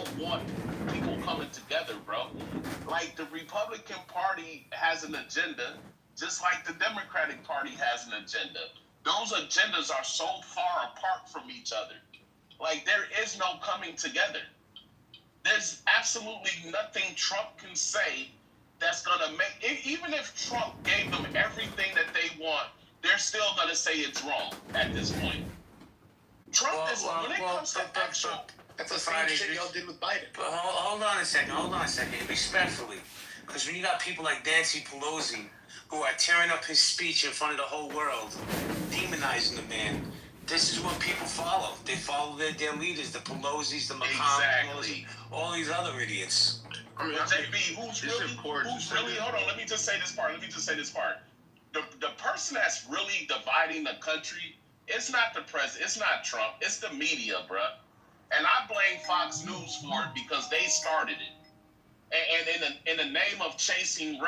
don't want people coming together, bro. Like the Republican Party has an agenda, just like the Democratic Party has an agenda. Those agendas are so far apart from each other. Like there is no coming together. There's absolutely nothing Trump can say that's gonna make. Even if Trump gave them everything that they want, they're still gonna say it's wrong at this point. Trump is when it comes to actual. That's the same shit y'all did with Biden. But hold on a second, respectfully. Because when you got people like Nancy Pelosi who are tearing up his speech in front of the whole world, demonizing the man, this is what people follow. They follow their leaders, the Pelosi's, the McConnells, all these other idiots. I mean, JB, who's really, hold on, let me just say this part. The person that's really dividing the country, it's not the president, it's not Trump, it's the media, bruh. And I blame Fox News for it because they started it. And in the name of chasing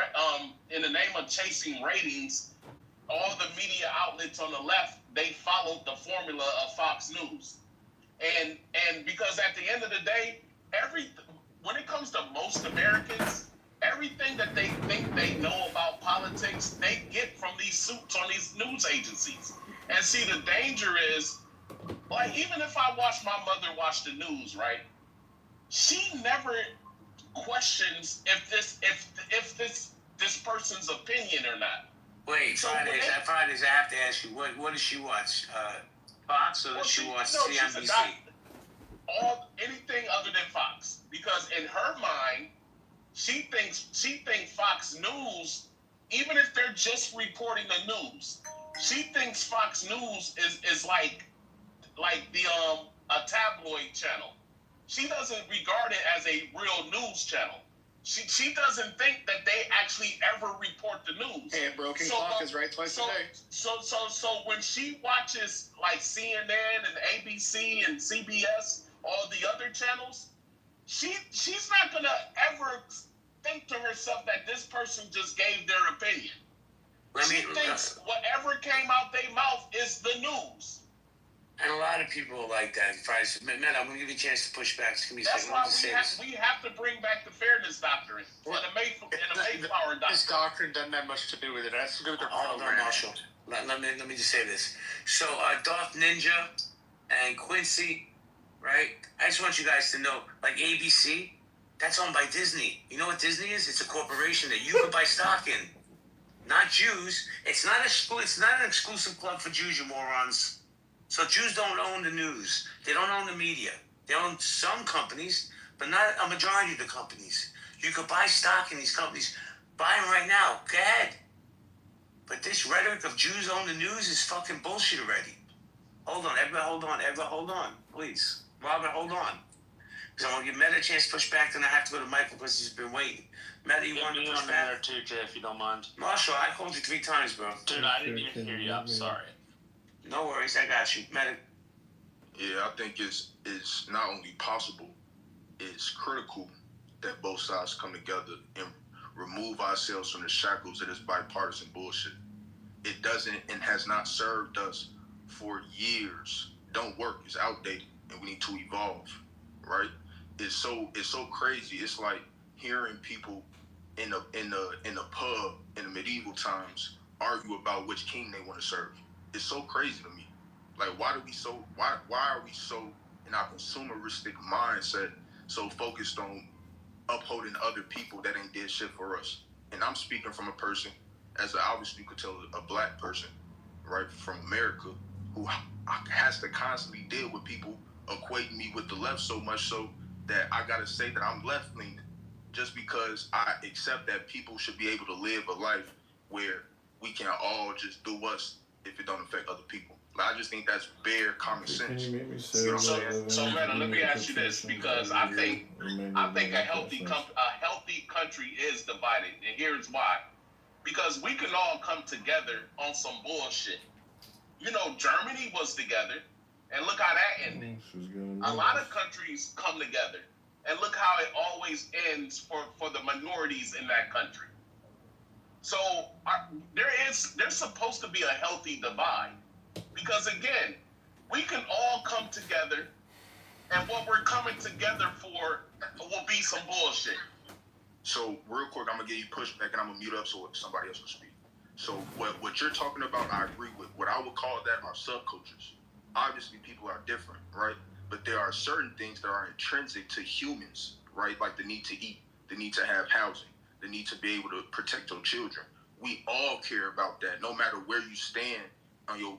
ratings, all the media outlets on the left, they followed the formula of Fox News. And because at the end of the day, when it comes to most Americans, everything that they think they know about politics, they get from these suits on these news agencies. And see, the danger is, like, even if I watch my mother watch the news, right? She never questions if this person's opinion or not. Wait, so Fridays, I have to ask you, what does she watch? Fox, or does she watch CNBC? Anything other than Fox, because in her mind, she thinks Fox News, even if they're just reporting the news, she thinks Fox News is like the a tabloid channel. She doesn't regard it as a real news channel. She doesn't think that they actually ever report the news. And broken clock is right twice a day. So when she watches like CNN and ABC and CBS, all the other channels, she's not gonna ever think to herself that this person just gave their opinion. She thinks whatever came out their mouth is the news. And a lot of people are like that. Matt, I'm going to give you a chance to push back. Just give me a second. That's why we have to bring back the fairness doctrine and the Mayflower doctrine. This doctrine doesn't have much to do with it. It has to do with their program. Hold on, Marshall. Let me just say this. So, Darth Ninja and Quincy, right? I just want you guys to know, like ABC, that's owned by Disney. You know what Disney is? It's a corporation that you can buy stock in. Not Jews. It's not an exclusive club for Jews, you morons. So Jews don't own the news. They don't own the media. They own some companies, but not a majority of the companies. You could buy stock in these companies. Buy them right now. Go ahead. But this rhetoric of Jews own the news is fucking bullshit already. Hold on, everybody, hold on, please. Robert, hold on. Because I want to give Meta a chance to push back, then I have to go to Michael because he's been waiting. Meta, you want to push back? There too, Jay, if you don't mind. Marshall, I called you 3 times, bro. Dude, I didn't even hear you. I'm sorry. No worries, I got you. Meta. Yeah, I think it's not only possible, it's critical that both sides come together and remove ourselves from the shackles of this bipartisan bullshit. It doesn't and has not served us for years. Don't work. It's outdated, and we need to evolve. Right? It's so crazy. It's like hearing people in a pub in the medieval times argue about which king they want to serve. It's so crazy to me. Like, why are we so in our consumeristic mindset so focused on upholding other people that ain't did shit for us? And I'm speaking from a person, obviously you could tell, a black person, right, from America, who has to constantly deal with people equating me with the left so much so that I gotta say that I'm left-leaning just because I accept that people should be able to live a life where we can all just do us if it don't affect other people. Like, I just think that's bare common sense. So man, let me ask you this, because I think a healthy country is divided, and here's why. Because we can all come together on some bullshit. You know, Germany was together, and look how that ended. A lot of countries come together, and look how it always ends for the minorities in that country. So there's supposed to be a healthy divide, because again, we can all come together and what we're coming together for will be some bullshit. So real quick, I'm gonna give you pushback, and I'm gonna mute up so somebody else will speak. So what you're talking about, I agree with. What I would call that are subcultures. Obviously, people are different, right? But there are certain things that are intrinsic to humans, right? Like the need to eat, the need to have housing, the need to be able to protect your children. We all care about that, no matter where you stand on your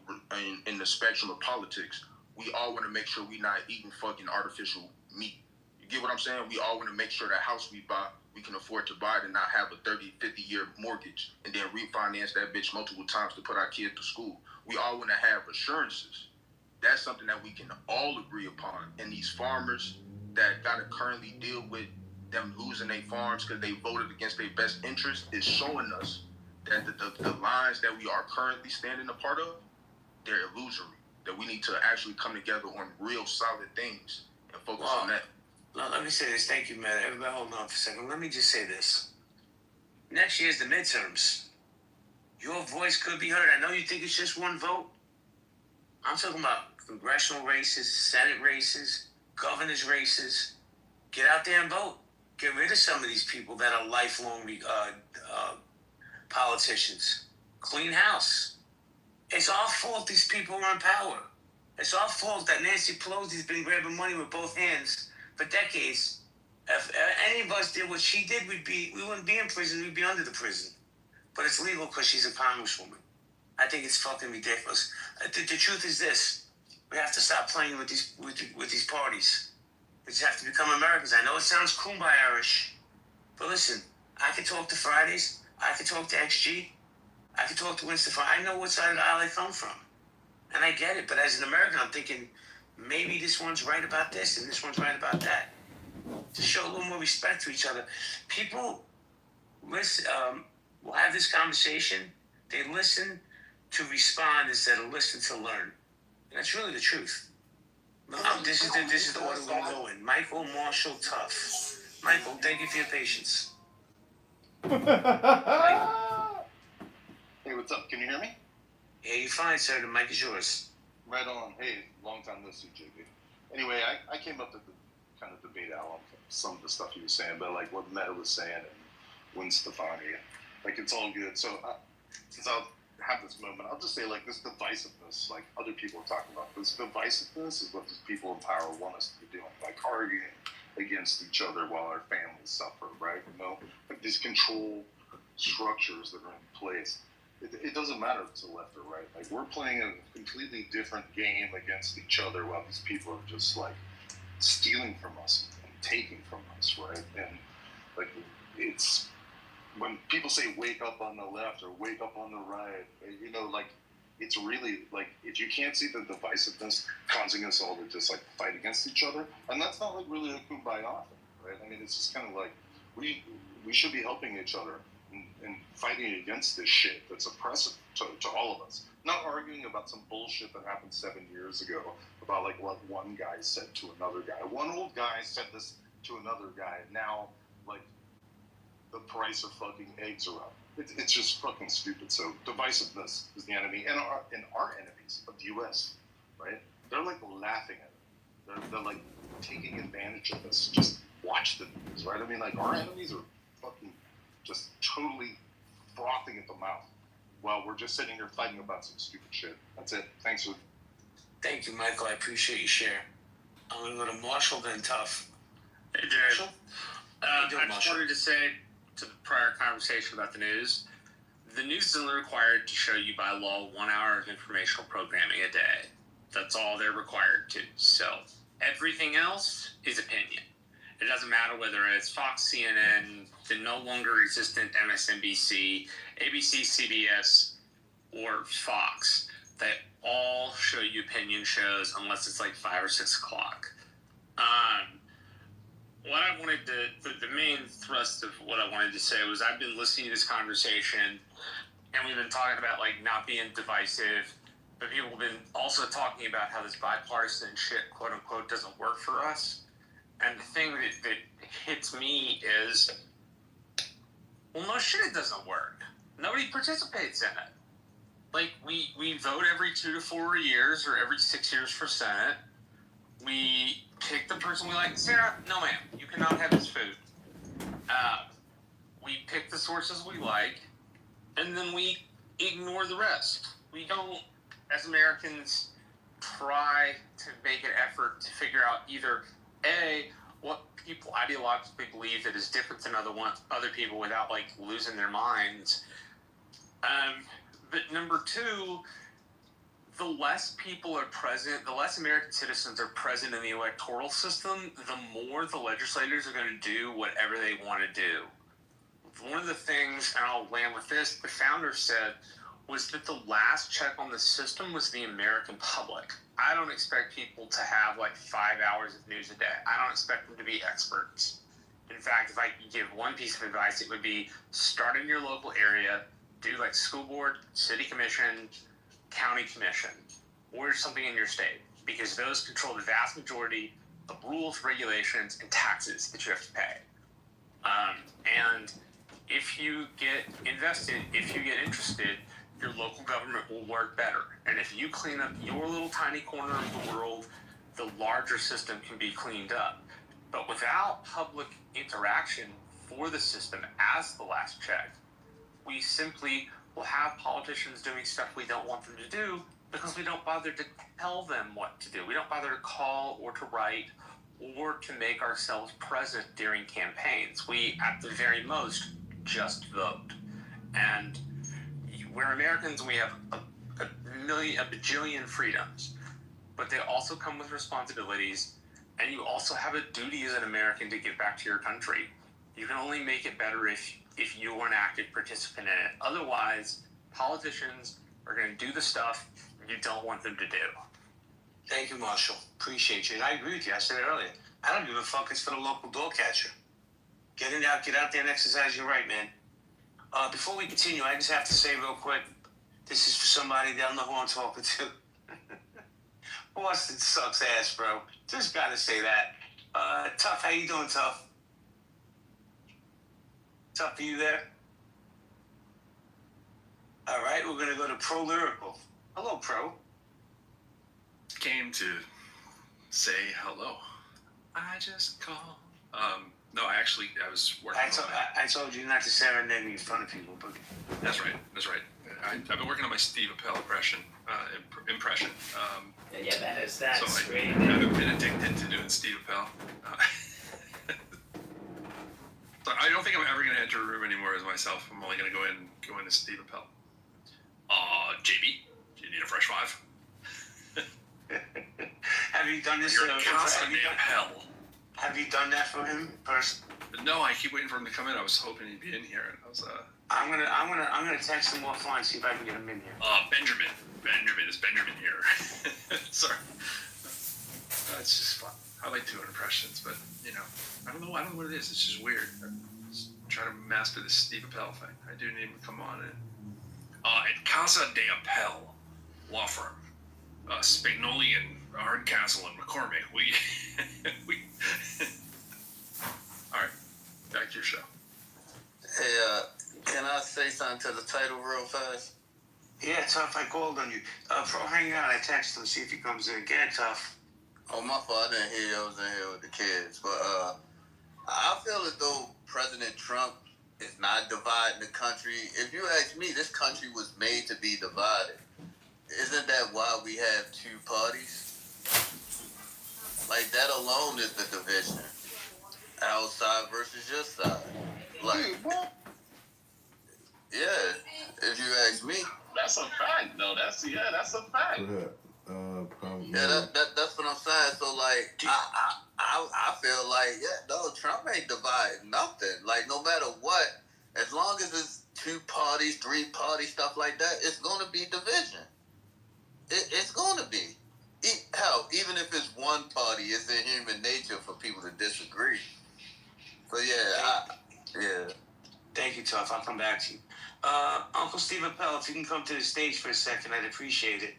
in the spectrum of politics. We all want to make sure we're not eating fucking artificial meat. You get what I'm saying? We all want to make sure the house we buy, we can afford to buy it and not have a 30, 50-year mortgage and then refinance that bitch multiple times to put our kid to school. We all want to have assurances. That's something that we can all agree upon. And these farmers that got to currently deal with them losing their farms because they voted against their best interest is showing us that the lines that we are currently standing a part of, they're illusory. That we need to actually come together on real solid things and focus on that. Let me say this. Thank you, Matt. Everybody hold on for a second. Let me just say this. Next year's the midterms. Your voice could be heard. I know you think it's just one vote. I'm talking about congressional races, Senate races, governor's races. Get out there and vote. Get rid of some of these people that are lifelong politicians. Clean house. It's our fault these people are in power. It's our fault that Nancy Pelosi's been grabbing money with both hands for decades. If any of us did what she did, we wouldn't be in prison. We'd be under the prison. But it's legal because she's a congresswoman. I think it's fucking ridiculous. The truth is this: we have to stop playing with these parties. We just have to become Americans. I know it sounds kumbaya-ish, but listen, I can talk to Fridays. I can talk to XG. I can talk to Winston. I know what side of the aisle I come from, and I get it. But as an American, I'm thinking maybe this one's right about this and this one's right about that. To show a little more respect to each other, people listen. Will have this conversation. They listen to respond instead of listen to learn. And that's really the truth. This is the order we're going in. Michael Marshall Tough. Michael, thank you for your patience. Hey, what's up? Can you hear me? Yeah, you're fine, sir. The mic is yours. Right on. Hey, long time no see, JB. Anyway, I came up to kind of debate Al on some of the stuff he was saying, but like what Meta was saying and Gwen Stefani, like it's all good. So since I'll have this moment, I'll just say like this divisiveness, like other people are talking about, this divisiveness is what these people in power want us to be doing, like arguing against each other while our families suffer, right? You know, like these control structures that are in place. It doesn't matter if it's a left or right. Like we're playing a completely different game against each other while these people are just like stealing from us and taking from us, right? And like it's when people say wake up on the left or wake up on the right, you know, like it's really like if you can't see the divisiveness causing us all to just like fight against each other, and that's not like really a kumbaya thing, right? I mean, it's just kind of like we should be helping each other and fighting against this shit that's oppressive to all of us. Not arguing about some bullshit that happened 7 years ago about like what one guy said to another guy. One old guy said this to another guy, and now like the price of fucking eggs are up. It's just fucking stupid. So divisiveness is the enemy, and our enemies of the U.S. Right? They're like laughing at it. They're like taking advantage of this. Just watch the news, right? I mean, like our enemies are fucking just totally frothing at the mouth while we're just sitting here fighting about some stupid shit. That's it. Thanks. Thank you, Michael. I appreciate your share. I'm going to go to Marshall, then Tough. Hey, Jared. Marshall? I just wanted to say to the prior conversation about the news is only required to show you by law 1 hour of informational programming a day. That's all they're required to. So everything else is opinion. It doesn't matter whether it's Fox, CNN, the no longer existent MSNBC, ABC, CBS, or Fox. They all show you opinion shows unless it's like 5 or 6 o'clock. What I wanted to, the main thrust of what I wanted to say was I've been listening to this conversation and we've been talking about like not being divisive, but people have been also talking about how this bipartisan shit, quote unquote, doesn't work for us. And the thing that hits me is, well, no shit, it doesn't work. Nobody participates in it. Like, we vote every 2 to 4 years or every 6 years for Senate. We pick the person we like. Sarah, no ma'am, you cannot have this food. We pick the sources we like, and then we ignore the rest. We don't, as Americans, try to make an effort to figure out either A, what people ideologically believe that is different than other people without like losing their minds. But number two, the less people are present, the less American citizens are present in the electoral system, the more the legislators are going to do whatever they want to do. One of the things, and I'll land with this, the founders said, was that the last check on the system was the American public. I don't expect people to have like 5 hours of news a day. I don't expect them to be experts. In fact, if I could give one piece of advice, it would be start in your local area, do like school board, city commission, county commission, or something in your state, because those control the vast majority of rules, regulations, and taxes that you have to pay. And if you get invested, if you get interested, your local government will work better. And if you clean up your little tiny corner of the world, the larger system can be cleaned up. But without public interaction for the system as the last check, we simply will have politicians doing stuff we don't want them to do because we don't bother to tell them what to do. We don't bother to call or to write or to make ourselves present during campaigns. We, at the very most, just vote. And we're Americans, and we have a bajillion freedoms, but they also come with responsibilities, and you also have a duty as an American to give back to your country. You can only make it better if you are an active participant in it. Otherwise, politicians are going to do the stuff you don't want them to do. Thank you, Marshall. Appreciate you. And I agree with you. I said it earlier. I don't give a fuck. It's for the local door catcher. Get out there and exercise your right, man. Before we continue, I just have to say real quick, this is for somebody they'll know who I'm talking to. Boston sucks ass, bro. Just gotta say that. Tough, how you doing, Tough? Tough, are you there? All right, we're gonna go to Pro Lyrical. Hello, Pro. Came to say hello. I just called. No, I was working I told you not to serenade me in front of people, but That's right. I've been working on my Steve Appel impression. That's So great. I've been addicted to doing Steve Appel. So I don't think I'm ever going to enter a room anymore as myself. I'm only going to go into Steve Appel. JB, do you need a fresh five? have you done this? You're constantly Appel. Have you done that for him first? No, I keep waiting for him to come in. I was hoping he'd be in here. And I was I'm gonna text him offline, see if I can get him in here. Benjamin, is Benjamin here? Sorry. It's just fun. I like doing impressions, but I don't know what it is. It's just weird. I'm just trying to master this Steve Appel thing. I do need him to come on in. At Casa de Appel law firm, Spagnoli and Hardcastle and McCormick. We all right. Back to your show. Hey, can I say something to the title real fast? Yeah, Tough, I called on you. Pro, hang out. I texted him, see if he comes in. Get it, Tough. Oh, my fault. I didn't hear you. I was in here with the kids. But I feel as though President Trump is not dividing the country. If you ask me, this country was made to be divided. Isn't that why we have two parties? Like, that alone is the division. Our side versus your side. Like, yeah, if you ask me. That's a fact, though. That's a fact. Yeah, that's what I'm saying. So, like, I feel like, no, Trump ain't dividing nothing. Like, no matter what, as long as it's 2 parties, 3 parties, stuff like that, it's going to be division. It's going to be. Hell, even if it's one party, it's in human nature for people to disagree. So, yeah. Thank you, Tough. I'll come back to you. Uncle Steve Appel, if you can come to the stage for a second, I'd appreciate it.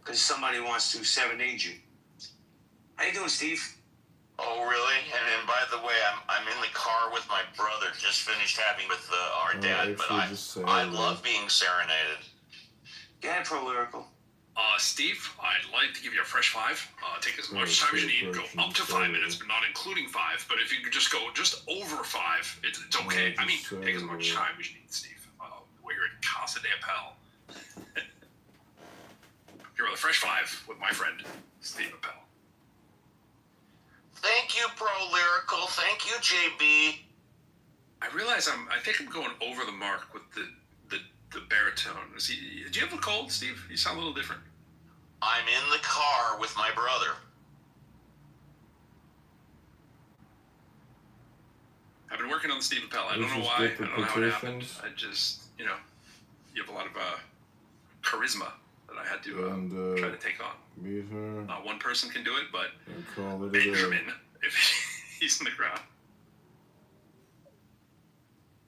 Because somebody wants to serenade you. How you doing, Steve? Oh, really? And by the way, I'm in the car with my brother, just finished having with our dad, but I love being serenaded. Yeah, Pro Lyrical. Steve, I'd like to give you a fresh 5. Take as much time as you need. Go up to 5 minutes, but not including 5. But if you could just go just over 5, it's okay. I mean, take as much time as you need, Steve. We're at Casa de Appel. Here with a fresh 5 with my friend, Steve Appel. Thank you, Pro Lyrical. Thank you, JB. I realize I think I'm going over the mark with the baritone. Do you have a cold, Steve? You sound a little different. I'm in the car with my brother. I've been working on the Steve Appel. I don't know why. I don't know how it happened. I just, you have a lot of charisma that I had to try to take on. Meet her. Not one person can do it, but call it Benjamin, if he's in the crowd.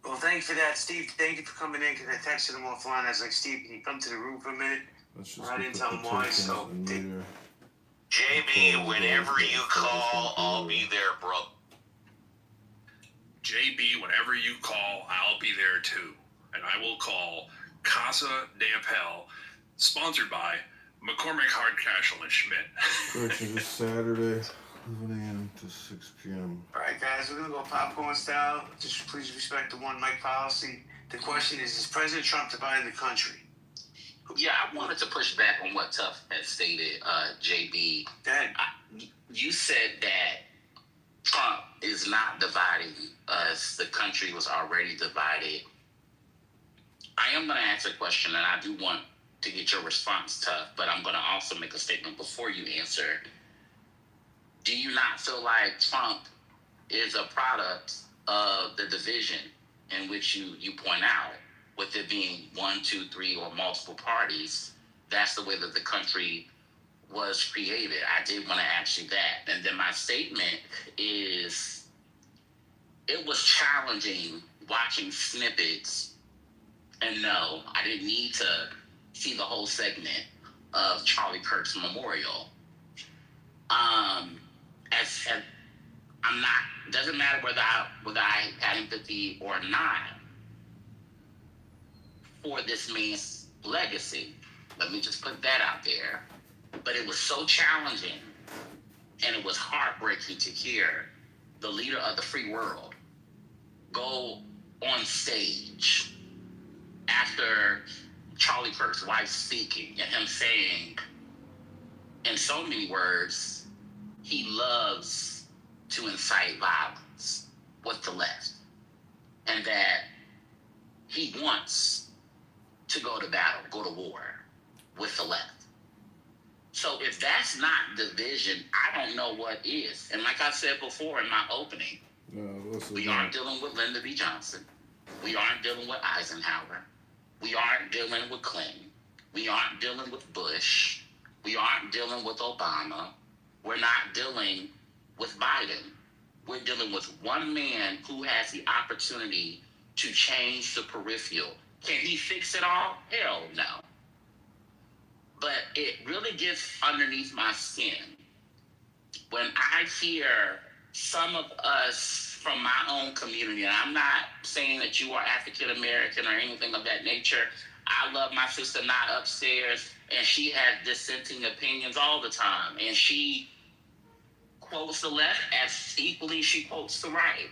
Well, thank you for that, Steve. Thank you for coming in, because I texted him offline. I was like, Steve, can you come to the room for a minute? I didn't tell him why, so... JB, whenever you call, I'll be there, bro. JB, whenever you call, I'll be there too. And I will call Casa de Appel, sponsored by McCormick Hardcastle and Schmidt. Purchase is Saturday, 11 a.m. to 6 p.m. All right, guys, we're going to go popcorn style. Just please respect the one mic policy. The question is President Trump dividing the country? Yeah, I wanted to push back on what Tuff had stated, JB. You said that Trump is not dividing us. The country was already divided. I am going to answer a question, and I do want to get your response, Tuff, but I'm going to also make a statement before you answer. Do you not feel like Trump is a product of the division in which you point out, with it being 1, 2, 3, or multiple parties? That's the way that the country was created. I did want to ask you that. And then my statement is, it was challenging watching snippets, and no, I didn't need to see the whole segment of Charlie Kirk's memorial. I'm not, doesn't matter whether I had empathy or not for this man's legacy. Let me just put that out there. But it was so challenging, and it was heartbreaking to hear the leader of the free world go on stage after Charlie Kirk's wife speaking, and him saying, in so many words, he loves to incite violence with the left, and that he wants to go to battle, go to war with the left. So if that's not division, I don't know what is. And like I said before in my opening, we aren't dealing with Lyndon B. Johnson. We aren't dealing with Eisenhower. We aren't dealing with Clinton. We aren't dealing with Bush. We aren't dealing with Obama. We're not dealing with Biden. We're dealing with one man who has the opportunity to change the peripheral. Can he fix it all? Hell no. But it really gets underneath my skin when I hear some of us from my own community, and I'm not saying that you are African American or anything of that nature. I love my sister not upstairs, and she has dissenting opinions all the time, and she quotes the left as equally she quotes the right.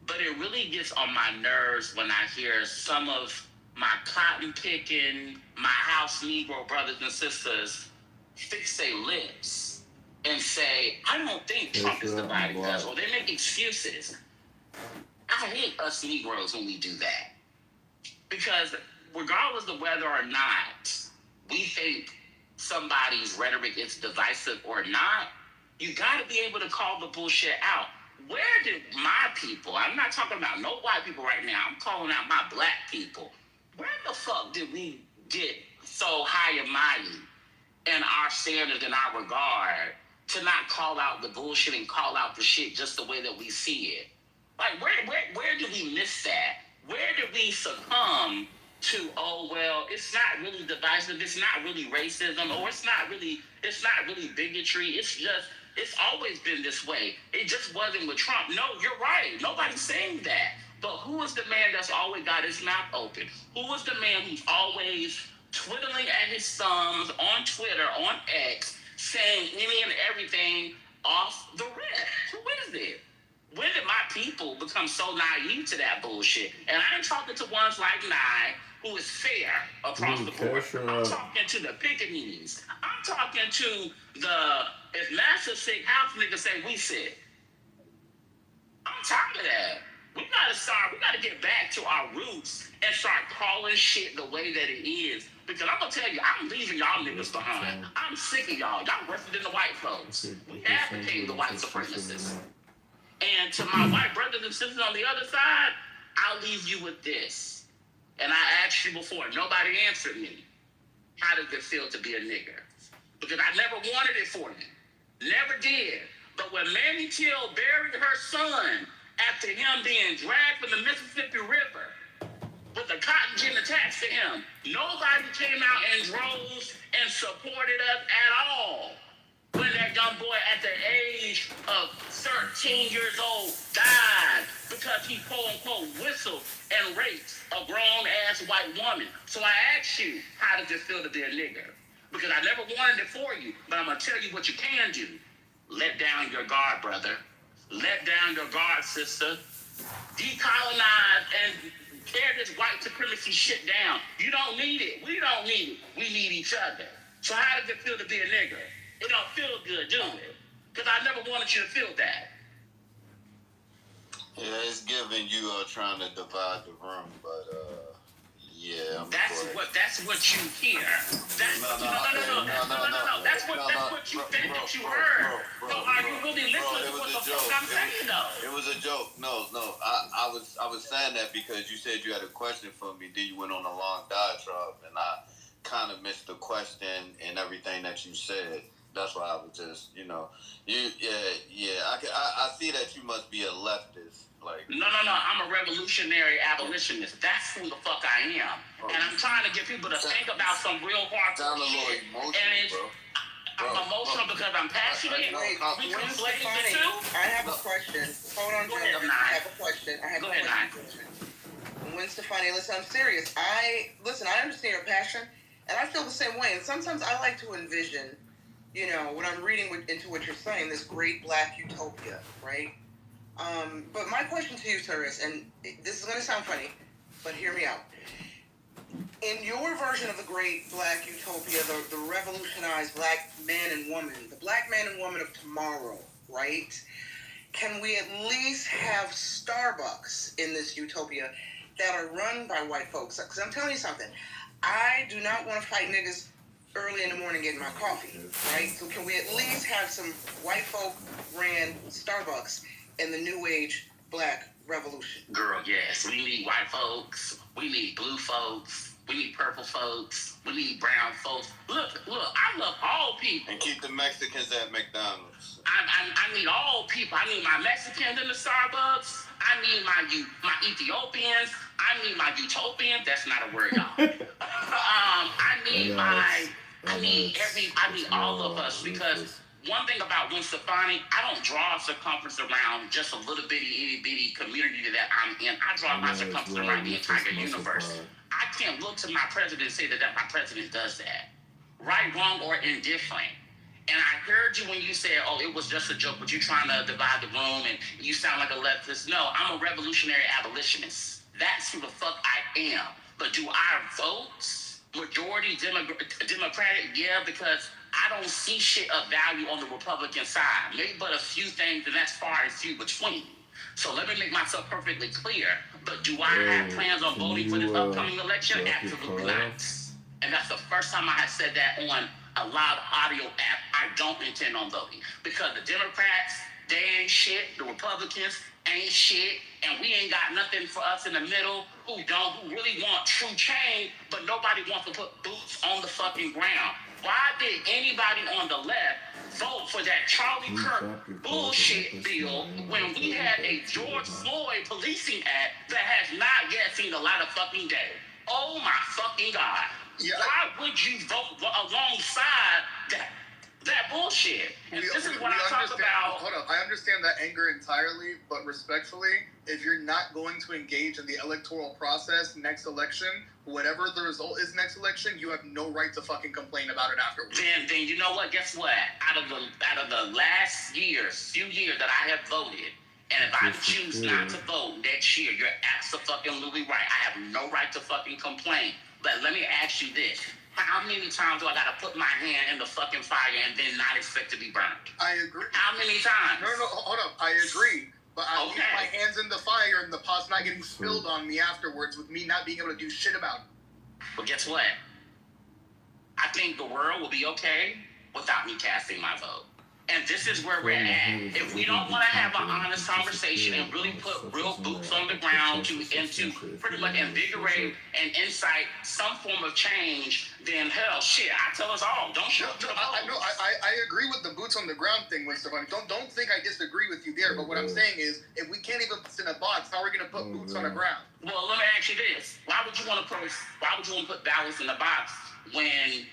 But it really gets on my nerves when I hear some of my cotton picking, my house Negro brothers and sisters fix their lips and say, I don't think Trump is dividing us, or they make excuses. I hate us Negroes when we do that. Because regardless of whether or not we think somebody's rhetoric is divisive or not, you got to be able to call the bullshit out. Where did my people, I'm not talking about no white people right now, I'm calling out my black people. Where the fuck did we get so high and mighty in our standards and our regard to not call out the bullshit and call out the shit just the way that we see it? Like, where did we miss that? Where did we succumb to, oh, well, it's not really divisive, it's not really racism, or it's not really bigotry, it's always been this way. It just wasn't with Trump. No, you're right. Nobody's saying that. But who is the man that's always got his mouth open? Who is the man who's always twiddling at his thumbs on Twitter, on X, saying any and everything off the rip. Who is it? When did my people become so naive to that bullshit? And I ain't talking to ones like Nye, who is fair across the board. I'm talking to the pickaninnies. I'm talking to if Master sick, house niggas say we sick. I'm tired of that. We gotta get back to our roots and start calling shit the way that it is. Because I'm gonna tell you, I'm leaving y'all niggas behind. I'm sick of y'all. Y'all worse than the white folks. We advocate the white supremacists. And to my white brothers and sisters on the other side, I'll leave you with this. And I asked you before, nobody answered me. How does it feel to be a nigger? Because I never wanted it for you. Never did. But when Mamie Till buried her son after him being dragged from the Mississippi River with the cotton gin attached to him, nobody came out in droves and supported us at all. When that young boy at the age of 13 years old died because he quote-unquote whistled and raped a grown-ass white woman. So I asked you, how does it feel to be a nigger? Because I never wanted it for you, but I'm going to tell you what you can do. Let down your guard, brother. Let down your guard, sister. Decolonize and tear this white supremacy shit down. You don't need it. We don't need it. We need each other. So how does it feel to be a nigger? It don't feel good, do it? Because I never wanted you to feel that. Yeah, it's giving you trying to divide the room, but yeah. That's what you hear. No. That's what you think that you heard. So are you really listening to what the fuck I'm saying though? It was a joke. No. I was saying that because you said you had a question for me. Then you went on a long diatribe, and I kind of missed the question and everything that you said. That's why I was just, I see that you must be a leftist. Like No. I'm a revolutionary abolitionist. That's who the fuck I am. And I'm trying to get people to think about some real hardcore shit. I'm emotional because I'm passionate. We conflate the two. I have a question. Hold on, Jen. I have a question. Go ahead, Gwen Stefani, listen, I'm serious. I understand your passion, and I feel the same way. And sometimes I like to envision, when I'm reading into what you're saying, this great black utopia, right? But my question to you, sir, is, and this is going to sound funny, but hear me out. In your version of the great black utopia, the revolutionized black man and woman, the black man and woman of tomorrow, right? Can we at least have Starbucks in this utopia that are run by white folks? Because I'm telling you something, I do not want to fight niggas early in the morning getting my coffee, right? So can we at least have some white folk ran Starbucks in the new age black revolution? Girl, yes. We need white folks. We need blue folks. We need purple folks. We need brown folks. Look, I love all people. And keep the Mexicans at McDonald's. I need all people. I need my Mexicans in the Starbucks. I need my Ethiopians. I need my utopians. That's not a word, y'all. I need all of us, because one thing about Gwen Stefani, I don't draw circumference around just a little bitty, itty bitty community that I'm in. I draw my circumference around the entire universe. I can't look to my president and say that my president does that. Right, wrong, or indifferent. And I heard you when you said, it was just a joke, but you're trying to divide the room and you sound like a leftist. No, I'm a revolutionary abolitionist. That's who the fuck I am. But do I vote majority Democratic? Yeah, because I don't see shit of value on the Republican side. Maybe but a few things, and that's far and few between. So let me make myself perfectly clear. But do I have plans on voting for this upcoming election? Absolutely not. And that's the first time I had said that on a loud audio app. I don't intend on voting. Because the Democrats, they ain't shit. The Republicans ain't shit. And we ain't got nothing for us in the middle who really want true change, but nobody wants to put boots on the fucking ground. Why did anybody on the left vote for that Charlie Kirk bullshit bill when we had a George Floyd policing act that has not yet seen the light of fucking day? Oh my fucking God. Yeah. Why would you vote alongside That bullshit. This is what I talk about. Hold up. I understand that anger entirely, but respectfully, if you're not going to engage in the electoral process next election, whatever the result is next election, you have no right to fucking complain about it afterwards. Then you know what? Guess what? Out of the last few years that I have voted, and if I choose not to vote next year, you're absolutely right. I have no right to fucking complain. But let me ask you this. How many times do I gotta put my hand in the fucking fire and then not expect to be burned? I agree. How many times? No, hold up. I agree. But I leave my hands in the fire and the pot's not getting spilled on me afterwards with me not being able to do shit about it. But guess what? I think the world will be okay without me casting my vote. And this is where we're at. If we don't want to have an honest conversation and really put real boots on the ground into pretty much invigorate and incite some form of change, then hell, shit, I tell us all, don't show up to the polls. I agree with the boots on the ground thing, Mr. Bunny. Don't think I disagree with you there. But what I'm saying is, if we can't even put in a box, how are we going to put boots on the ground? Well, let me ask you this: Why would you want to put ballots in the box when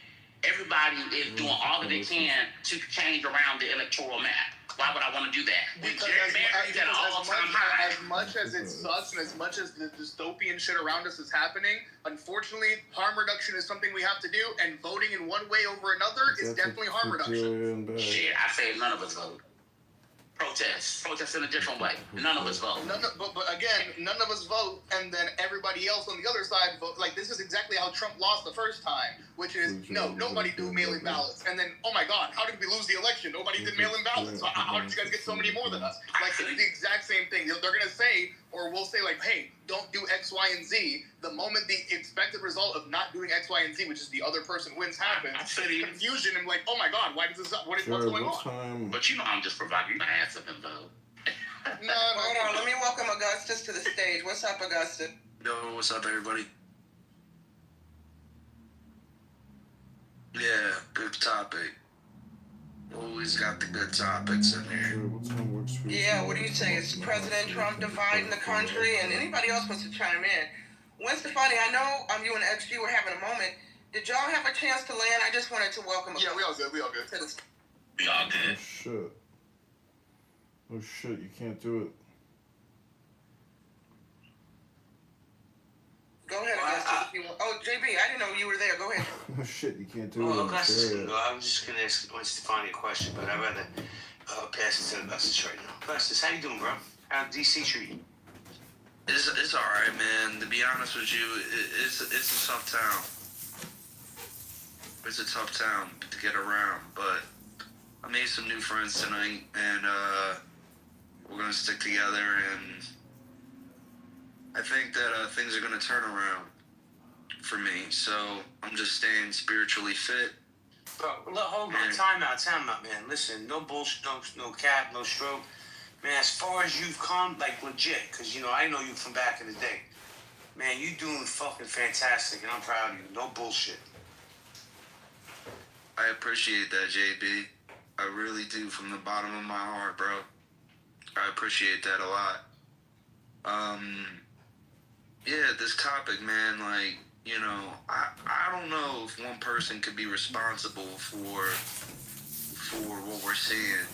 everybody is doing all that they can to change around the electoral map? Why would I want to do that? Because as much as it sucks and as much as the dystopian shit around us is happening, unfortunately, harm reduction is something we have to do, and voting in one way over another is definitely harm reduction. Shit, I say none of us vote. Protest in a different way. None of us vote. But again, none of us vote, and then everybody else on the other side vote. Like, this is exactly how Trump lost the first time, which is, nobody do mail-in ballots. And then, oh my God, how did we lose the election? Nobody did mail-in ballots. How did you guys get so many more than us? Like, it's the exact same thing. They're going to say, or we'll say, like, hey, don't do X, Y, and Z. The moment the expected result of not doing X, Y, and Z, which is the other person wins, happens, there's confusion and like, oh my God, why does this? What's going on? But I'm just providing my ass up and vote. No, hold on. Let me welcome Augustus to the stage. What's up, Augustus? Yo, what's up, everybody? Yeah, good topic. Always got the good topics in here. Yeah, what do you say? Is President Trump dividing the country? And anybody else wants to chime in? Gwen Stefani, I know you and XG were having a moment. Did y'all have a chance to land? I just wanted to welcome. Yeah, we all good. We all good. Oh shit, you can't do it. Go ahead, Augustus, if you want. Oh, JB, I didn't know you were there. Go ahead. Oh shit, you can't do it. Augustus can go. I'm just going to ask Gwen Stefani a question, but I'd rather pass it to Augustus right now. Augustus, how you doing, bro? How's DC treat you? It's all right, man. To be honest with you, it's a tough town. It's a tough town to get around, but I made some new friends tonight, and we're gonna stick together, and I think that things are gonna turn around for me. So I'm just staying spiritually fit. Bro, hold on, time out, man. Listen, no bullshit, no cap, no stroke. Man, as far as you've come, like legit, because I know you from back in the day. Man, you doing fucking fantastic, and I'm proud of you. No bullshit. I appreciate that, JB. I really do, from the bottom of my heart, bro. I appreciate that a lot. Yeah, this topic, man, like, I don't know if one person could be responsible for what we're seeing.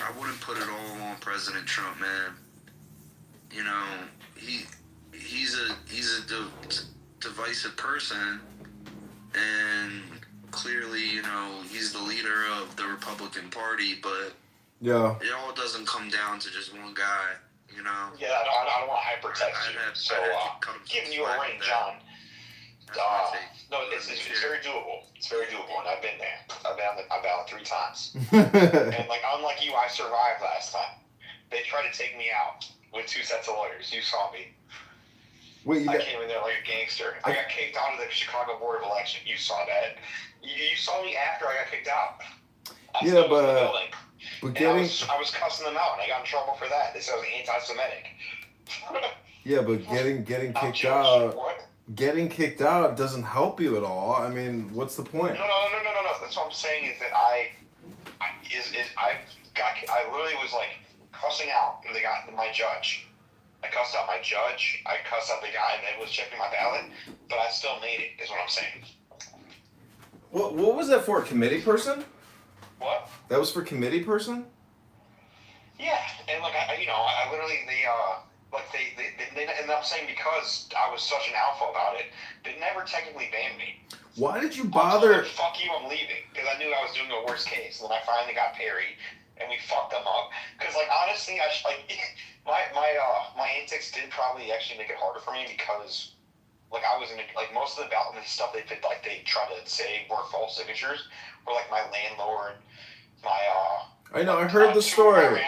I wouldn't put it all on President Trump, man. He's a divisive person, and clearly, he's the leader of the Republican Party, but yeah, it all doesn't come down to just one guy, Yeah, I don't want to hypertext you, so giving you a ring, John. No, it's very doable. It's very doable, and I've been there. I've been on 3 times. And unlike you, I survived last time. They tried to take me out with 2 sets of lawyers. You saw me. Wait, I came in there like a gangster. I got kicked out of the Chicago Board of Election. You saw that. You saw me after I got kicked out. I was cussing them out, and I got in trouble for that. They said I was anti-Semitic. Yeah, but getting kicked out. What? Getting kicked out doesn't help you at all. I mean, what's the point? No. That's what I'm saying is that I literally was like cussing out my judge. I cussed out my judge. I cussed out the guy that was checking my ballot, but I still made it. Is what I'm saying. What was that for? A committee person? What? That was for committee person? Yeah, and like I literally they ended up saying because I was such an alpha about it, they never technically banned me. Why did you I was bother? like, fuck you, I'm leaving, because I knew I was doing a worst case. And then I finally got Perry, and we fucked them up. Because like honestly, my antics did probably actually make it harder for me because like I was in like most of the ballot stuff they try to say were false signatures, or like my landlord, my I know. I heard the story.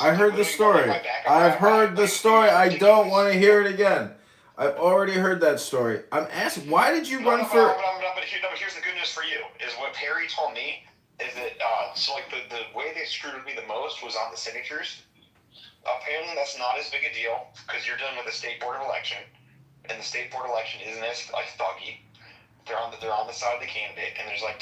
I heard the story. I've heard the story. I don't want to hear it again. I've already heard that story. I'm asking, why did you run for? But here's the good news for you is what Perry told me is that so like the way they screwed with me the most was on the signatures. Apparently that's not as big a deal because you're dealing with the state board of election, and the state board election isn't as like thuggy. They're on the side of the candidate, and there's like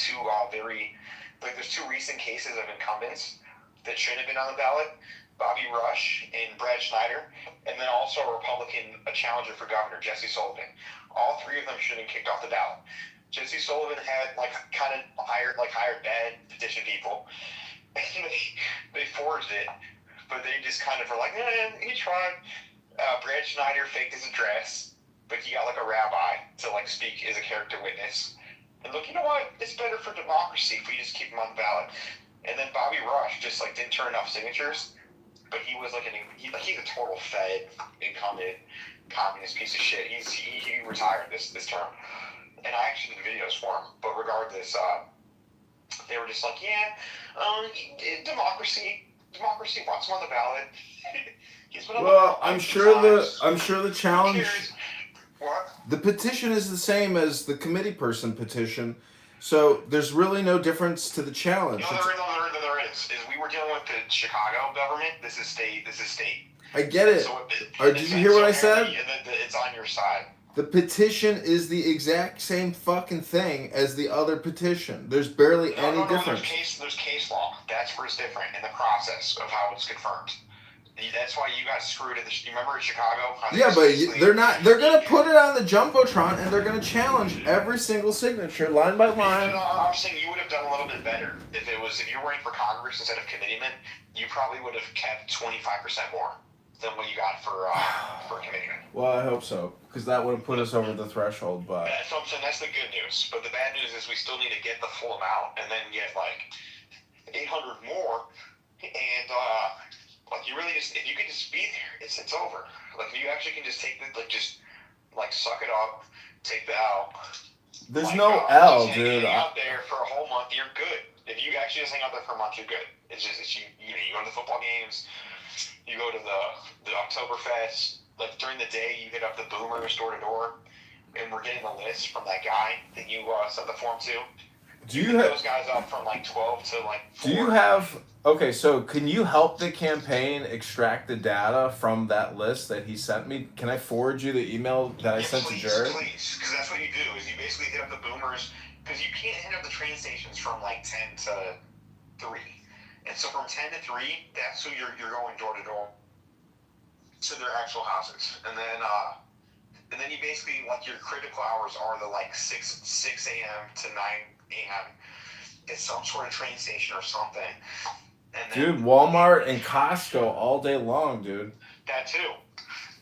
there's two recent cases of incumbents that shouldn't have been on the ballot. Bobby Rush and Brad Schneider, and then also a Republican, a challenger for governor, Jesse Sullivan. All three of them should have been kicked off the ballot. Jesse Sullivan had hired bad petition people, and they forged it, but they just kind of were like, he tried. Brad Schneider faked his address, but he got like a rabbi to like speak as a character witness. And look, you know what? It's better for democracy if we just keep him on the ballot. And then Bobby Rush just like didn't turn enough signatures. But he was he's a total Fed incumbent communist piece of shit. He retired this term, and I actually did videos for him. But regardless, they were just like, democracy wants him on the ballot. He's been on Well, the I'm sure the challenge. What? The petition is the same as the committee person petition, so there's really no difference to the challenge. No, there is. We were dealing with the Chicago government. This is state. I get it. So Did you hear what I said? It's on your side. The petition is the exact same fucking thing as the other petition. There's barely any difference. There's case law. That's where it's different in the process of how it's confirmed. That's why you got screwed you remember in Chicago? Yeah, but they're not. They're gonna put it on the jumbotron and they're gonna challenge every single signature line by line. I'm saying you would have done a little bit better if you're running for Congress instead of committeeman. You probably would have kept 25% more than what you got for committeeman. Well, I hope so, because that would have put us over the threshold. But so I'm saying that's the good news. But the bad news is we still need to get the full amount and then get like 800 more and. Like you really if you could just be there, it's over. Like if you actually can just take suck it up, take the L. There's no L, just dude. Hang out there for a whole month, you're good. If you actually just hang out there for a month, you're good. It's you go to the football games, you go to the Oktoberfest. Like during the day, you hit up the boomers door to door, and we're getting the list from that guy that you sent the form to. Do you have those guys up from 12 to 4? Do you have? Okay, so can you help the campaign extract the data from that list that he sent me? Can I forward you the email that I sent to Jared? Please, because that's what you do. Is you basically hit up the boomers because you can't hit up the train stations from 10 to 3, and so from 10 to 3, that's who you're going door to door to their actual houses, and then you basically your critical hours are the 6 a.m. to 9 a.m. at some sort of train station or something. And then, dude, Walmart and Costco all day long, dude. That too.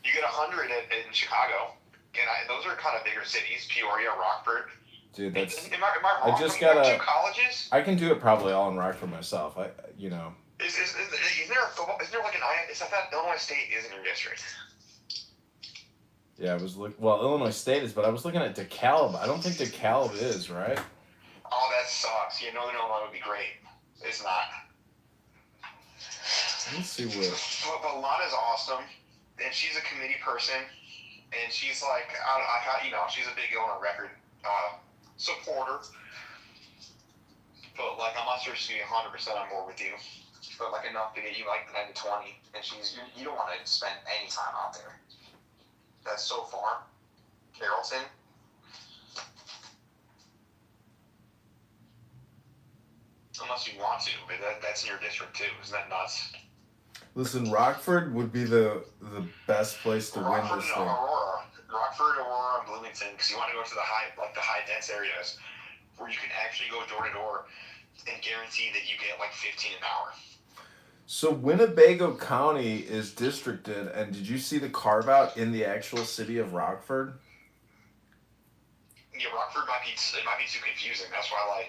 You get 100 in Chicago, and those are kind of bigger cities, Peoria, Rockford. Dude, that's. Am I wrong? I just got gotta. 2 colleges. I can do it probably all in Rockford myself. Is there a football? Is there an is that Illinois State is in your district? Yeah, I was Illinois State is, but I was looking at DeKalb. I don't think DeKalb is, right? Oh, that sucks. Northern Illinois would be great. It's not. Let's see what. But Lana's awesome, and she's a committee person, and she's she's a big Illinois record supporter. But I'm not sure she's 100% on board with you, but enough to get you 10 to 20, and you don't want to spend any time out there. That's so far, Carrollton. Unless you want to, but that's in your district too. Isn't that nuts? Listen, Rockford would be the best place to win this thing. Rockford, Aurora, and Bloomington, because you want to go to the high dense areas where you can actually go door to door and guarantee that you get like 15 an hour. So Winnebago County is districted, and did you see the carve out in the actual city of Rockford? Yeah, Rockford might be too confusing. That's why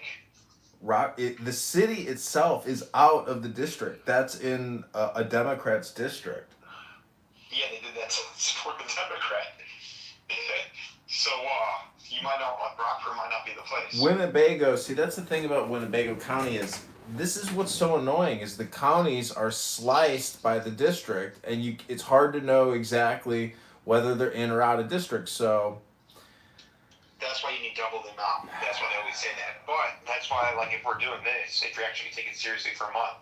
The city itself is out of the district. That's in a Democrat's district. Yeah, they did that to support the Democrat. So you might not, Rockford might not be the place. Winnebago, see, that's the thing about Winnebago County is this is what's so annoying is the counties are sliced by the district, and it's hard to know exactly whether they're in or out of district. So that's why you need double the amount. That's why they always say that. But that's why, like, if we're doing this, if you're actually taking it seriously for a month,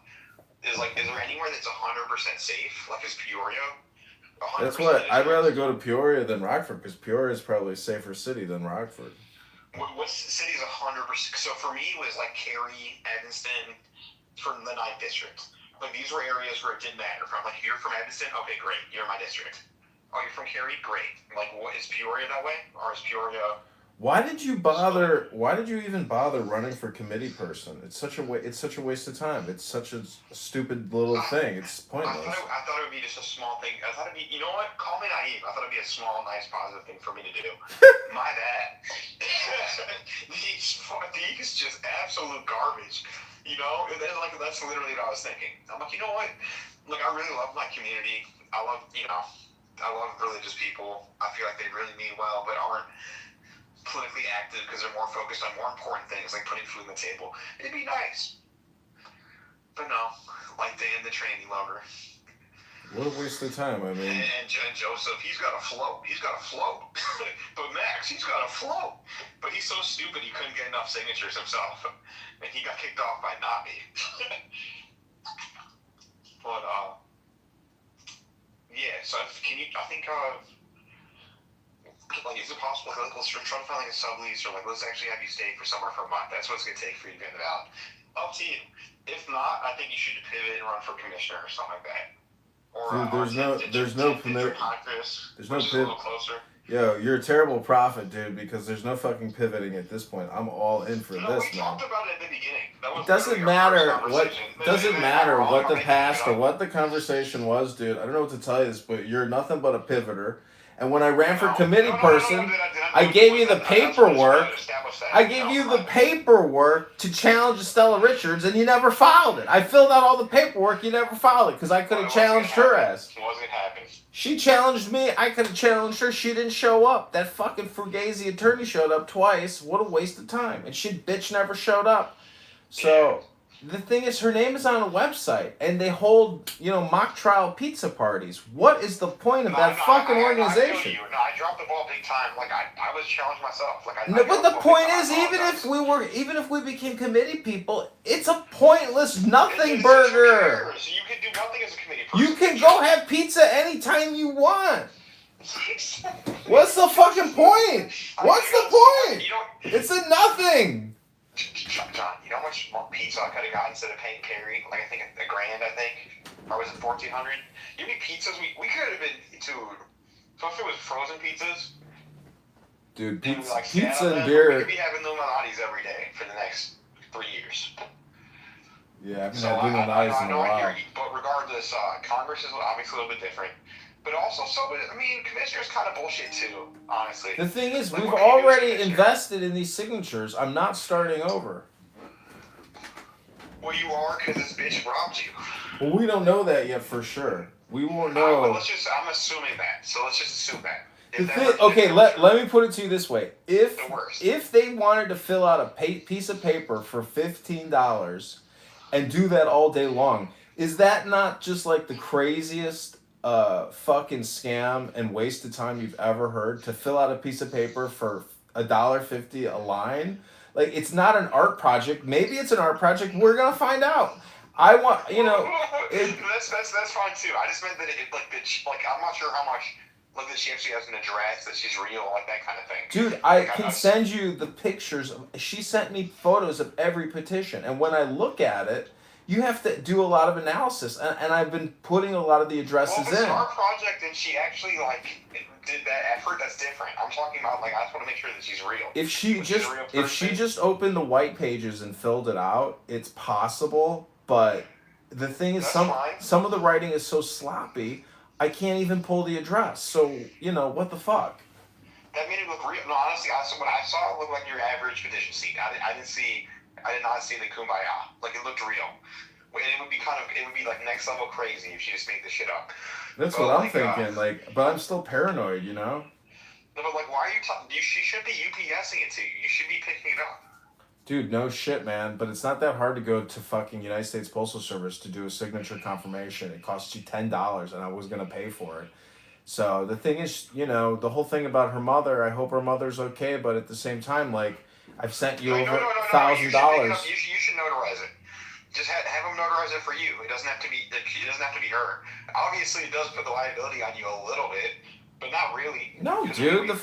is there anywhere that's 100% safe? Like, is Peoria? That's what I'd rather go to Peoria than Rockford because Peoria is probably a safer city than Rockford. What city's 100%? So for me, it was like Cary, Evanston, from the 9th district. Like, these were areas where it didn't matter. From like, if you're from Evanston, okay, great, you're in my district. Oh, you're from Cary, great. Like, what is Peoria that way, or is Peoria? Why did you even bother running for committee person? It's such a waste of time. It's such a stupid little thing. It's pointless. I thought it would be just a small thing. I thought it'd be, you know what? Call me naive. I thought it'd be a small, nice, positive thing for me to do. My bad. These just absolute garbage. You know, and then, like, that's literally what I was thinking. I'm like, you know what? Look, I really love my community. I love religious people. I feel like they really mean well, but aren't politically active because they're more focused on more important things like putting food on the table. It'd be nice. But no, like Dan the tranny lover. What a waste of time, I mean. And Joseph, he's got a float. But Max, he's got a float. But he's so stupid he couldn't get enough signatures himself. And he got kicked off by Nabi. But, yeah, so I think, like, is it possible, like, let's try to find, like, a sublease, or, like, let's actually have you stay for somewhere for a month. That's what it's going to take for you to get in the ballot. Up to you. If not, I think you should pivot and run for commissioner or something like that. Or, dude, there's no pivot. Yo, you're a terrible prophet, dude, because there's no fucking pivoting at this point. I'm all in for this, man. We talked about it at the beginning. It doesn't matter what the past or what the conversation was, dude. I don't know what to tell you this, but you're nothing but a pivoter. And when I ran for committee person, I gave you the paperwork. I gave you the paperwork to challenge Estella Richards, and you never filed it. I filled out all the paperwork, you never filed it, because I could have challenged her ass. It wasn't happening. She challenged me, I could have challenged her, she didn't show up. That fucking Fugazi attorney showed up twice. What a waste of time. And she bitch never showed up. So the thing is, her name is on a website, and they hold, mock trial pizza parties. What is the point of that fucking organization? I dropped the ball big time. Like, I was challenged myself. But the point is, even if we became committee people, it's a pointless nothing burger. So you can do nothing as a committee person. You can go have pizza anytime you want. What's the fucking point? What's the point? It's a nothing. John, you know how much pizza I could have got instead of paying Cary? Like, I think $1,000, or was it $1,400? You know how many pizzas we could have been, dude? So if it was frozen pizzas, dude, pizza and beer. We could be having Illuminati's every day for the next 3 years. Yeah, I've had Illuminati's in a while. But regardless, Congress is obviously a little bit different. But also, commissioner's kind of bullshit too, honestly. The thing is, we've already invested in these signatures. I'm not starting over. Well, you are, because this bitch robbed you. Well, we don't know that yet for sure. We won't know. I'm assuming that. So let's just assume that. Let me put it to you this way. If they wanted to fill out a piece of paper for $15 and do that all day long, is that not just like the craziest fucking scam and waste of time you've ever heard, to fill out a piece of paper for $1.50 a line? Like, it's not an art project. Maybe it's an art project. We're gonna find out. I want, that's fine too. I just meant that I'm not sure how much, like, that she actually has an address, that she's real, like that kind of thing. Dude, I can send you the pictures. She sent me photos of every petition, and when I look at it, you have to do a lot of analysis, and I've been putting a lot of the addresses Well, if it's in. our project and she actually did that effort, that's different. I'm talking about I just want to make sure that she's real. If she just opened the white pages and filled it out, it's possible. But the thing is, some of the writing is so sloppy, I can't even pull the address. So what the fuck? That made it look real. No, honestly, what I saw looked like your average petition seat. I did not see the kumbaya. It looked real. And it would be like next level crazy if she just made this shit up. That's what I'm thinking. But I'm still paranoid, No, but why are you talking? She should be UPSing it to you. You should be picking it up. Dude, no shit, man. But it's not that hard to go to fucking United States Postal Service to do a signature confirmation. It costs you $10, and I was gonna pay for it. So the thing is, the whole thing about her mother. I hope her mother's okay. But at the same time, I've sent you over $1,000. You should notarize it. Just have him notarize it for you. It doesn't have to be her. Obviously, it does put the liability on you a little bit, but not really. No, dude. The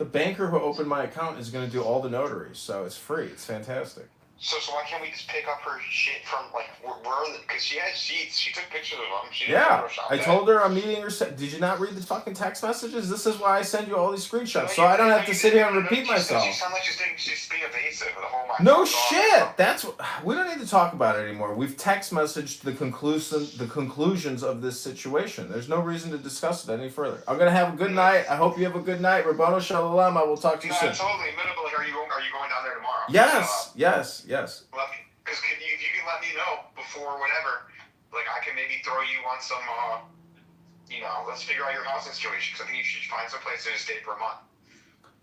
banker who opened my account is going to do all the notaries, so it's free. It's fantastic. So why can't we just pick up her shit from because she has sheets. She took pictures of them. I told her I'm meeting her. Did you not read the fucking text messages? This is why I send you all these screenshots, so I don't have to sit here and repeat myself. You sound like she's being evasive with the whole mind. No shit. We don't need to talk about it anymore. We've text messaged the conclusions of this situation. There's no reason to discuss it any further. I'm gonna have a good night. I hope you have a good night. Rabbano Shalom. I will talk to you soon. Totally. Are you going down there tomorrow? Yes. Because if you can let me know before whatever, I can maybe throw you on some, let's figure out your housing situation. Because I think you should find some place to stay for a month.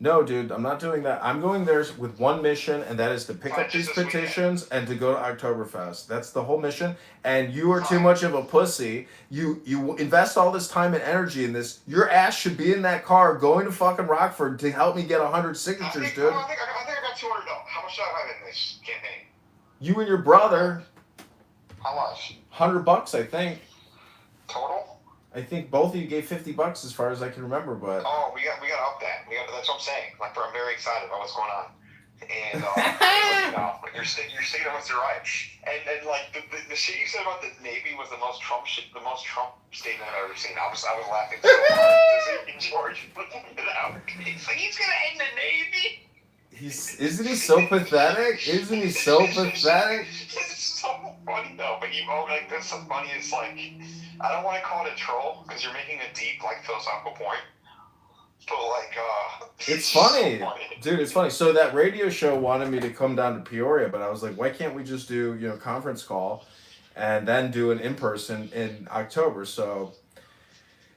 No, dude, I'm not doing that. I'm going there with one mission, and that is to pick up these petitions and to go to Oktoberfest. That's the whole mission. And you are too much of a pussy. You invest all this time and energy in this. Your ass should be in that car going to fucking Rockford to help me get 100 signatures, dude. I think I got $200. How much should I have in this campaign? You and your brother. How much? $100, I think. Total? I think both of you gave $50 as far as I can remember, but. Oh, we got to up that. That's what I'm saying. I'm very excited about what's going on. And you're saying what's right. And the shit you said about the Navy was the most Trump statement I've ever seen. I was laughing so hard to see George putting it out. He's like, he's gonna end the Navy. Isn't he so pathetic? Isn't he so pathetic? It's so funny though, but that's so funny. It's I don't want to call it a troll because you're making a deep philosophical point. But it's funny. So funny, dude. It's funny. So that radio show wanted me to come down to Peoria, but I was like, why can't we just do conference call, and then do an in person in October? So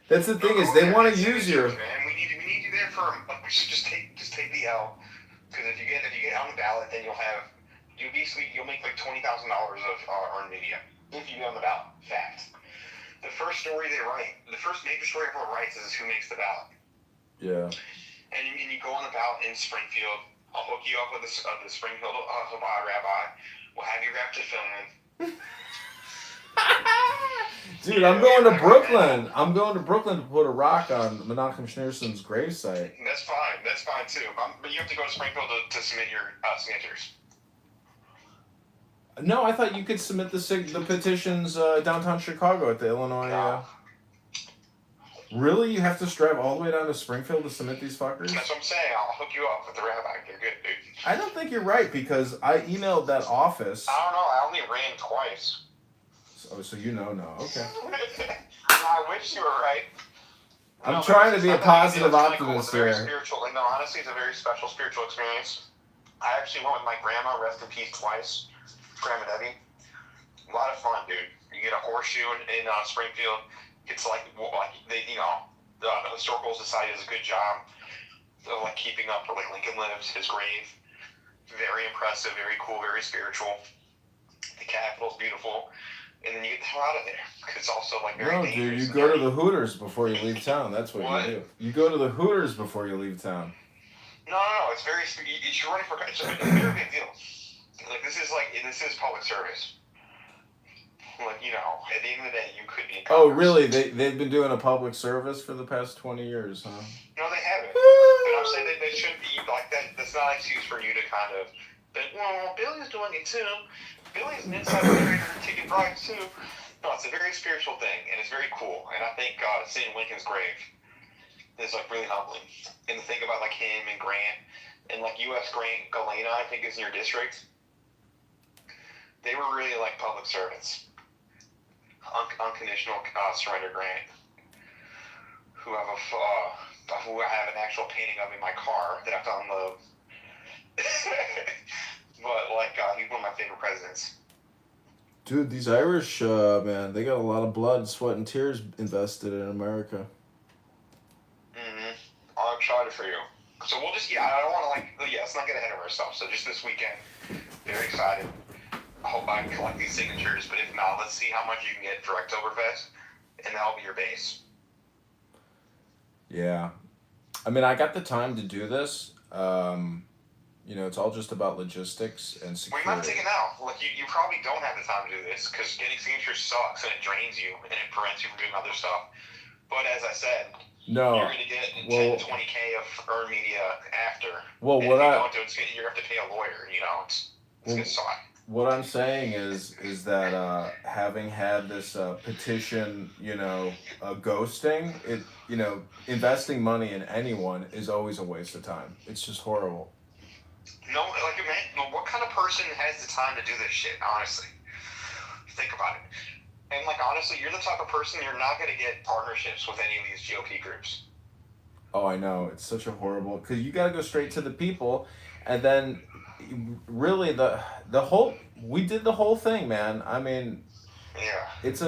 that's the thing is they want to use your. Man, we need you there for. We should just take the L, because if you get on the ballot, then you'll make $20,000 of earned media if you get on the ballot. Fact. The first story they write, the first major story everyone writes is who makes the ballot. Yeah. And you go on the ballot in Springfield. I'll hook you up with the Springfield rabbi. We'll have you wrapped to film. Dude, I'm going to Brooklyn. I'm going to Brooklyn to put a rock on Menachem Schneerson's gravesite. That's fine too. But you have to go to Springfield to submit your signatures. No, I thought you could submit the petitions downtown Chicago at the Illinois. Really? You have to drive all the way down to Springfield to submit these fuckers? That's what I'm saying. I'll hook you up with the rabbi. They're good, dude. I don't think you're right because I emailed that office. I don't know. I only ran twice. So you know now. Okay. I wish you were right. I'm trying to be a positive optimist here. No, honestly, it's a very special spiritual experience. I actually went with my grandma, rest in peace, twice. Grandma Debbie. A lot of fun, dude. You get a horseshoe in Springfield. It's the historical society does a good job of keeping up where Lincoln lives, his grave. Very impressive, very cool, very spiritual. The Capitol's beautiful. And then you get the hell out of there. Because it's also very dangerous. No, dude, you go to the Hooters before you leave town. That's what you do. You go to the Hooters before you leave town. No. It's very. You're running for. It's a very big deal. This is public service. At the end of the day, you could be in Congress. Oh, really? They've been doing a public service for the past 20 years, huh? No, they haven't. But I'm saying that they shouldn't be like that. That's not an excuse for you to kind of But, well, Billy's doing it too. Billy's an insider trader taking bribes too. No, it's a very spiritual thing, and it's very cool. And I think seeing Lincoln's grave is like really humbling. And to think about like him and Grant and like U.S. Grant Galena, I think is in your district. They were really like public servants. Unconditional surrender Grant, who have who I have an actual painting of in my car that I have to unload. But like he's one of my favorite presidents. Dude, these Irish, man, they got a lot of blood, sweat, and tears invested in America. Mm-hmm. I'm excited for you. So we'll just, I don't want to let's not get ahead of ourselves. So just this weekend, very excited. I hope I can collect these signatures, but if not, let's see how much you can get for Oktoberfest, and that'll be your base. Yeah. I mean, I got the time to do this. It's all just about logistics and security. Well, you're not taking out. Like, you probably don't have the time to do this, because getting signatures sucks, and it drains you, and it prevents you from doing other stuff. But as I said, you're going to get 10 to 20K of earned media after. Well, and what if you I... don't do it, you're going to have to pay a lawyer, it's going to suck. What I'm saying is that having had this petition, ghosting, investing money in anyone is always a waste of time. It's just horrible. No, man, what kind of person has the time to do this shit, honestly? Think about it. And, honestly, you're the type of person you're not going to get partnerships with any of these GOP groups. Oh, I know. It's such a horrible... Because you got to go straight to the people, and then... Really, the whole... We did the whole thing, man. I mean... Yeah. It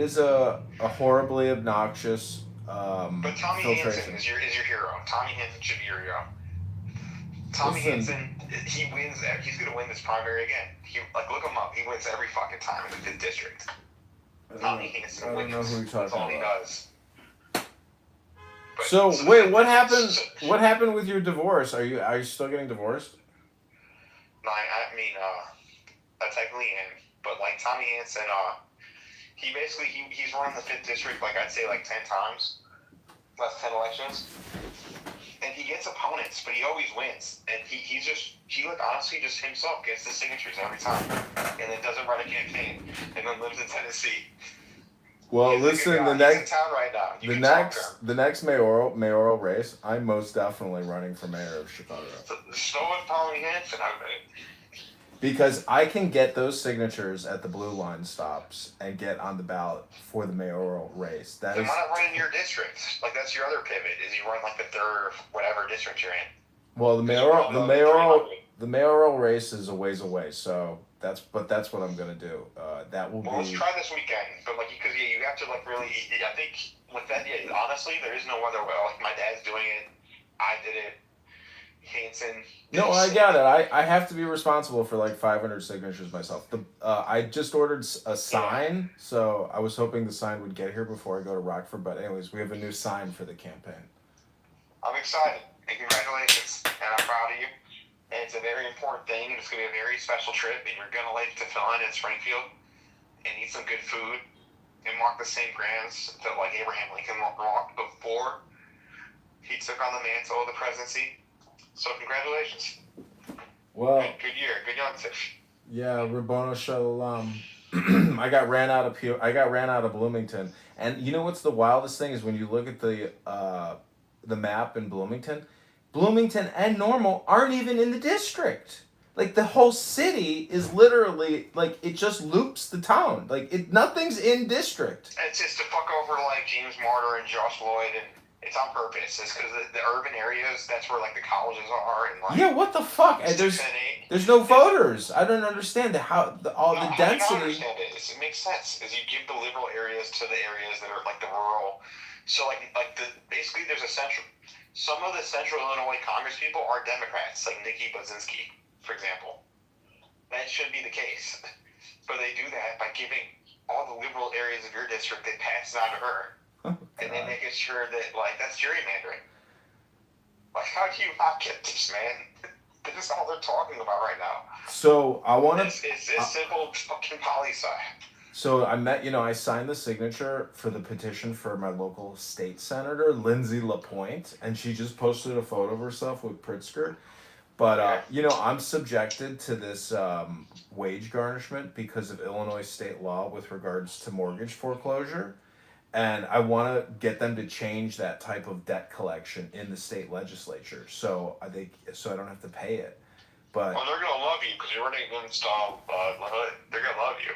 is a horribly obnoxious but Tommy filtration. Hansen is your hero. Tommy Hansen should be your hero. Tommy Hansen, he wins. He's going to win this primary again. Look him up. He wins every fucking time in the 5th district. Tommy Hansen wins. I don't know who you're talking about. That's all he does. So wait, what happened? What happened with your divorce? Are you still getting divorced? No, I mean, I technically am, but Tommy Hansen, he's run the 5th district I'd say 10 times, last 10 elections, and he gets opponents, but he always wins, and he honestly just himself gets the signatures every time, and then doesn't run a campaign, and then lives in Tennessee. Well, listen, the next the next mayoral race, I'm most definitely running for mayor of Chicago. So is Tommy Hansen, because I can get those signatures at the blue line stops and get on the ballot for the mayoral race. Then why not run in your district? That's your other pivot, is you run the 3rd or whatever district you're in. Well, the mayoral race is a ways away, so that's what I'm gonna do. That will be. Let's try this weekend, but because you have to really. I think with that, honestly, there is no other way. My dad's doing it, I did it. Hansen. No, I got it. I have to be responsible for 500 signatures myself. I just ordered a sign, so I was hoping the sign would get here before I go to Rockford. But anyways, we have a new sign for the campaign. I'm excited, and congratulations, and I'm proud of you. And it's a very important thing, and it's going to be a very special trip, and you're going to like to fill in Springfield and eat some good food and walk the same grounds that Abraham Lincoln walked before he took on the mantle of the presidency. So congratulations. Well, good year, good youngster. Yeah, Rabboni Shalom. I got ran out of Bloomington, and you know what's the wildest thing is when you look at the map in Bloomington and Normal aren't even in the district. The whole city is literally it just loops the town. Nothing's in district. It's just to fuck over James Martyr and Josh Lloyd and. It's on purpose. It's because the urban areas, that's where the colleges are, and yeah, what the fuck? And there's no voters. I don't understand the density. I don't understand it. It makes sense. Is you give the liberal areas to the areas that are the rural. So basically there's a central. Some of the Central Illinois Congress people are Democrats, like Nikki Blazinski, for example. That should be the case, but they do that by giving all the liberal areas of your district. They pass it on to her. And then making sure that, that's gerrymandering. How do you not get this, man? This is all they're talking about right now. So, I want to... It's this simple fucking poli-sci. So, I signed the signature for the petition for my local state senator, Lindsay LaPointe, and she just posted a photo of herself with Pritzker. But I'm subjected to this wage garnishment because of Illinois state law with regards to mortgage foreclosure, and I want to get them to change that type of debt collection in the state legislature, so I don't have to pay it. But well, they're gonna love you because you're running against they're gonna love you.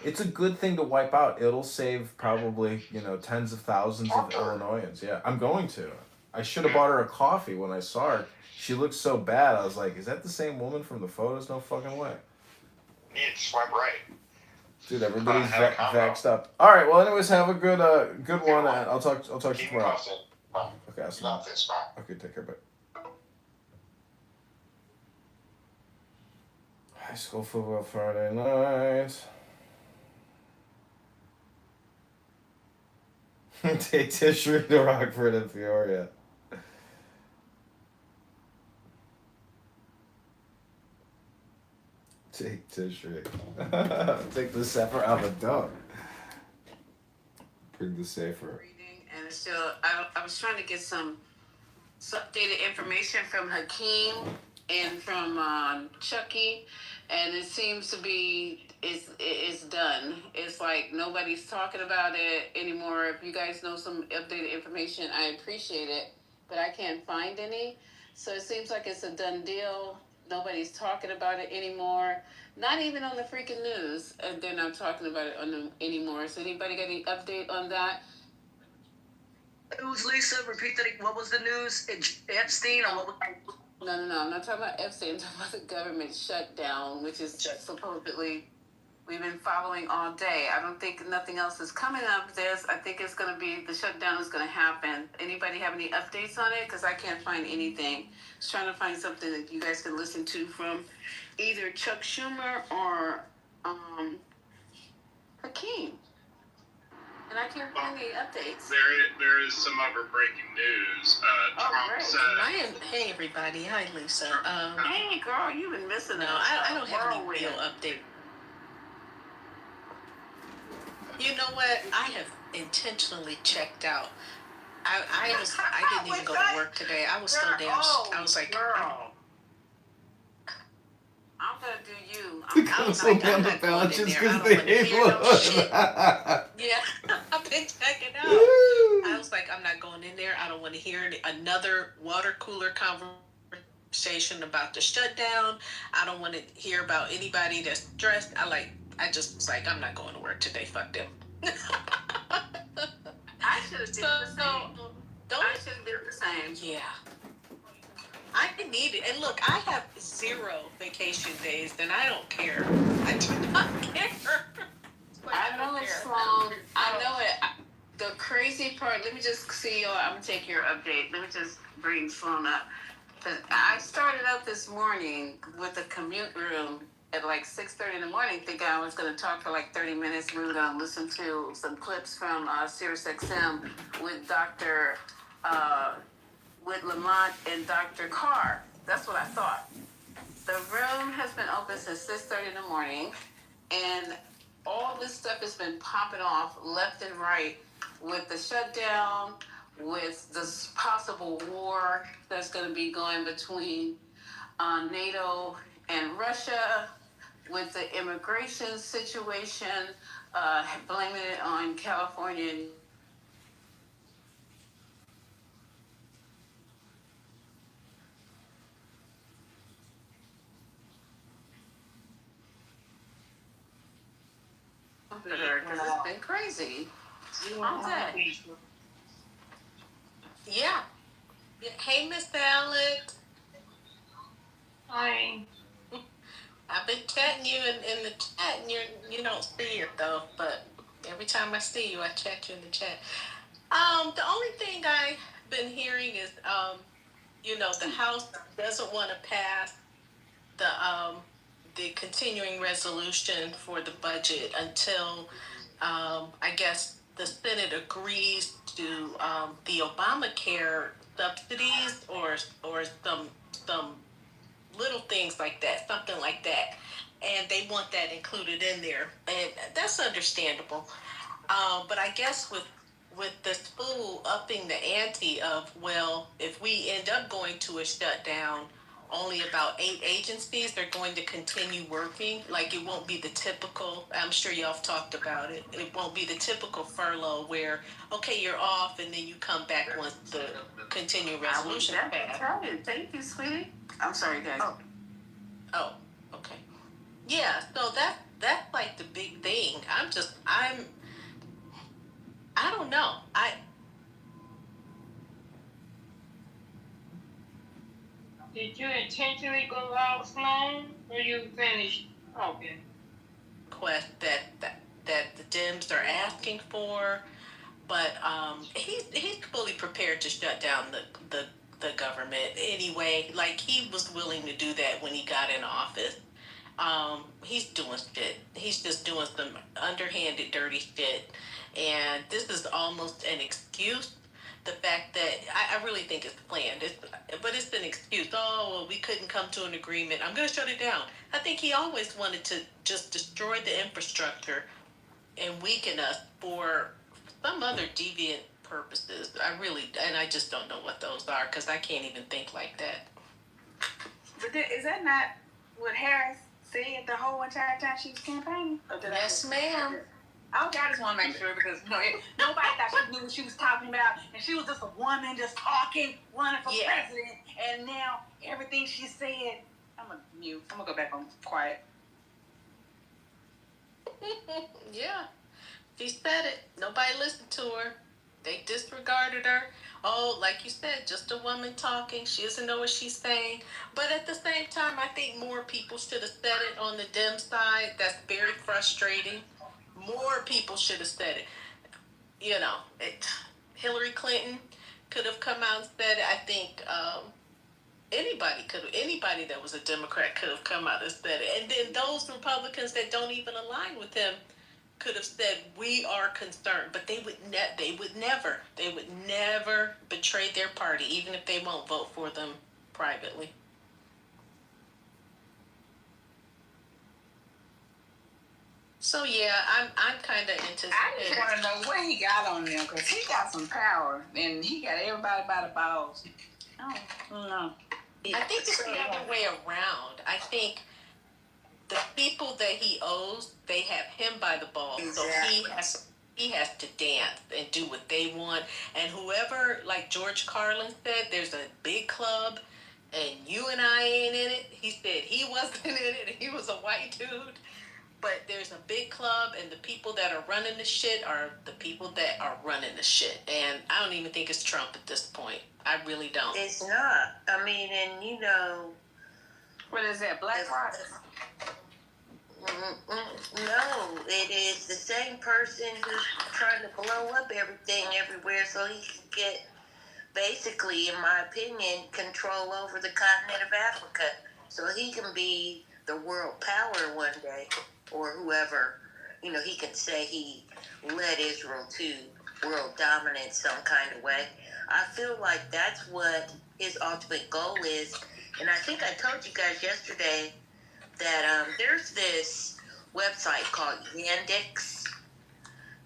it's a good thing to wipe out. It'll save probably tens of thousands of Illinoisans. Yeah, I'm going to. I should have bought her a coffee when I saw her. She looked so bad. I was like, is that the same woman from the photos? No fucking way. You need to swipe right. Dude, everybody's vexed up. All right. Well, anyways, have a good one. And I'll talk to you tomorrow. Okay. Okay. Take care. Bye. High school football Friday night. Take tissue to Rockford and Peoria. Take tissue. Take the safer out of the dog. Bring the safer. And it's still, I was trying to get some updated information from Hakeem and from Chucky, and it seems to be it's done. It's like nobody's talking about it anymore. If you guys know some updated information, I appreciate it, but I can't find any. So it seems like it's a done deal. Nobody's talking about it anymore. Not even on the freaking news. And they're not talking about it anymore. Is anybody got any update on that? News, Lisa? Repeat that. What was the news? Epstein or what? No. I'm not talking about Epstein. I'm talking about the government shutdown, which is supposedly we've been following all day. I don't think nothing else is coming up. I think it's going to be, the shutdown is going to happen. Anybody have any updates on it? Because I can't find anything. I was trying to find something that you guys can listen to from either Chuck Schumer or Hakeem. And I can't find any updates. There is some other breaking news. Trump said... Hey, everybody. Hi, Lisa. Hey, girl, you've been missing No, I don't have any real update. You know what? I have intentionally checked out. I didn't even go to work today. I was so damn. I was like, girl. I'm gonna do you. I'm not going in there. I don't want to hear no shit. Yeah, I've been checking out. I was like, I'm not going in there. I don't want to hear another water cooler conversation about the shutdown. I don't want to hear about anybody that's stressed. I just was like, I'm not going to work today. Fuck them. I should have did the same. I should have did the same. Yeah. I need it. And look, I have 0 vacation days, then I don't care. I do not care. I know it's long. I know it. The crazy part, let me just see, I'm going to take your update. Let me just bring Sloan up. I started up this morning with the commute room at like 6:30 in the morning, thinking I was going to talk for like 30 minutes. We were going to listen to some clips from SiriusXM with with Lamont and Dr. Carr. That's what I thought. The room has been open since 6:30 in the morning, and all this stuff has been popping off left and right with the shutdown, with this possible war that's going to be going between NATO and Russia, with the immigration situation, blaming it on California. Because it's been crazy. All day. Yeah. Hey, Miss Alex. Hi. I've been chatting you in the chat, and you don't see it though. But every time I see you, I chat you in the chat. The only thing I've been hearing is, the House doesn't want to pass the continuing resolution for the budget until, I guess, the Senate agrees to the Obamacare subsidies or some little things like that, something like that, and they want that included in there, and that's understandable. But I guess with the school upping the ante of, well, if we end up going to a shutdown, only about 8 agencies, they're going to continue working. Like, it won't be the typical, I'm sure y'all have talked about it. It won't be the typical furlough where, okay, you're off and then you come back once the continuing resolution passed. Thank you, sweetie. I'm sorry, guys. Oh, okay. Yeah, so that's like the big thing. I don't know. Did you intentionally go out, Sloan, or you finished talking? Quest that the Dems are asking for, but he's fully prepared to shut down the government anyway. Like, he was willing to do that when he got in office. He's doing shit. He's just doing some underhanded, dirty shit, and this is almost an excuse. The fact that I really think it's planned, but it's an excuse. Oh, well, we couldn't come to an agreement. I'm going to shut it down. I think he always wanted to just destroy the infrastructure and weaken us for some other deviant purposes. I just don't know what those are, because I can't even think like that. But is that not what Harris said the whole entire time she was campaigning? Yes, ma'am. Okay, I just want to make sure, because nobody thought she knew what she was talking about, and she was just a woman just talking, running for president, and now everything she said, I'm gonna mute. I'm gonna go back on quiet. Yeah, she said it. Nobody listened to her. They disregarded her. Oh, like you said, just a woman talking. She doesn't know what she's saying. But at the same time, I think more people should have said it on the Dem side. That's very frustrating. More people should have said it. Hillary Clinton could have come out and said it. I think anybody that was a Democrat could have come out and said it. And then those Republicans that don't even align with him could have said, we are concerned. But they would never betray their party, even if they won't vote for them privately. So yeah, I'm kind of into. I just want to know where he got on them, because he got some power and he got everybody by the balls. I don't know. I think it's the other way around. I think the people that he owes, they have him by the balls, Exactly. so he has to dance and do what they want. And whoever, like George Carlin said, there's a big club, and you and I ain't in it. He said he wasn't in it. He was a white dude. But there's a big club, and the people that are running the shit are the people that are running the shit. And I don't even think it's Trump at this point. I really don't. It's not. I mean, and what is that, Black Rock? No, it is the same person who's trying to blow up everything everywhere so he can get, basically, in my opinion, control over the continent of Africa. So he can be the world power one day, or whoever, he can say he led Israel to world dominance some kind of way. I feel like that's what his ultimate goal is. And I think I told you guys yesterday that there's this website called Yandex,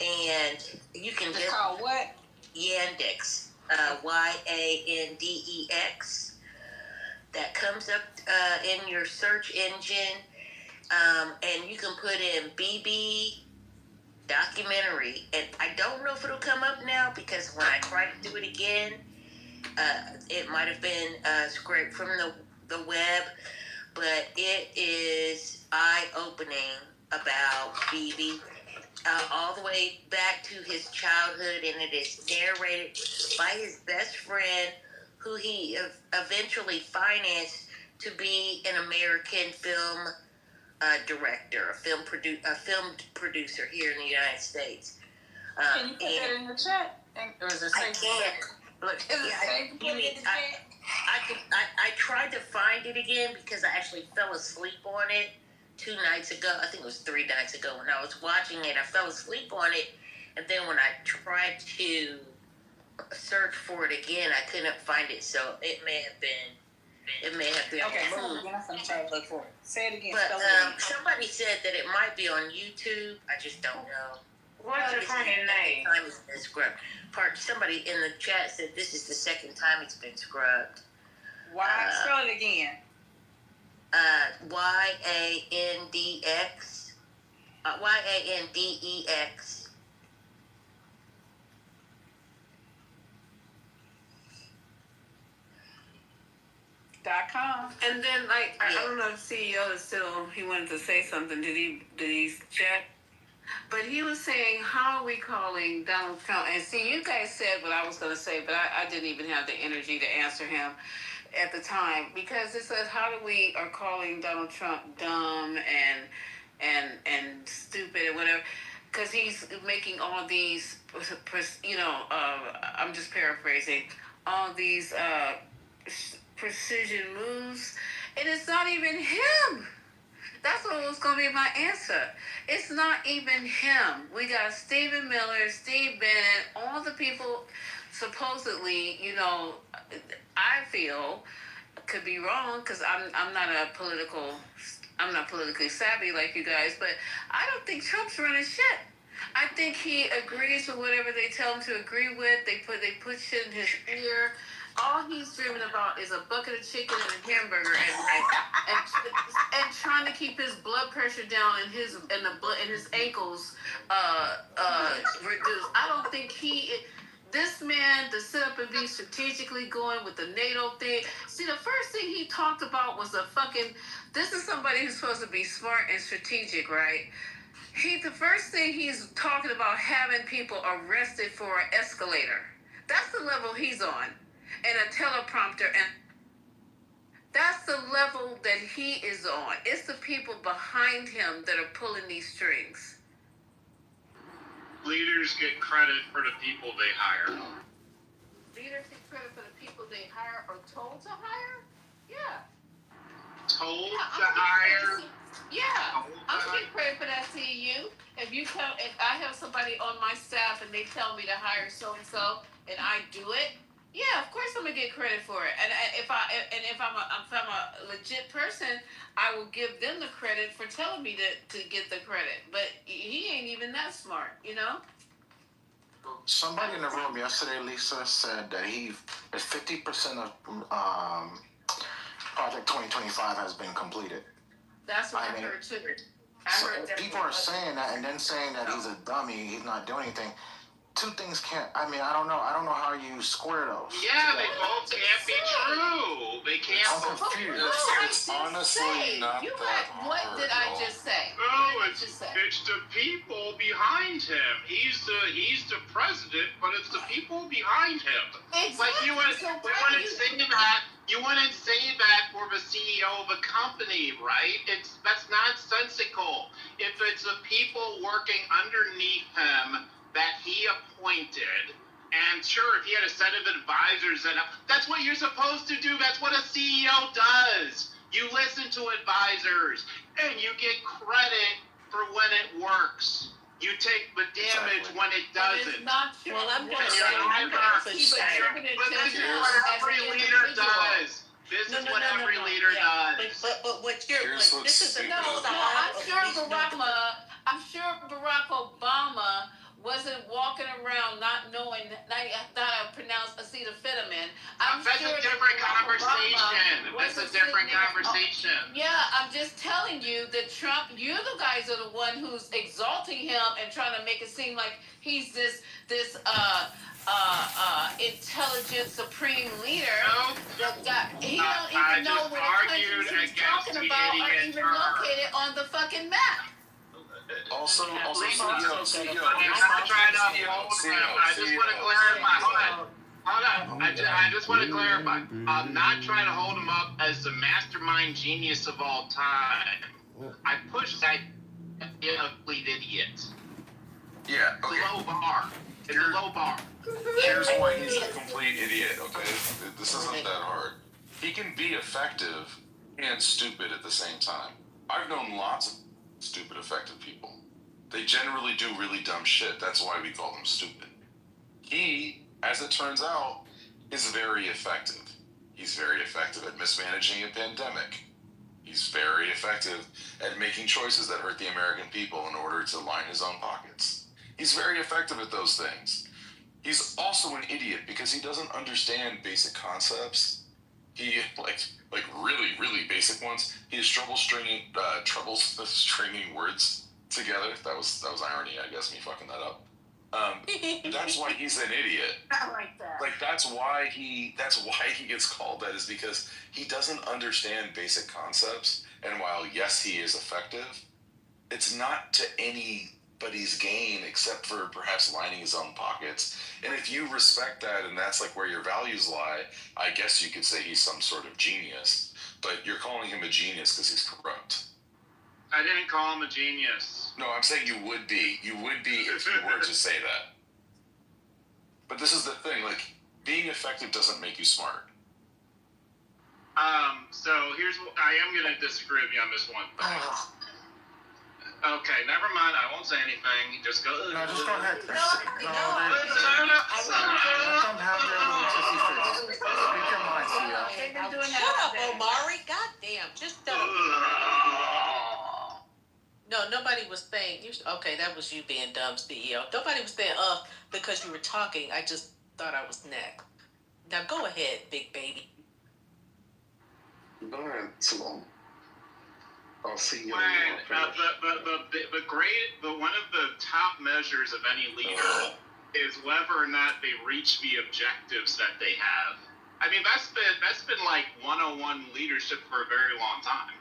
and you can It's called what? Yandex, Yandex. That comes up in your search engine, and you can put in BB documentary, and I don't know if it'll come up now, because when I try to do it again, it might have been scraped from the web, but it is eye-opening about BB, all the way back to his childhood, and it is narrated by his best friend, who he eventually financed to be an American film director, a film producer here in the United States. Can you put that in the chat? Or is it safe? I tried to find it again, because I actually fell asleep on it 2 nights ago. I think it was 3 nights ago when I was watching it. I fell asleep on it, and then when I tried to search for it again, I couldn't find it. So it may have been. Okay, say it again. I'm gonna try to look for it. Say it again. But somebody said that it might be on YouTube. I just don't know. What's your friend's name? Time it's been scrubbed. Somebody in the chat said this is the second time it's been scrubbed. Why? Spell it again. YANDX, YANDEX. .com. And then, like, I don't know if CEO is still, he wanted to say something. Did he check? But he was saying, how are we calling Donald Trump? And see, you guys said what I was going to say, but I didn't even have the energy to answer him at the time, because it says, how do we are calling Donald Trump dumb and stupid and whatever, because he's making all these, I'm just paraphrasing, all these precision moves, and it's not even him. That's what was going to be my answer. It's not even him. We got Stephen Miller, Steve Bannon, all the people supposedly, I feel, could be wrong, because I'm not politically savvy like you guys, but I don't think Trump's running shit. I think he agrees with whatever they tell him to agree with. They put shit in his ear. All he's dreaming about is a bucket of chicken and a hamburger and trying to keep his blood pressure down and his ankles reduced. I don't think this man to sit up and be strategically going with the NATO thing. See, the first thing he talked about was this is somebody who's supposed to be smart and strategic, right? The first thing he's talking about having people arrested for an escalator. That's the level he's on. And a teleprompter, and that's the level that he is on. It's the people behind him that are pulling these strings. Leaders get credit for the people they hire. Leaders get credit for the people they hire or told to hire? Yeah. Told to hire? Yeah. I'm getting credit for that, CEU. If I have somebody on my staff and they tell me to hire so-and-so and I do it, yeah, of course I'm gonna get credit for it. And if I'm a legit person, I will give them the credit for telling me to get the credit. But he ain't even that smart, Somebody in the room yesterday, Lisa, said that 50% of Project 2025 has been completed. That's what I heard too. People are saying that and then saying that he's a dummy, he's not doing anything. Two things can't. I don't know how you square those. Yeah, they both can't be true. They can't. I'm confused. It's honestly not that hard. What did I just say? No, it's the people behind him. He's the president, but it's the people behind him. Exactly. Like you wouldn't say that for the CEO of a company, right? That's nonsensical. If it's the people working underneath him that he appointed, and sure, if he had a set of advisors, that's what you're supposed to do. That's what a CEO does. You listen to advisors, and you get credit for when it works. You take the damage when it doesn't. It's not true. Well, I'm going to say, but this is what every leader does. This is what every leader does. But what this is I'm sure Barack Obama wasn't walking around not knowing how to pronounce acetaminophen. That's a different conversation. That's a different conversation. Yeah, I'm just telling you that Trump, you the guys are the one who's exalting him and trying to make it seem like he's this intelligent supreme leader. He don't even know where the countries he's talking about are even located on the fucking map. Also, I'm not trying to hold him. I just want to clarify. Hold on. I just want to clarify. I'm not trying to hold him up as the mastermind genius of all time. I push that complete idiot. Yeah. Okay. It's a low bar. It's a low bar. Here's why he's a complete idiot. Okay, this isn't that hard. He can be effective and stupid at the same time. I've known lots of stupid, effective people. They generally do really dumb shit. That's why we call them stupid. He, as it turns out, is very effective. He's very effective at mismanaging a pandemic. He's very effective at making choices that hurt the American people in order to line his own pockets. He's very effective at those things. He's also an idiot because he doesn't understand basic concepts. He like really basic ones. He has trouble stringing words together. That was irony, I guess, me fucking that up. That's why he's an idiot. I like that. Like that's why he gets called that, is because he doesn't understand basic concepts. And while yes, he is effective, it's not to anybody's gain except for perhaps lining his own pockets. And if you respect that and that's like where your values lie, I guess you could say he's some sort of genius. But you're calling him a genius because he's corrupt. I didn't call him a genius. No, I'm saying you would be. You would be if you were to say that. But this is the thing, like, being effective doesn't make you smart. So here's what I am going to disagree with you on this one thing. Okay, never mind. I won't say anything. Just go. No, just go ahead. No. Speak your mind, CEO. Shut up, Omari. Goddamn. Just shut up. No, nobody was saying. Okay, that was you being dumb, CEO. Nobody was saying, because you were talking. I just thought I was next. Now go ahead, big baby. Go ahead, Salome. I'll see you. But one of the top measures of any leader is whether or not they reach the objectives that they have. I mean, that's been like 101 leadership for a very long time.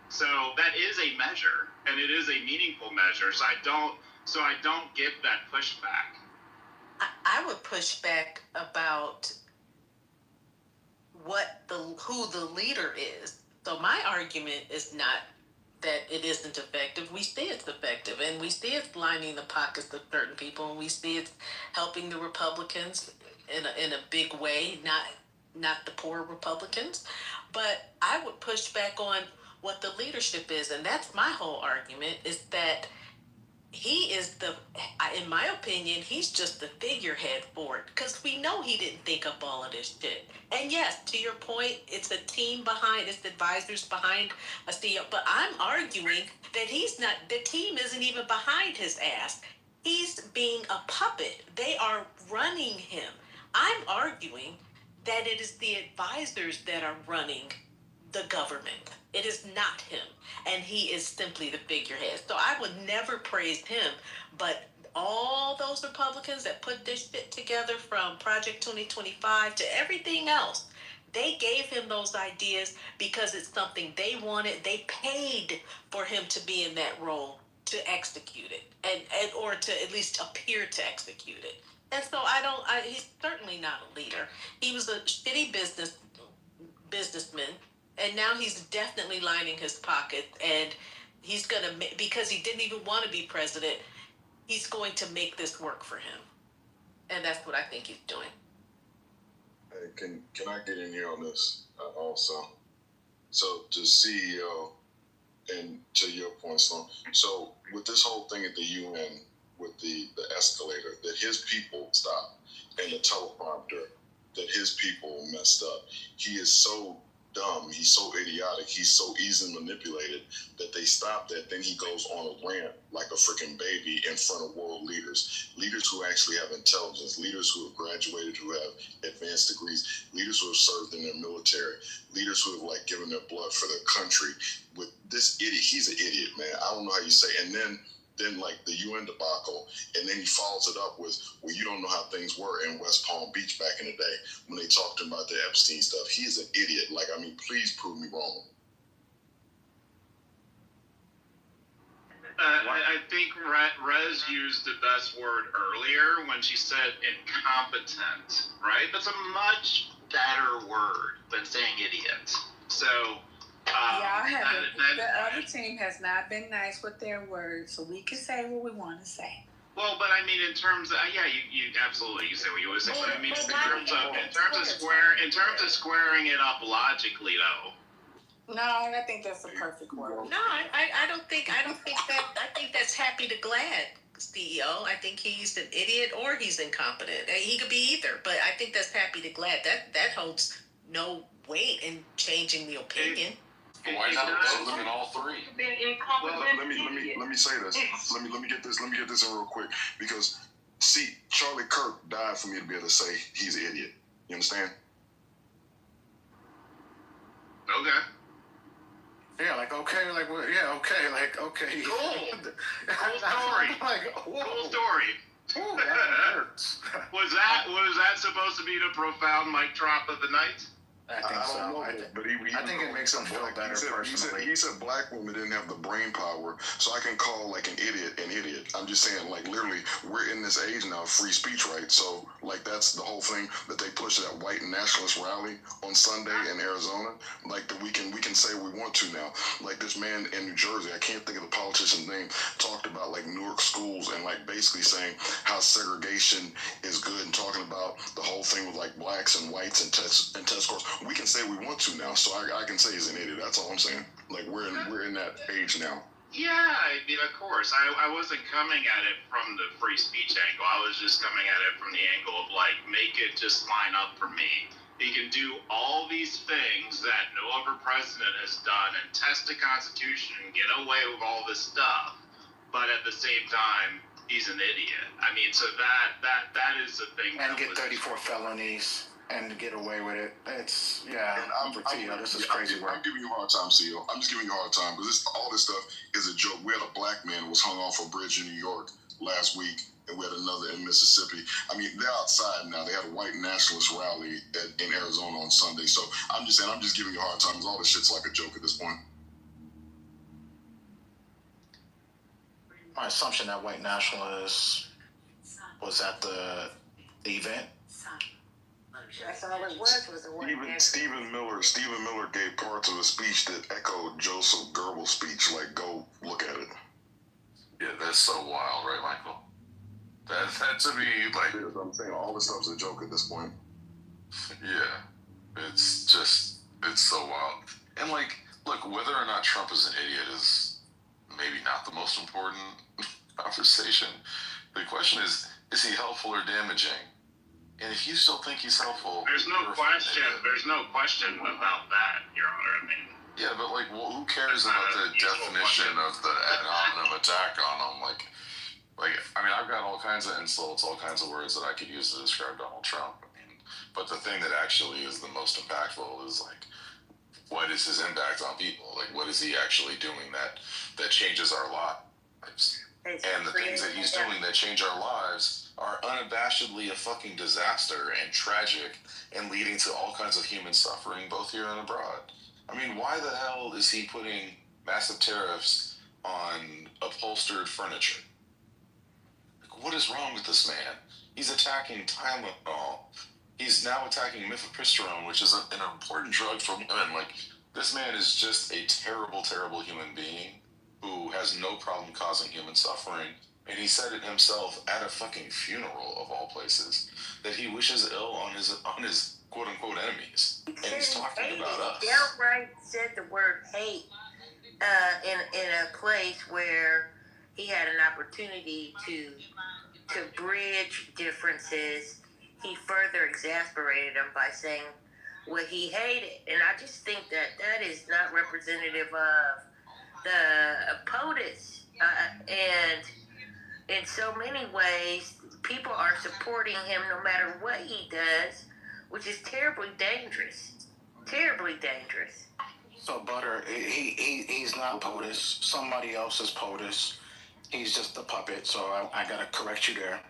So that is a measure, and it is a meaningful measure. So I don't get that pushback. I would push back about who the leader is. So my argument is not that it isn't effective. We see it's effective, and we see it's lining the pockets of certain people, and we see it's helping the Republicans in a big way, not the poor Republicans. But I would push back on what the leadership is, and that's my whole argument, is that he is in my opinion, he's just the figurehead for it, because we know he didn't think up all of this shit. And yes, to your point, it's a team behind, it's advisors behind a CEO, but I'm arguing that the team isn't even behind his ass. He's being a puppet. They are running him. I'm arguing that it is the advisors that are running the government. It is not him. And he is simply the figurehead. So I would never praise him, but all those Republicans that put this shit together, from Project 2025 to everything else, they gave him those ideas because it's something they wanted. They paid for him to be in that role to execute it, and or to at least appear to execute it. And so he's certainly not a leader. He was a shitty businessman. And now he's definitely lining his pocket, and he's going to, because he didn't even want to be president, he's going to make this work for him. And that's what I think he's doing. Hey, can I get in here on this also? So, to CEO, and to your point, Sloan, so with this whole thing at the UN, with the escalator, that his people stopped, and the teleprompter, that his people messed up, he is so dumb, he's so idiotic, he's so easily manipulated that they stop that. Then he goes on a rant like a freaking baby in front of world leaders who actually have intelligence, leaders who have graduated, who have advanced degrees, leaders who have served in their military, leaders who have given their blood for their country. With this idiot, he's an idiot, man. I don't know how you say. And then the UN debacle, and then he follows it up with, well, you don't know how things were in West Palm Beach back in the day when they talked about the Epstein stuff. He's an idiot. Please prove me wrong. I think Rez used the best word earlier when she said incompetent, right? That's a much better word than saying idiot. So, the other team has not been nice with their words, so we can say what we want to say. Well, but I mean, in terms of you absolutely, you say what you always say. But I mean, in terms of squaring it up logically, though. No, I think that's the perfect word. No, I don't think that. I think that's happy to glad CEO. I think he's an idiot or he's incompetent. He could be either, but I think that's happy to glad. That holds no weight in changing the opinion. Why not both in all three? Well, let me say this. Let me get this in real quick, because see, Charlie Kirk died for me to be able to say he's an idiot. You understand? Okay. Yeah, like okay, like yeah, okay, like okay. Cool. Cool story. Like, whoa. Cool story. Ooh, that hurts. Was that supposed to be the profound mic drop of the night? I think so. don't know, but I think it makes him feel better personally. He said black women didn't have the brain power, so I can call like an idiot. I'm just saying, like literally, we're in this age now, free speech, right? So like that's the whole thing that they pushed at white nationalist rally on Sunday in Arizona. Like that we can say we want to now. Like this man in New Jersey, I can't think of the politician's name, talked about like Newark schools and like basically saying how segregation is good and talking about the whole thing with like blacks and whites and test scores. We can say we want to now, so I can say he's an idiot. That's all I'm saying. Like we're in that age now. Yeah, I mean, of course. I wasn't coming at it from the free speech angle. I was just coming at it from the angle of like, make it just line up for me. He can do all these things that no other president has done and test the Constitution and get away with all this stuff, but at the same time, he's an idiot. I mean, so that is the thing. And get 34 felonies. And get away with it. It's, yeah, this is crazy work. I'm giving you a hard time, CEO. I'm just giving you a hard time because all this stuff is a joke. We had a black man who was hung off a bridge in New York last week, and we had another in Mississippi. I mean, they're outside now. They had a white nationalist rally in Arizona on Sunday. So I'm just saying, I'm just giving you a hard time because all this shit's like a joke at this point. My assumption that white nationalist was at the event. That's all it was a word. Stephen Miller gave parts of a speech that echoed Joseph Goebbels' speech. Like, go look at it. Yeah, that's so wild, right, Michael? That to me, like, I'm saying all this stuff's a joke at this point. Yeah, it's so wild. And like, look, whether or not Trump is an idiot is maybe not the most important conversation. The question is he helpful or damaging? And if you still think he's helpful, there's no question about that, Your Honor. I mean, yeah, but like, well, who cares about the definition of the ad hominem attack on him? Like, I mean, I've got all kinds of insults, all kinds of words that I could use to describe Donald Trump. I mean, but the thing that actually is the most impactful is like, what is his impact on people? Like, what is he actually doing that changes our lives? And the things that he's doing that change our lives are unabashedly a fucking disaster and tragic and leading to all kinds of human suffering both here and abroad. I mean, why the hell is he putting massive tariffs on upholstered furniture? Like, what is wrong with this man? He's attacking Tylenol. He's now attacking mifepristone, which is an important drug for women. Like, this man is just a terrible, terrible human being who has no problem causing human suffering. And he said it himself at a fucking funeral of all places that he wishes ill on his quote unquote enemies. And he's talking about us. He outright said the word hate in a place where he had an opportunity to bridge differences. He further exasperated them by saying what he hated. And I just think that is not representative of the POTUS. And in so many ways, people are supporting him no matter what he does, which is terribly dangerous. Terribly dangerous. So, Butter, he's not POTUS. Somebody else is POTUS. He's just a puppet, so I gotta correct you there.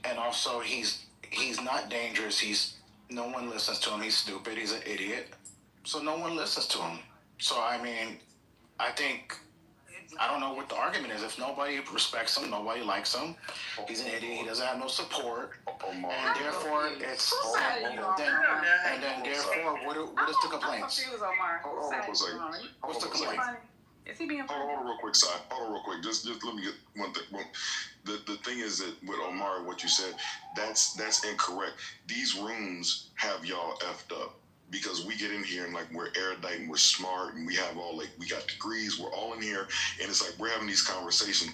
And also, he's not dangerous. No one listens to him. He's stupid. He's an idiot. So no one listens to him. So, I mean, I don't know what the argument is. If nobody respects him, nobody likes him, he's an idiot, he doesn't have no support, and therefore it's... And then therefore, what is the complaints? Hold on for a second. What's the complaint? Is he being Hold on real quick, Si. Hold on real quick. Just let me get one thing. The thing is that with Omari, what you said, that's incorrect. These rooms have y'all effed up. Because we get in here and like we're erudite and we're smart and we have all like we got degrees, we're all in here and it's like we're having these conversations.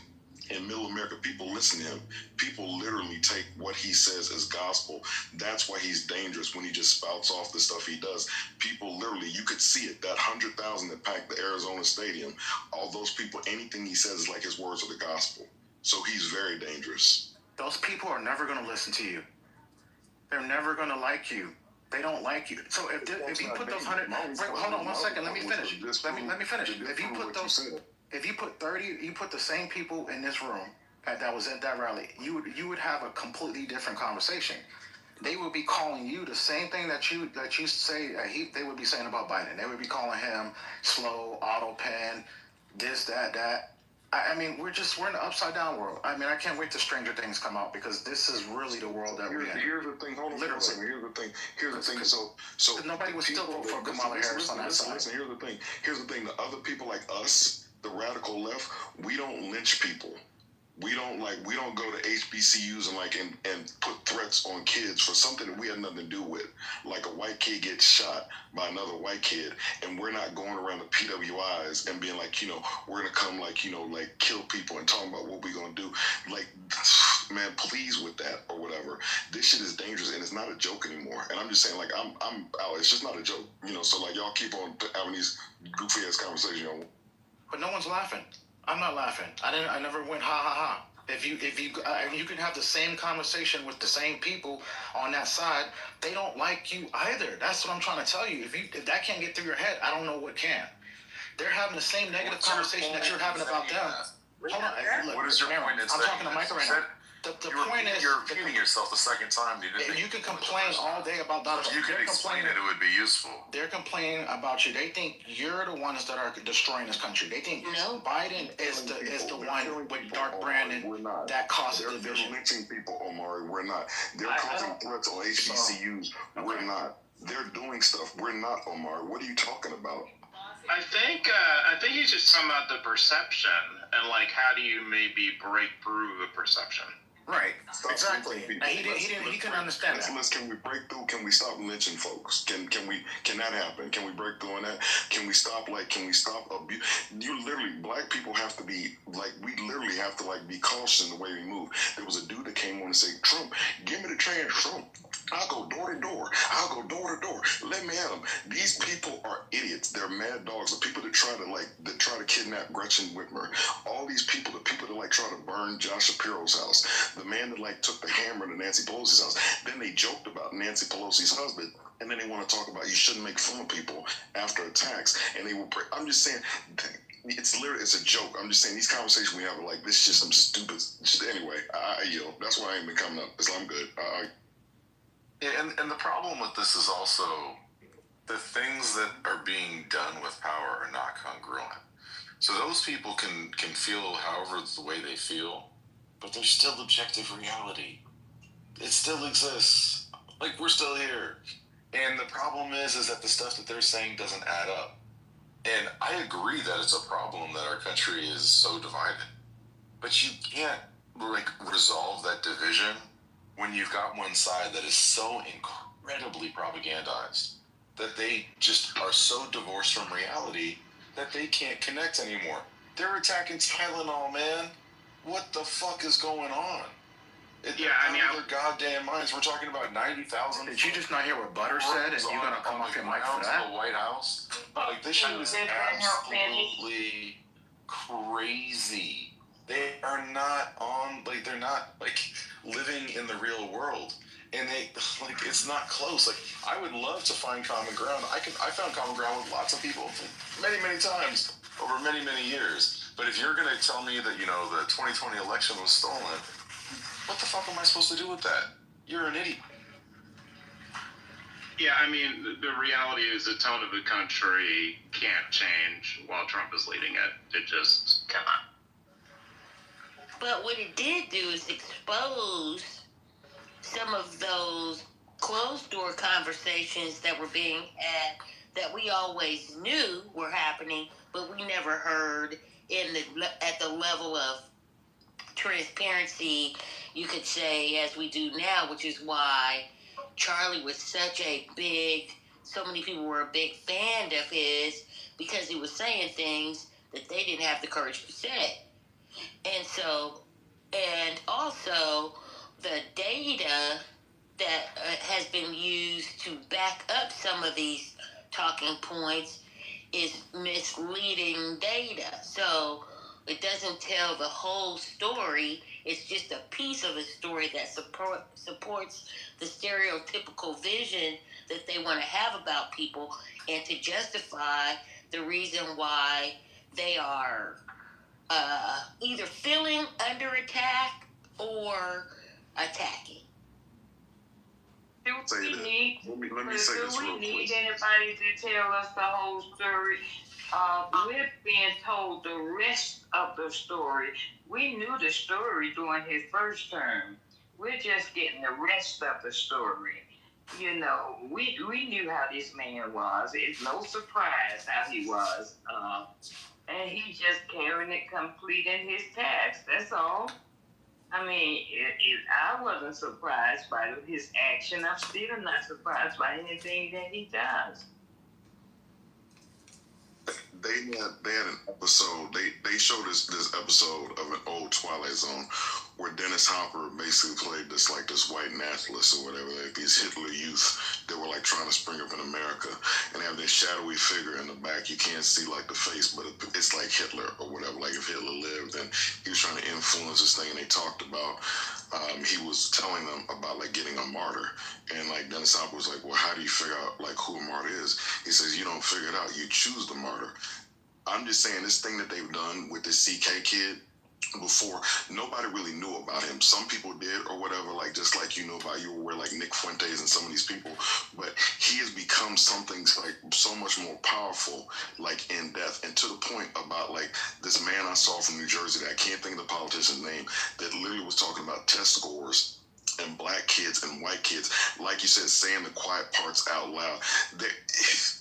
In middle America, people listen to him. People literally take what he says as gospel. That's why he's dangerous when he just spouts off the stuff he does. People literally, you could see it. That 100,000 that packed the Arizona Stadium, all those people, anything he says is like his words are the gospel. So he's very dangerous. Those people are never going to listen to you. They're never going to like you. They don't like you. So if you put those 100, hold on 1 second. Let me finish. Let me finish. If you put 30, you put the same people in this room that was at that rally, you would have a completely different conversation. They would be calling you the same thing that you say. They would be saying about Biden. They would be calling him slow, auto pen, this, that. I mean, we're in an upside down world. I mean, I can't wait till Stranger Things come out because this is really the world that we're in. Here's the thing. Hold on for a second. Here's the thing. So nobody would still vote for Kamala Harris on that side. Listen, here's the thing. The other people like us, the radical left, we don't lynch people. We don't go to HBCUs and put threats on kids for something that we had nothing to do with. Like a white kid gets shot by another white kid, and we're not going around the PWIs and being like, we're gonna come kill people and talking about what we're gonna do. Like, man, please with that or whatever. This shit is dangerous and it's not a joke anymore. And I'm just saying, I'm out. It's just not a joke, So y'all keep on having these goofy ass conversations. But no one's laughing. I'm not laughing. I never went ha ha ha. If you can have the same conversation with the same people on that side, they don't like you either. That's what I'm trying to tell you. If that can't get through your head, I don't know what can. They're having the same negative conversation that you're having about them. Hold on. Look, what is your point? I'm talking to Micah right now. The point is, you're repeating yourself the second time. You can complain all day about Donald Trump. You can explain it would be useful. They're complaining about you. They think you're the ones that are destroying this country. They think Biden is the one with Dark Brandon that causes division. They're lynching people, Omari. We're not. They're causing threats on HBCUs. We're not. They're doing stuff. We're not, Omari. What are you talking about? I think he's just talking about the perception and how do you maybe break through the perception. Right, exactly. He couldn't understand that. Can we break through? Can we stop lynching folks? Can that happen? Can we break through on that? Can we stop abuse? Black people have to be we literally have to be cautious in the way we move. There was a dude that came on and said, Trump, give me the trans Trump. I'll go door to door. I'll go door to door. Let me at them. These people are idiots. They're mad dogs. The people that try to kidnap Gretchen Whitmer. All these people, the people that try to burn Josh Shapiro's house. The man that took the hammer to Nancy Pelosi's house. Then they joked about Nancy Pelosi's husband. And then they want to talk about you shouldn't make fun of people after attacks. And they will. I'm just saying. It's a joke. I'm just saying these conversations we have are this is just some stupid. Anyway, I yield. That's why I ain't been coming up. Because I'm good. Yeah, and the problem with this is also the things that are being done with power are not congruent. So those people can feel however the way they feel, but there's still objective reality. It still exists. We're still here. And the problem is that the stuff that they're saying doesn't add up. And I agree that it's a problem that our country is so divided. But you can't resolve that division when you've got one side that is so incredibly propagandized that they just are so divorced from reality that they can't connect anymore. They're attacking Tylenol, man. What the fuck is going on? Their goddamn minds. We're talking about 90,000. Did you just not hear what Butter said, and you're gonna come off your mic for that? The White House. This shit is absolutely crazy. They are not they're not living in the real world, and they it's not close. I would love to find common ground. I found common ground with lots of people many times over many years. But if you're gonna tell me that the 2020 election was stolen, what the fuck am I supposed to do with that? You're an idiot. Yeah, I mean, the reality is the tone of the country can't change while Trump is leading it. It just cannot. But what it did do is expose some of those closed-door conversations that were being had that we always knew were happening, but we never heard at the level of transparency, you could say, as we do now, which is why Charlie was so many people were a big fan of his, because he was saying things that they didn't have the courage to say. And also the data that has been used to back up some of these talking points is misleading data. So it doesn't tell the whole story. It's just a piece of a story that supports the stereotypical vision that they want to have about people, and to justify the reason why they are either feeling under attack or attacking. Do we need anybody to tell us the whole story? We're being told the rest of the story. We knew the story during his first term. We're just getting the rest of the story. You know, we knew how this man was. It's no surprise how he was. And he's just carrying it, completing his task. That's all. I mean, I wasn't surprised by his action. I'm still not surprised by anything that he does. They had an episode. They showed this episode of an old Twilight Zone where Dennis Hopper basically played this white nationalist or whatever, like these Hitler youth that were like trying to spring up in America, and they have this shadowy figure in the back. You can't see like the face, but it's like Hitler or whatever. Like if Hitler lived, and he was trying to influence this thing, and they talked about. He was telling them about like getting a martyr, and like Dennis Hopper was like, "Well, how do you figure out like who a martyr is?" He says, "You don't figure it out. You choose the martyr." I'm just saying this thing that they've done with this CK kid before, nobody really knew about him. Some people did or whatever, like just like you know about you were like Nick Fuentes and some of these people, but he has become something like so much more powerful, like in depth, and to the point about like this man I saw from New Jersey that I can't think of the politician's name, that literally was talking about test scores and black kids and white kids, like you said, saying the quiet parts out loud.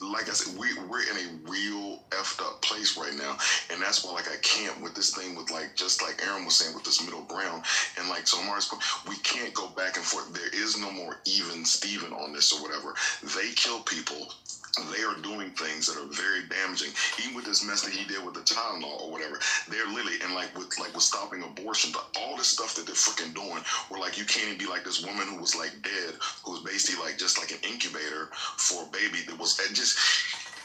Like I said, we're in a real effed up place right now, and that's why like I can't with this thing with like just like Aaron was saying with this middle ground, and like so Mars, we can't go back and forth. There is no more even Steven on this or whatever. They kill people. They are doing things that are very damaging. Even with this mess that he did with the Tylenol or whatever, they're literally, and like with stopping abortion, but all this stuff that they're freaking doing, where like you can't even be like this woman who was like dead, who was basically like just like an incubator for a baby that was just.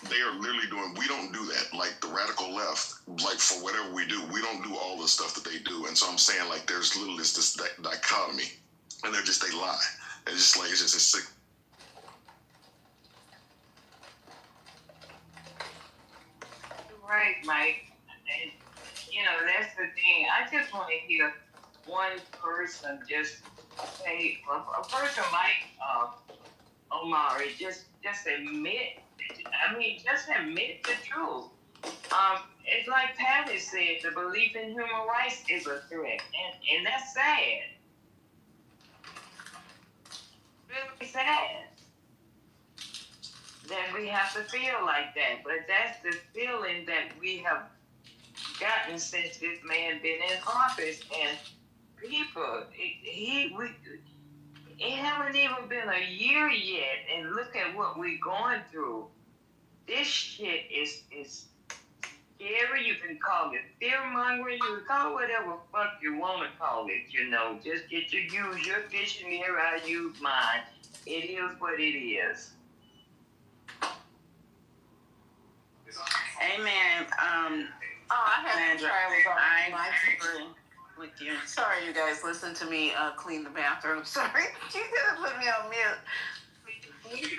They are literally doing. We don't do that. Like the radical left, like for whatever we do, we don't do all the stuff that they do. And so I'm saying like there's literally this dichotomy, and they lie. It's just like it's just a sick. Right, Mike. And, you know, that's the thing. I just want to hear one person just say, a person like Omari, just admit, just admit the truth. It's like Patty said, the belief in human rights is a threat, and that's sad. Really sad that we have to feel like that, but that's the feeling that we have gotten since this man been in office. And people, it haven't even been a year yet, and look at what we're going through. This shit is scary. You can call it fear-mongering. You can call it whatever fuck you want to call it, you know. Just use your dictionary, I use mine. It is what it is. Amen. I have Sandra, I agree with you. Sorry, you guys. Listen to me clean the bathroom. Sorry, you could have put me on mute.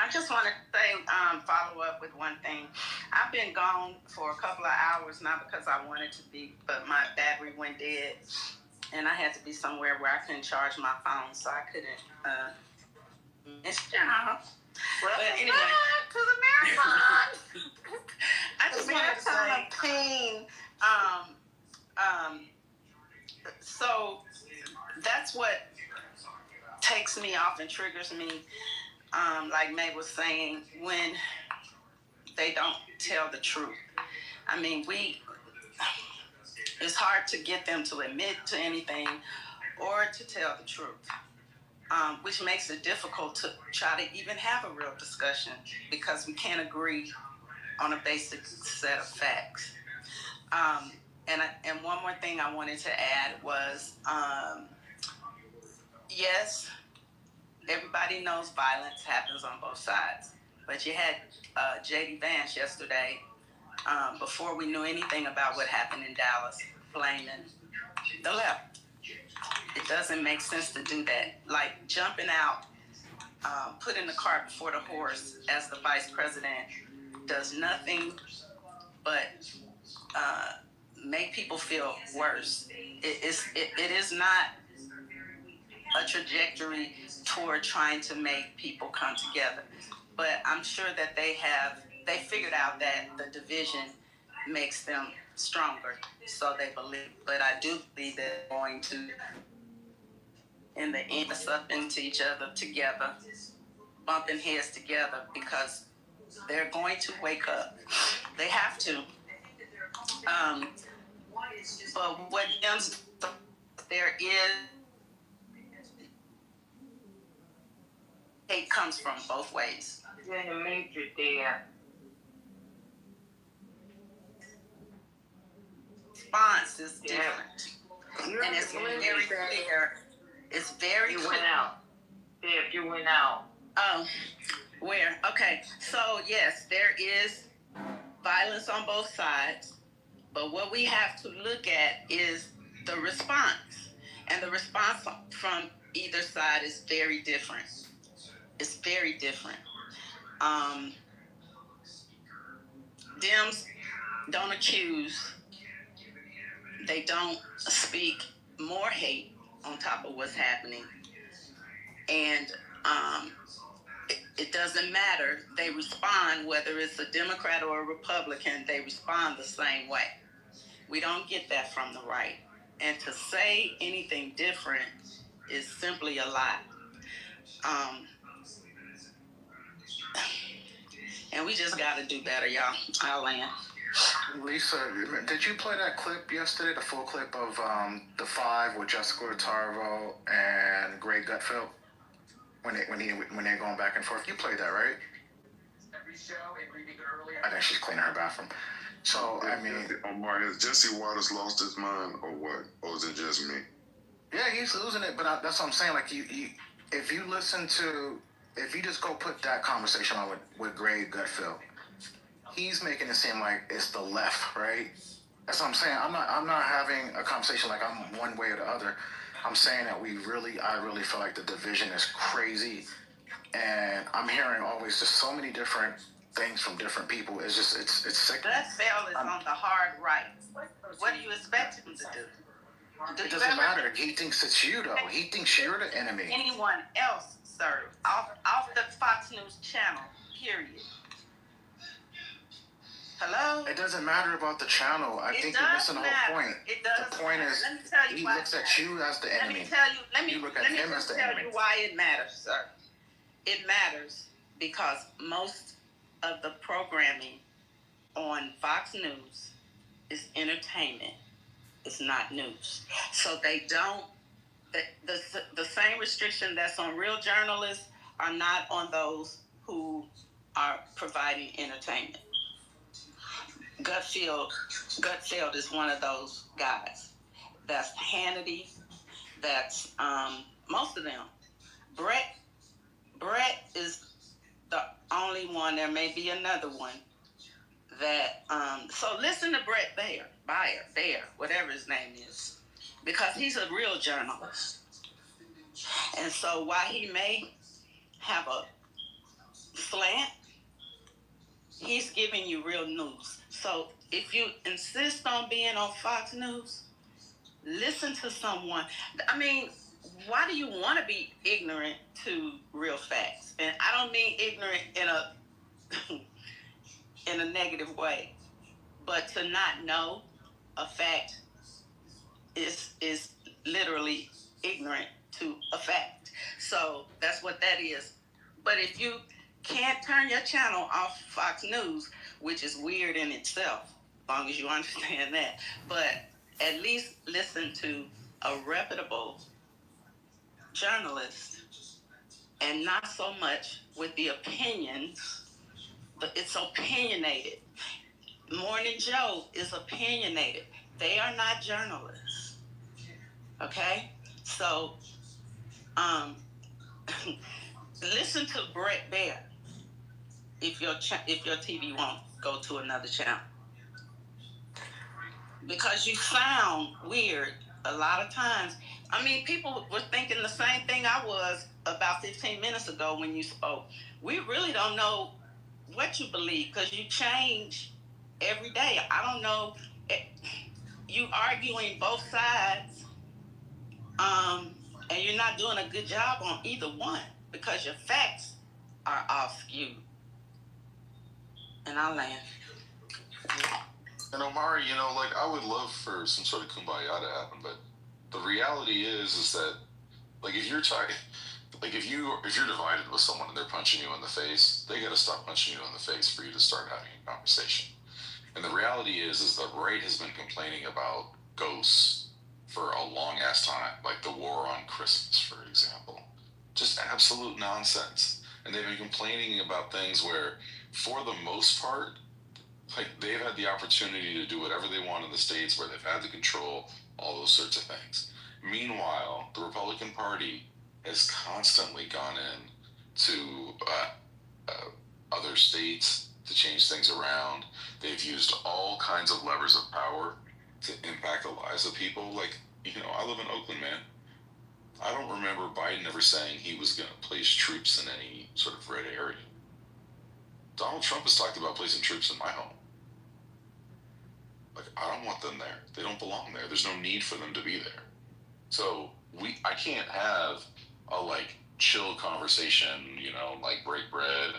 I just want to say, follow up with one thing. I've been gone for a couple of hours, not because I wanted to be, but my battery went dead, and I had to be somewhere where I couldn't charge my phone, so I couldn't miss y'all. But anyway, to the marathon. I just wanted to say, pain. So that's what takes me off and triggers me. Like May was saying, when they don't tell the truth. I mean, it's hard to get them to admit to anything or to tell the truth. Which makes it difficult to try to even have a real discussion because we can't agree on a basic set of facts. And one more thing I wanted to add was, yes, everybody knows violence happens on both sides. But you had J.D. Vance yesterday, before we knew anything about what happened in Dallas, blaming the left. It doesn't make sense to do that. Like jumping out, putting the cart before the horse as the vice president does nothing but make people feel worse. It is not a trajectory toward trying to make people come together. But I'm sure that they figured out that the division makes them stronger. So they believe. But I do believe they're going to, in the end, us up into each other together, bumping heads together, because they're going to wake up. They have to. But what there is, hate comes from both ways. You're in the matrix there. Response is different. And it's very clear. It's very clear. You went out. Deb, you went out. Oh, where? Okay. So, yes, there is violence on both sides. But what we have to look at is the response. And the response from either side is very different. It's very different. Dems don't accuse. They don't speak more hate on top of what's happening. And it doesn't matter. They respond, whether it's a Democrat or a Republican, they respond the same way. We don't get that from the right. And to say anything different is simply a lie. And we just got to do better, y'all. I'll land. Lisa, did you play that clip yesterday, the full clip of the 5 with Jessica Tarvo and Greg Gutfeld when they're going back and forth? You played that, right? I think she's cleaning her bathroom. So I mean, Omar, has Jesse Waters lost his mind or what? Or is it just me? Yeah, he's losing it. But that's what I'm saying. Like if you just go put that conversation on with Greg Gutfeld, he's making it seem like it's the left, right? That's what I'm saying. I'm not having a conversation like I'm one way or the other. I'm saying that I really feel like the division is crazy, and I'm hearing always just so many different things from different people. It's just it's sickening. Gutfeld is on the hard right. What do you expect him to do? It doesn't matter. He thinks it's you, though. He thinks you're the enemy. Anyone else, sir, off the Fox News channel, period. Hello? It doesn't matter about the channel. I think you're missing the whole point. It does. The point is, he looks at you as the enemy. Let me look at him as the tell enemy. you why it matters, sir. It matters because most of the programming on Fox News is entertainment. It's not news. So they don't, the same restriction that's on real journalists are not on those who are providing entertainment. Gutfeld is one of those guys. That's Hannity. That's most of them. Brett is the only one. There may be another one that. So listen to Brett Baer, whatever his name is, because he's a real journalist. And so while he may have a slant, he's giving you real news. So if you insist on being on Fox News, listen to someone. I mean, why do you want to be ignorant to real facts? And I don't mean ignorant in a negative way, but to not know a fact is literally ignorant to a fact. So that's what that is. But if you can't turn your channel off Fox News, which is weird in itself, as long as you understand that, but at least listen to a reputable journalist and not so much with the opinions, but it's opinionated. Morning Joe is opinionated. They are not journalists. Okay? So, listen to Brett Baer if your TV won't go to another channel. Because you sound weird a lot of times, I mean, people were thinking the same thing I was about 15 minutes ago when you spoke. We really don't know what you believe because you change every day. I don't know. You arguing both sides, and you're not doing a good job on either one because your facts are off skewed. And I land. And Omari, like I would love for some sort of kumbaya to happen, but the reality is that, like, if you're tired, like if you're divided with someone and they're punching you in the face, they got to stop punching you in the face for you to start having a conversation. And the reality is the right has been complaining about ghosts for a long ass time, like the war on Christmas, for example. Just absolute nonsense. And they've been complaining about things where, for the most part, like they've had the opportunity to do whatever they want in the states, where they've had the control, all those sorts of things. Meanwhile, the Republican Party has constantly gone in to other states to change things around. They've used all kinds of levers of power to impact the lives of people. Like, I live in Oakland, man. I don't remember Biden ever saying he was going to place troops in any sort of red area. Donald Trump has talked about placing troops in my home. Like, I don't want them there. They don't belong there. There's no need for them to be there. So I can't have a chill conversation, like break bread.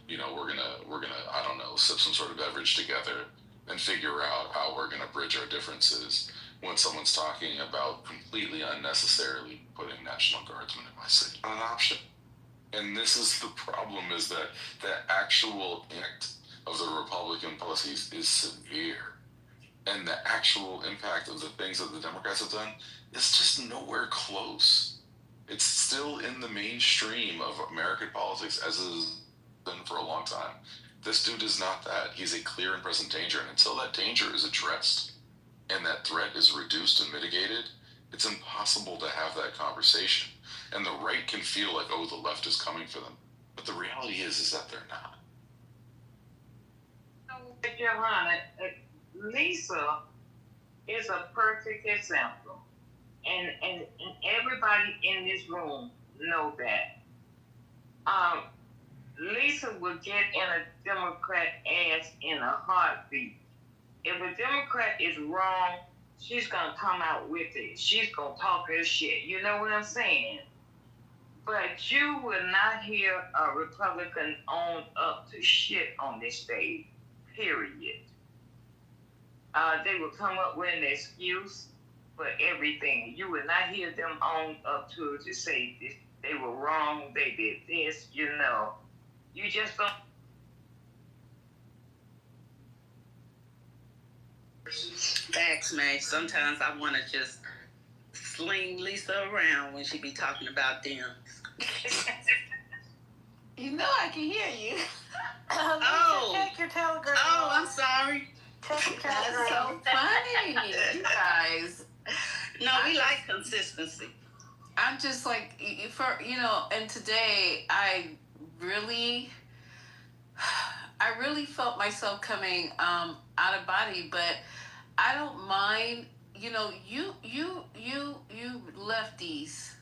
We're gonna I don't know, sip some sort of beverage together and figure out how we're gonna bridge our differences when someone's talking about completely unnecessarily putting National Guardsmen in my city. Not an option. And this is the problem, is that the actual impact of the Republican policies is severe. And the actual impact of the things that the Democrats have done is just nowhere close. It's still in the mainstream of American politics, as it has been for a long time. This dude is not that. He's a clear and present danger. And until that danger is addressed and that threat is reduced and mitigated, it's impossible to have that conversation. And the right can feel like, oh, the left is coming for them. But the reality is that they're not. Johanna, Lisa is a perfect example. And everybody in this room know that. Lisa will get in a Democrat ass in a heartbeat. If a Democrat is wrong, she's gonna come out with it. She's gonna talk her shit. You know what I'm saying? But you will not hear a Republican own up to shit on this stage. Period. They will come up with an excuse for everything. You will not hear them own up to say this, they were wrong, they did this, You just don't. Facts, man. Sometimes I want to just sling Lisa around when she be talking about them. I can hear you. Check your telegram. Oh, I'm sorry. Check your That's telegram. so funny, you guys. No, we like consistency. I'm just like, and today I really felt myself coming out of body, but I don't mind. You lefties.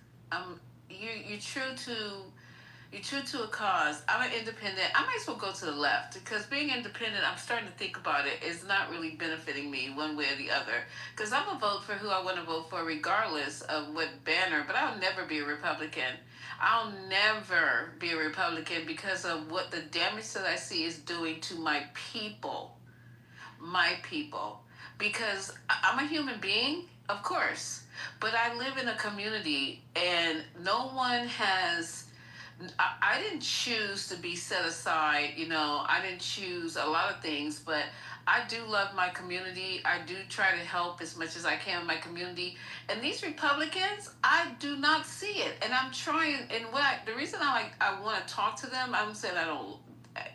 You're true to a cause. I'm an independent. I might as well go to the left because being independent, I'm starting to think about it, is not really benefiting me one way or the other. Because I'm going to vote for who I want to vote for regardless of what banner, but I'll never be a Republican. I'll never be a Republican because of what the damage that I see is doing to my people. Because I'm a human being, of course, but I live in a community and no one has... I didn't choose to be set aside, I didn't choose a lot of things, but I do love my community. I do try to help as much as I can in my community. And these Republicans, I do not see it. And I'm trying, and the reason I want to talk to them, I'm saying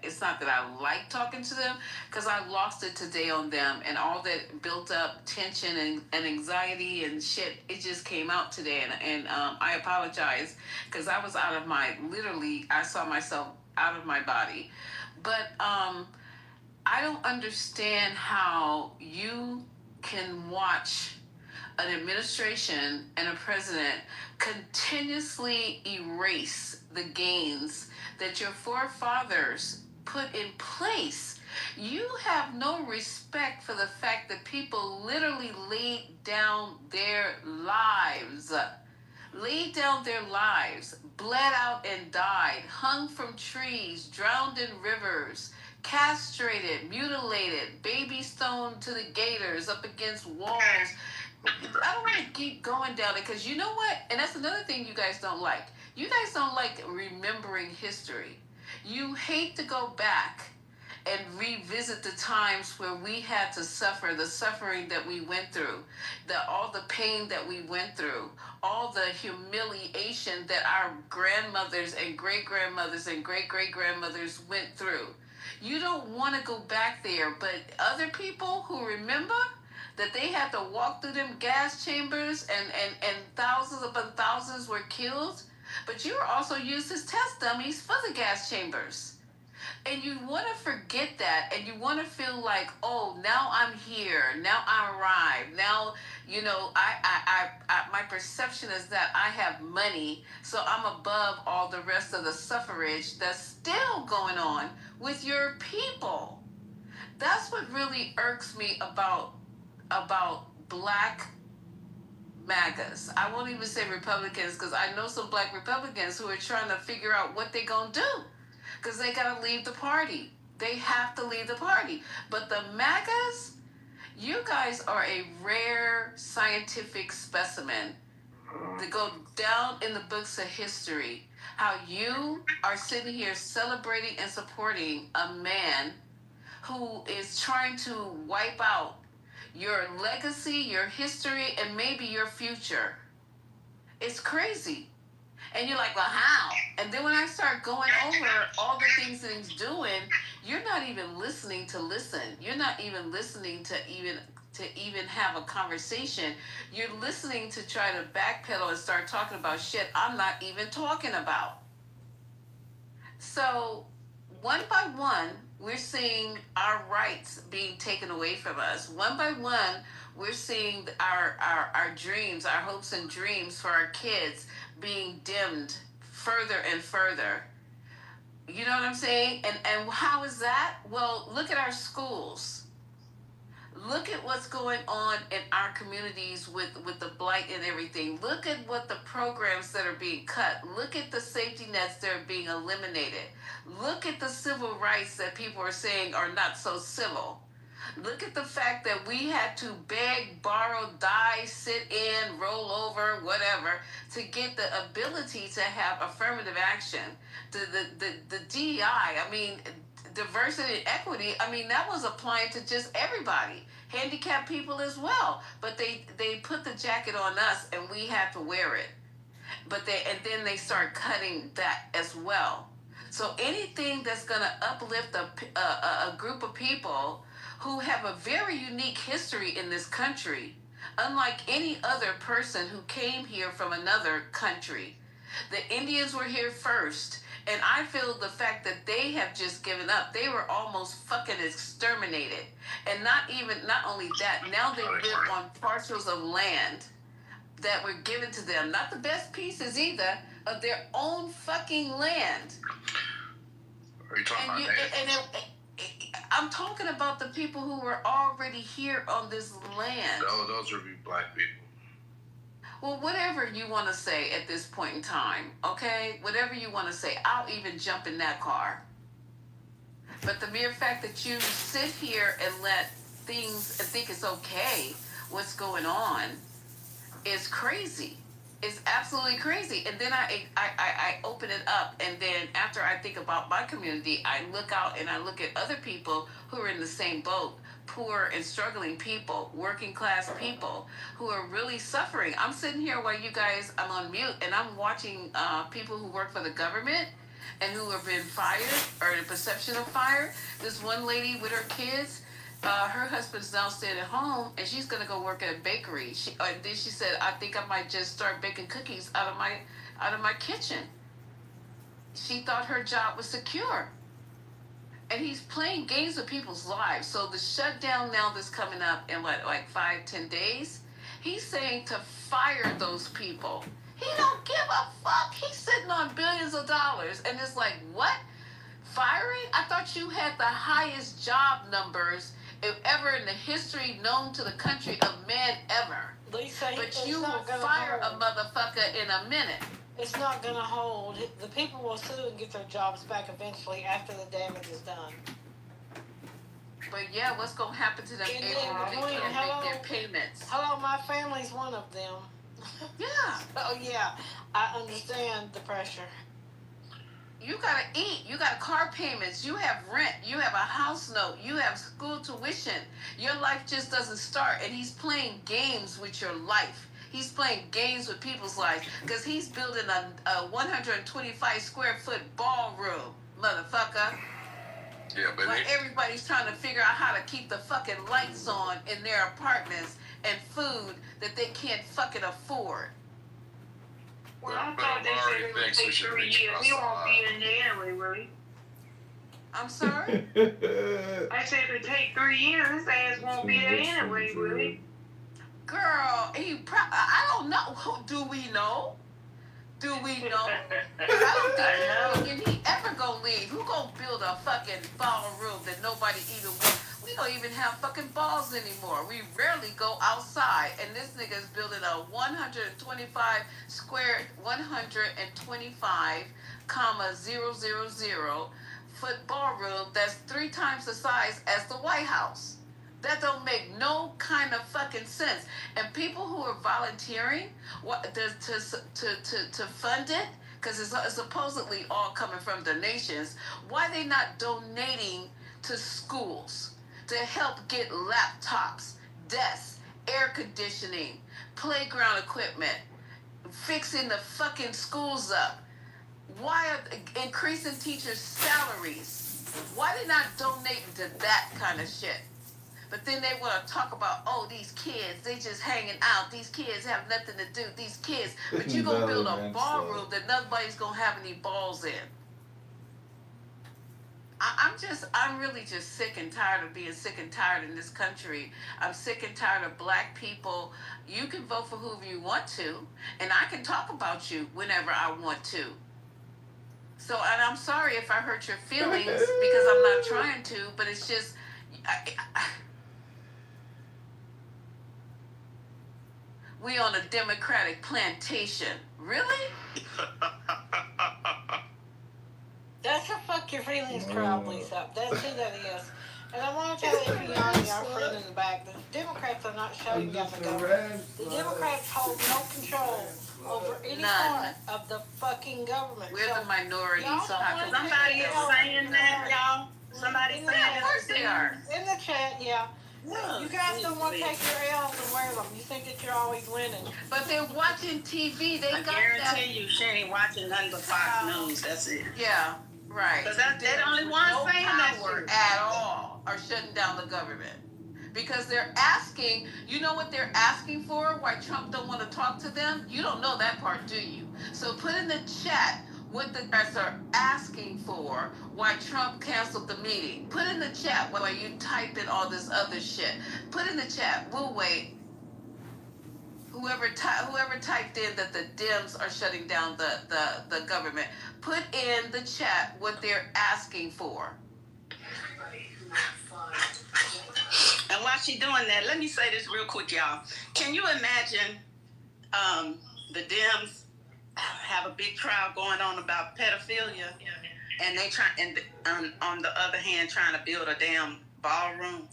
it's not that I like talking to them, because I lost it today on them, and all that built up tension and anxiety and shit, it just came out today, and I apologize, because I was I saw myself out of my body. But I don't understand how you can watch an administration and a president continuously erase the gains that your forefathers put in place. You have no respect for the fact that people literally laid down their lives, bled out and died, hung from trees, drowned in rivers, castrated, mutilated, baby stoned to the gators up against walls. I don't want to keep going down it because you know what? And that's another thing you guys don't like. You guys don't like remembering history. You hate to go back and revisit the times where we had to suffer, the suffering that we went through, all the pain that we went through, all the humiliation that our grandmothers and great-grandmothers and great-great-grandmothers went through. You don't want to go back there, but other people who remember that they had to walk through them gas chambers and thousands upon thousands were killed, but you were also used as test dummies for the gas chambers. And you want to forget that, and you want to feel like, oh, now I'm here, now I arrived, now, you know, I my perception is that I have money, so I'm above all the rest of the suffrage that's still going on with your people. That's what really irks me about black MAGAs. I won't even say Republicans because I know some black Republicans who are trying to figure out what they're going to do because they got to leave the party. They have to leave the party. But the MAGAs, you guys are a rare scientific specimen that go down in the books of history. How you are sitting here celebrating and supporting a man who is trying to wipe out your legacy, your history, and maybe your future. It's crazy. And you're like, well, how? And then when I start going over all the things that he's doing, you're not even listening to listen. You're not even listening to even have a conversation. You're listening to try to backpedal and start talking about shit I'm not even talking about. So, one by one, we're seeing our rights being taken away from us. One by one, we're seeing our dreams, our hopes and dreams for our kids being dimmed further and further. You know what I'm saying? And how is that? Well, look at our schools. Look at what's going on in our communities with the blight and everything. Look at what the programs that are being cut. Look at the safety nets that are being eliminated. Look at the civil rights that people are saying are not so civil. Look at the fact that we had to beg, borrow, die, sit in, roll over, whatever, to get the ability to have affirmative action. The DEI, I mean, diversity and equity, I mean, that was applying to just everybody, handicapped people as well. But they put the jacket on us and we had to wear it. And then they start cutting that as well. So anything that's going to uplift a group of people who have a very unique history in this country, unlike any other person who came here from another country. The Indians were here first, and I feel the fact that they have just given up. They were almost fucking exterminated. And not only that, now they live on parcels of land that were given to them. Not the best pieces either, of their own fucking land. Are you talking about I'm talking about the people who were already here on this land. Those would be black people. Well, whatever you want to say at this point in time, okay? Whatever you want to say, I'll even jump in that car. But the mere fact that you sit here and let things and think it's okay, what's going on, is crazy. It's absolutely crazy. And then I open it up, and then after I think about my community, I look out and I look at other people who are in the same boat, poor and struggling people, working class people who are really suffering. I'm sitting here while you guys, I'm on mute, and I'm watching people who work for the government and who have been fired or in perception of fire. This one lady with her kids, her husband's now staying at home, and she's gonna go work at a bakery. Then she said, "I think I might just start baking cookies out of my kitchen." She thought her job was secure, and he's playing games with people's lives. So the shutdown now that's coming up in 5-10 days, He's saying to fire those people. He don't give a fuck. He's sitting on billions of dollars. And it's like, what? Firing? I thought you had the highest job numbers ever in the history known to the country of man ever. Lisa, but you will fire a motherfucker in a minute. It's not going to hold. The people will sue and get their jobs back eventually after the damage is done. But yeah, what's going to happen to them people when they can't make their payments? Hello, my family's one of them. Yeah. So yeah, I understand the pressure. You gotta eat. You got car payments. You have rent. You have a house note. You have school tuition. Your life just doesn't start. And he's playing games with your life. He's playing games with people's lives because he's building a 125 square foot ballroom, motherfucker. Yeah, but While everybody's trying to figure out how to keep the fucking lights on in their apartments and food that they can't fucking afford. Well, I thought they said it would take 3 years. He won't be in there anyway, will he? I'm sorry? I said it would take 3 years. His ass won't be there anyway, will he? Girl, I don't know. Do we know? Do we know? I don't think he ever gonna leave. Who gonna build a fucking ballroom that nobody even wants? We don't even have fucking balls anymore. We rarely go outside. And this nigga's building a 125 foot ballroom that's 3 times the size as the White House. That don't make no kind of fucking sense. And people who are volunteering to fund it, because it's supposedly all coming from donations, why they not donating to schools to help get laptops, desks, air conditioning, playground equipment, fixing the fucking schools up? Why are increasing teachers' salaries? Why they not donating to that kind of shit? But then they want to talk about, oh, these kids, they just hanging out. These kids have nothing to do. These kids. But you're going to build a ballroom that nobody's going to have any balls in. I'm really just sick and tired of being sick and tired in this country. I'm sick and tired of black people. You can vote for whoever you want to, and I can talk about you whenever I want to. So, and I'm sorry if I hurt your feelings because I'm not trying to, but it's just... We on a Democratic plantation. Really? That's a fuck your feelings crowd, Lisa. That's who that is. And I want to tell everybody, our friend in the back, the Democrats are not shutting down the government. The Democrats hold no control over any part of the fucking government. We're the minority. Somebody is saying that, y'all. Somebody saying that. Of course they are. In the chat, yeah. You guys don't want to take your L's and wear them. You think that you're always winning. But they're watching TV. They I guarantee you she ain't watching nothing but Fox News. That's it. Yeah, right. Because they're the only ones saying that shit. At all are shutting down the government. Because they're asking, you know what they're asking for? Why Trump don't want to talk to them? You don't know that part, do you? So put in the chat what the guys are asking for, why Trump canceled the meeting. Put in the chat while you type in all this other shit. Put in the chat. We'll wait. Whoever typed in that the Dems are shutting down the government, put in the chat what they're asking for. And while she's doing that, let me say this real quick, y'all. Can you imagine the Dems have a big trial going on about pedophilia, and they try, and on the other hand, trying to build a damn ballroom?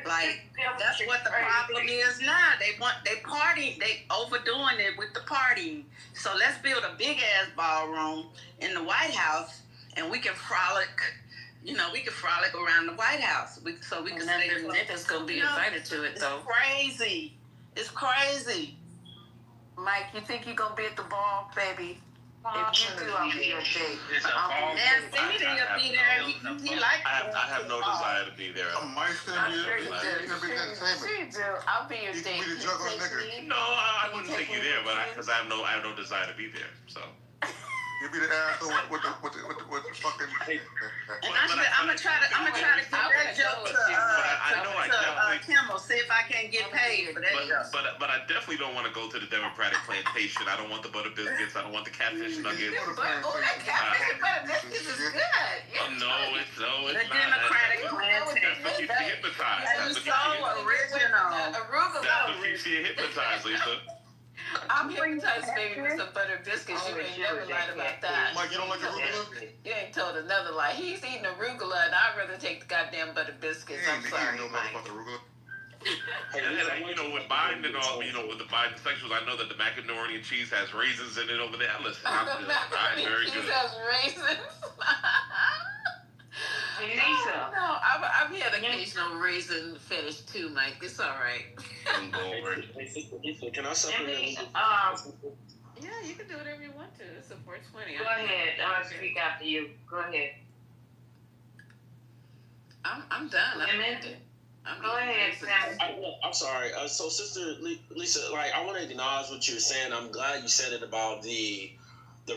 Like, that's what the problem is now. They party, they overdoing it with the partying. So let's build a big ass ballroom in the White House, and we can frolic. You know, we can frolic around the White House. So we can stay. Niggas gonna be invited to it though. It's crazy. It's crazy. Mike, you think you're gonna be at the ball, baby? If you do, I'll be your date. And Cindy will be there. He likes I have no desire to be there. Mike's gonna be there. She do. I'll be your date. No, I wouldn't take you there, but because I have no desire to be there. So. Give me the asshole with the fucking. And I'm gonna try to give that joke to Kimmel. See if I can get paid for that joke. But I definitely don't want to go to the Democratic plantation. I don't want the butter biscuits. I don't want the catfish nuggets. That catfish and butter biscuits is good. No, it's not. The Democratic plantation. That's what keeps you hypnotized. And so original. Arugula. That's what keeps you hypnotized, Lisa. I'm hypnotized, baby, with some butter biscuits. You ain't never lied about that. Mike, you don't like arugula? You ain't told another lie. He's eating arugula, and I'd rather take the goddamn butter biscuits. I'm sorry, Mike. And you know, with Biden and all, you know, with the Biden sexuals, I know that the macaroni and cheese has raisins in it over there. Listen, The macaroni and cheese has raisins. Hey, Lisa. No, I've had occasional raisin fetish too, Mike. It's all right. Lisa, can I supplement? Yeah, you can do whatever you want to. It's a 420. Go ahead. I'll speak after you. Go ahead. I'm done. Go ahead, Sam. I'm sorry. So, Sister Lisa, like, I want to acknowledge what you were saying. I'm glad you said it about the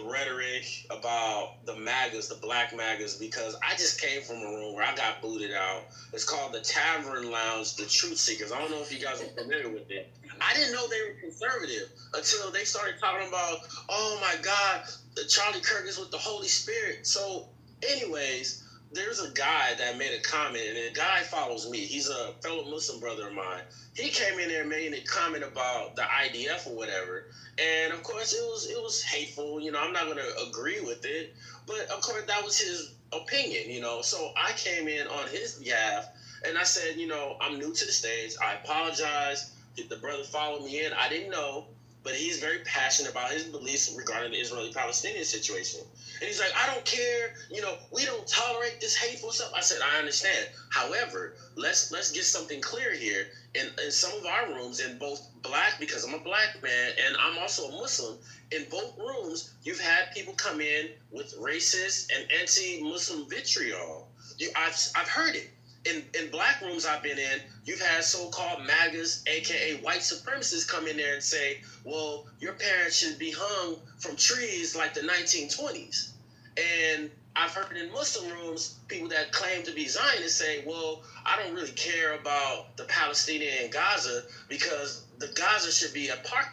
rhetoric about the MAGAs, the black MAGAs, because I just came from a room where I got booted out. It's called the Tavern Lounge, the Truth Seekers. I don't know if you guys are familiar with it. I didn't know they were conservative until they started talking about, oh my God, Charlie Kirk is with the Holy Spirit. So, anyways, there's a guy that made a comment, and the guy follows me. He's a fellow Muslim brother of mine. He came in there and made a comment about the IDF or whatever. And of course, it was hateful. You know, I'm not going to agree with it. But of course, that was his opinion, you know. So I came in on his behalf, and I said, you know, I'm new to the stage. I apologize. The brother followed me in. I didn't know. But he's very passionate about his beliefs regarding the Israeli-Palestinian situation. And he's like, I don't care. You know, we don't tolerate this hateful stuff. I said, I understand. However, let's get something clear here. In some of our rooms, in both black, because I'm a black man, and I'm also a Muslim, in both rooms, you've had people come in with racist and anti-Muslim vitriol. I've heard it. In black rooms I've been in, you've had so-called MAGAs, aka white supremacists, come in there and say, well, your parents should be hung from trees like the 1920s. And I've heard in Muslim rooms, people that claim to be Zionists say, well, I don't really care about the Palestinian and Gaza because the Gaza should be a part.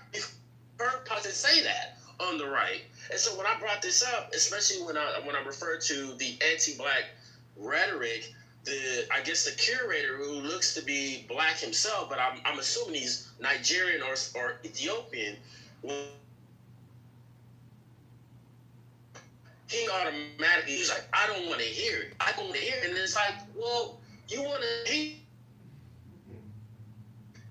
Heard to say that on the right. And so when I brought this up, especially when I refer to the anti-black rhetoric, I guess the curator, who looks to be black himself, but I'm assuming he's Nigerian or Ethiopian, he automatically, he's like, I don't want to hear it. I don't want to hear it. And it's like, well, you want to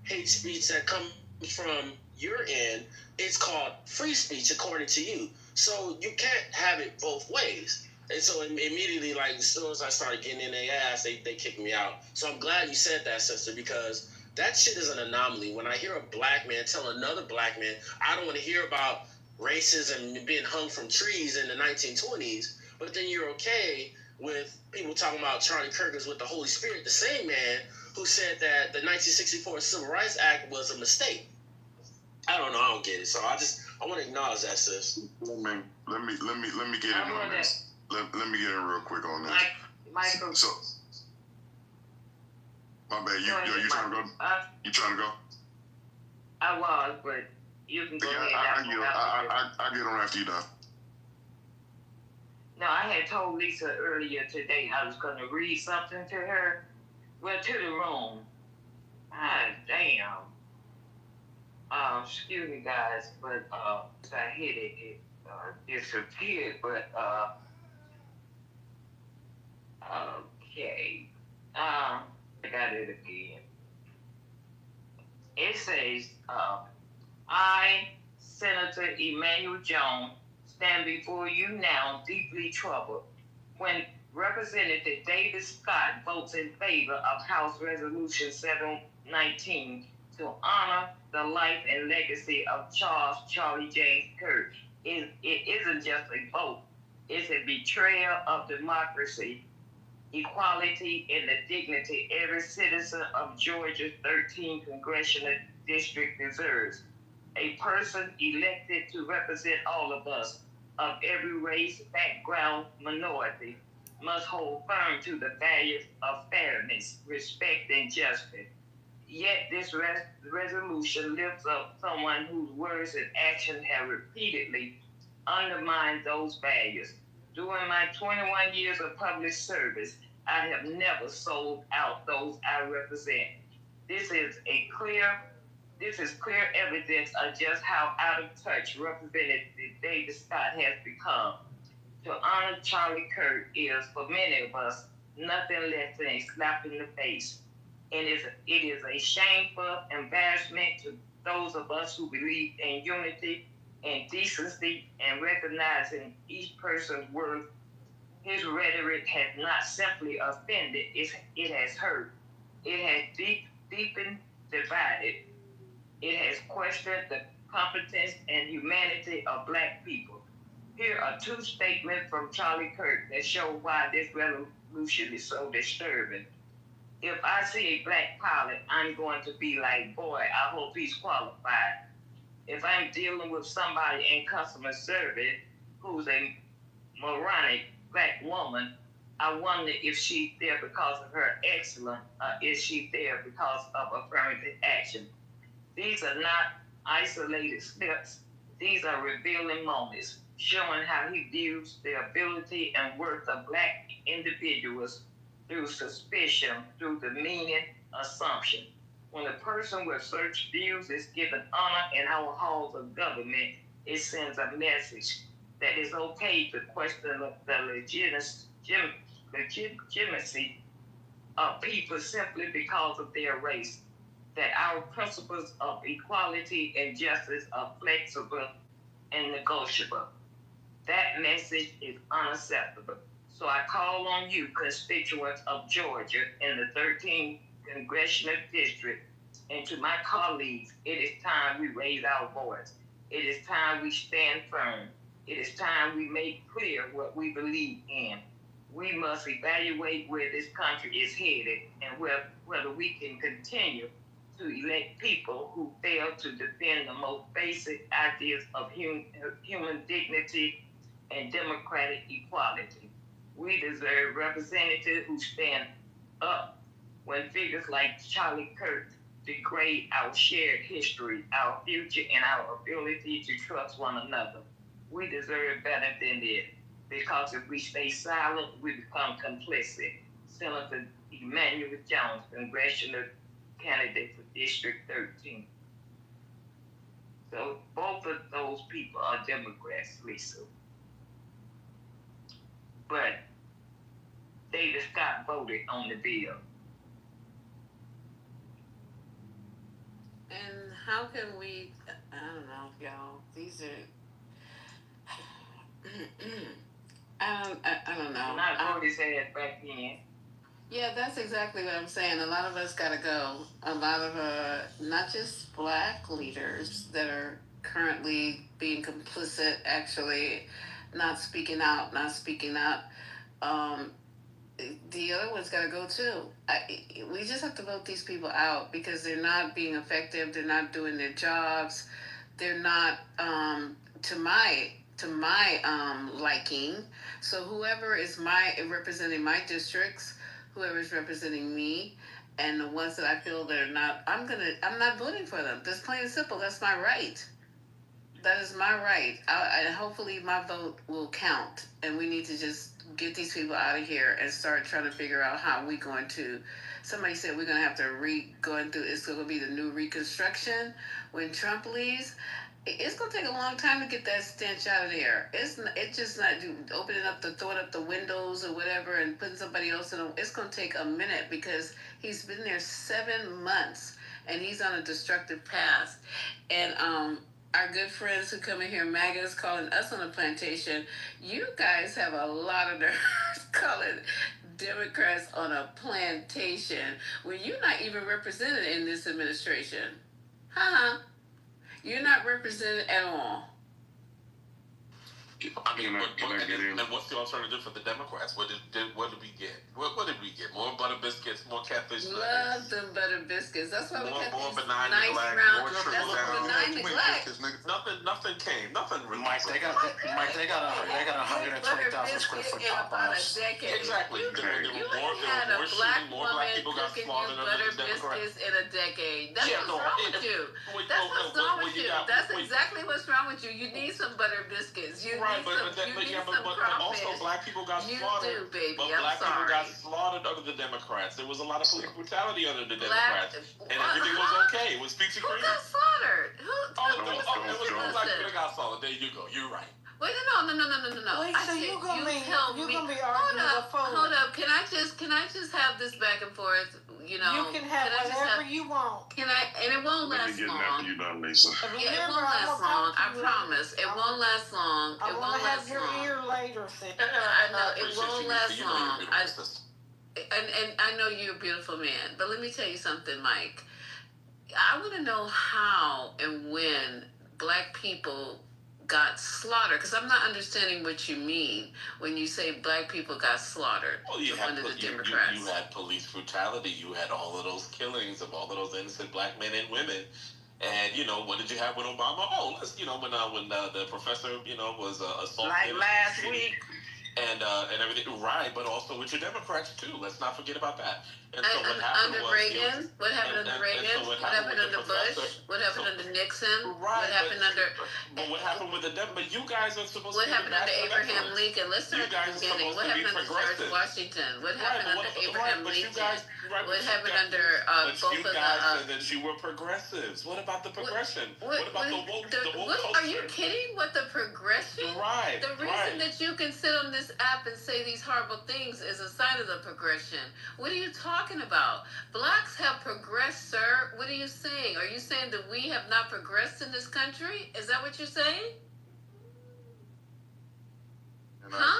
hate speech that comes from your end. It's called free speech, according to you. So you can't have it both ways. And so immediately, like, as soon as I started getting in their ass, they kicked me out. So I'm glad you said that, sister, because that shit is an anomaly. When I hear a black man tell another black man, I don't want to hear about racism and being hung from trees in the 1920s, but then you're okay with people talking about Charlie Kirk is with the Holy Spirit, the same man who said that the 1964 Civil Rights Act was a mistake. I don't know. I don't get it. So I want to acknowledge that, sis. Let me get in on this. Let me get in real quick on this. Michael. So, my bad. You trying to go? You trying to go? I was, but you can go ahead. I get on after you done. No, I had told Lisa earlier today I was going to read something to her. Well, to the room. Ah, damn. Excuse me, guys, but I hit it. It disappeared, but okay. I got it again. It says, I, Senator Emanuel Jones, stand before you now deeply troubled when Representative David Scott votes in favor of House Resolution 719 to honor the life and legacy of Charlie James Kirk. It isn't just a vote. It's a betrayal of democracy, equality, and the dignity every citizen of Georgia's 13th congressional district deserves. A person elected to represent all of us, of every race, background, minority must hold firm to the values of fairness, respect, and justice. Yet this resolution lifts up someone whose words and actions have repeatedly undermined those values. During my 21 years of public service, I have never sold out those I represent. This is clear evidence of just how out of touch Representative David Scott has become. To honor Charlie Kirk is, for many of us, nothing less than a slap in the face. And it is a shameful embarrassment to those of us who believe in unity and decency and recognizing each person's worth. His rhetoric has not simply offended, it has hurt. It has deepened, divided. It has questioned the competence and humanity of Black people. Here are two statements from Charlie Kirk that show why this resolution is so disturbing. If I see a Black pilot, I'm going to be like, boy, I hope he's qualified. If I'm dealing with somebody in customer service who's a moronic Black woman, I wonder if she's there because of her excellence, or is she there because of affirmative action? These are not isolated snips. These are revealing moments, showing how he views the ability and worth of Black individuals through suspicion, through demeaning assumption. When a person with such views is given honor in our halls of government, it sends a message that it's okay to question the legitimacy of people simply because of their race, that our principles of equality and justice are flexible and negotiable. That message is unacceptable. So I call on you, constituents of Georgia in the 13th Congressional District, and to my colleagues, it is time we raise our voice. It is time we stand firm. It is time we make clear what we believe in. We must evaluate where this country is headed and whether we can continue to elect people who fail to defend the most basic ideas of human dignity and democratic equality. We deserve representatives who stand up when figures like Charlie Kirk degrade our shared history, our future, and our ability to trust one another. We deserve better than this, because if we stay silent, we become complicit. Senator Emmanuel Jones, congressional candidate for District 13. So both of those people are Democrats, Lisa. But David Scott voted on the bill. And how can we, I don't know, y'all, these are, I don't know. Not vote his ass back in. Yeah, that's exactly what I'm saying. A lot of us gotta go. A lot of, not just Black leaders that are currently being complicit, actually not speaking out. The other ones gotta go too. We just have to vote these people out because they're not being effective. They're not doing their jobs. They're not, to my liking. So whoever is representing my districts, whoever is representing me, and the ones that I feel that are not, I'm not voting for them. That's plain and simple. That's my right. That is my right. And hopefully my vote will count. And we need to just get these people out of here and start trying to figure out how we're going to. Somebody said we're going to have to it's going to be the new Reconstruction when Trump leaves. It's going to take a long time to get that stench out of there. It's just not opening up throwing up the windows or whatever and putting somebody else in. It's going to take a minute because he's been there 7 months and he's on a destructive path. And our good friends who come in here, MAGAs, calling us on the plantation, you guys have a lot of nerve calling Democrats on a plantation when you're not even represented in this administration. You're not represented at all. I mean, and what's the alternative for the Democrats? What did we get? What did we get? More butter biscuits, more catfish nuggets. Love them butter biscuits. That's why we got more these benign nice neglect, round. more trickle That's down. benign neglect. Nothing came. Nothing really. Mike, they got 120,000 square foot Popeyes. Exactly. You had a black woman cooking you butter biscuits in a decade. That's what's wrong with you. That's what's wrong with you. That's exactly what's wrong with you. You need some butter biscuits. You need some also black people got slaughtered. You do, baby. But I'm black sorry. people got slaughtered under the Democrats. There was a lot of police brutality under the Democrats, and everything was okay. It was peachy Who cream. got slaughtered? There was no black people that got slaughtered. There you go. You're right. Wait, no. Wait, so you gonna be arguing Hold up. Can I just have this back and forth? You know, you can have whatever you want. Can I? And it won't last long. After you done, Lisa. Yeah, it won't last long. I promise. It won't last long. I want to have your ear later. I know it won't last long. And I know you're a beautiful man, but let me tell you something, Mike. I want to know how and when black people got slaughtered, because I'm not understanding what you mean when you say black people got slaughtered under the Democrats. You had police brutality. You had all of those killings of all of those innocent black men and women. And, you know, what did you have with Obama? Oh, when the professor, was assaulted. Like last week. And everything, right? But also with your Democrats too. Let's not forget about that. And so what happened under was Reagan? What happened under Reagan? What happened under Bush? What happened under Nixon? What happened under? But what happened with the But you guys are supposed what to. What happened under Abraham Lincoln? Let's start at the beginning. What happened under George Washington? What happened under Abraham Lincoln? What happened under both of the? You guys said that you were progressives. What about the progression? What about the woke culture? Are you kidding? What the progression? Right. The reason that you can sit on this app and say these horrible things is a sign of the progression. What are you talking about? Blacks have progressed, sir. What are you saying? Are you saying that we have not progressed in this country? Is that what you're saying?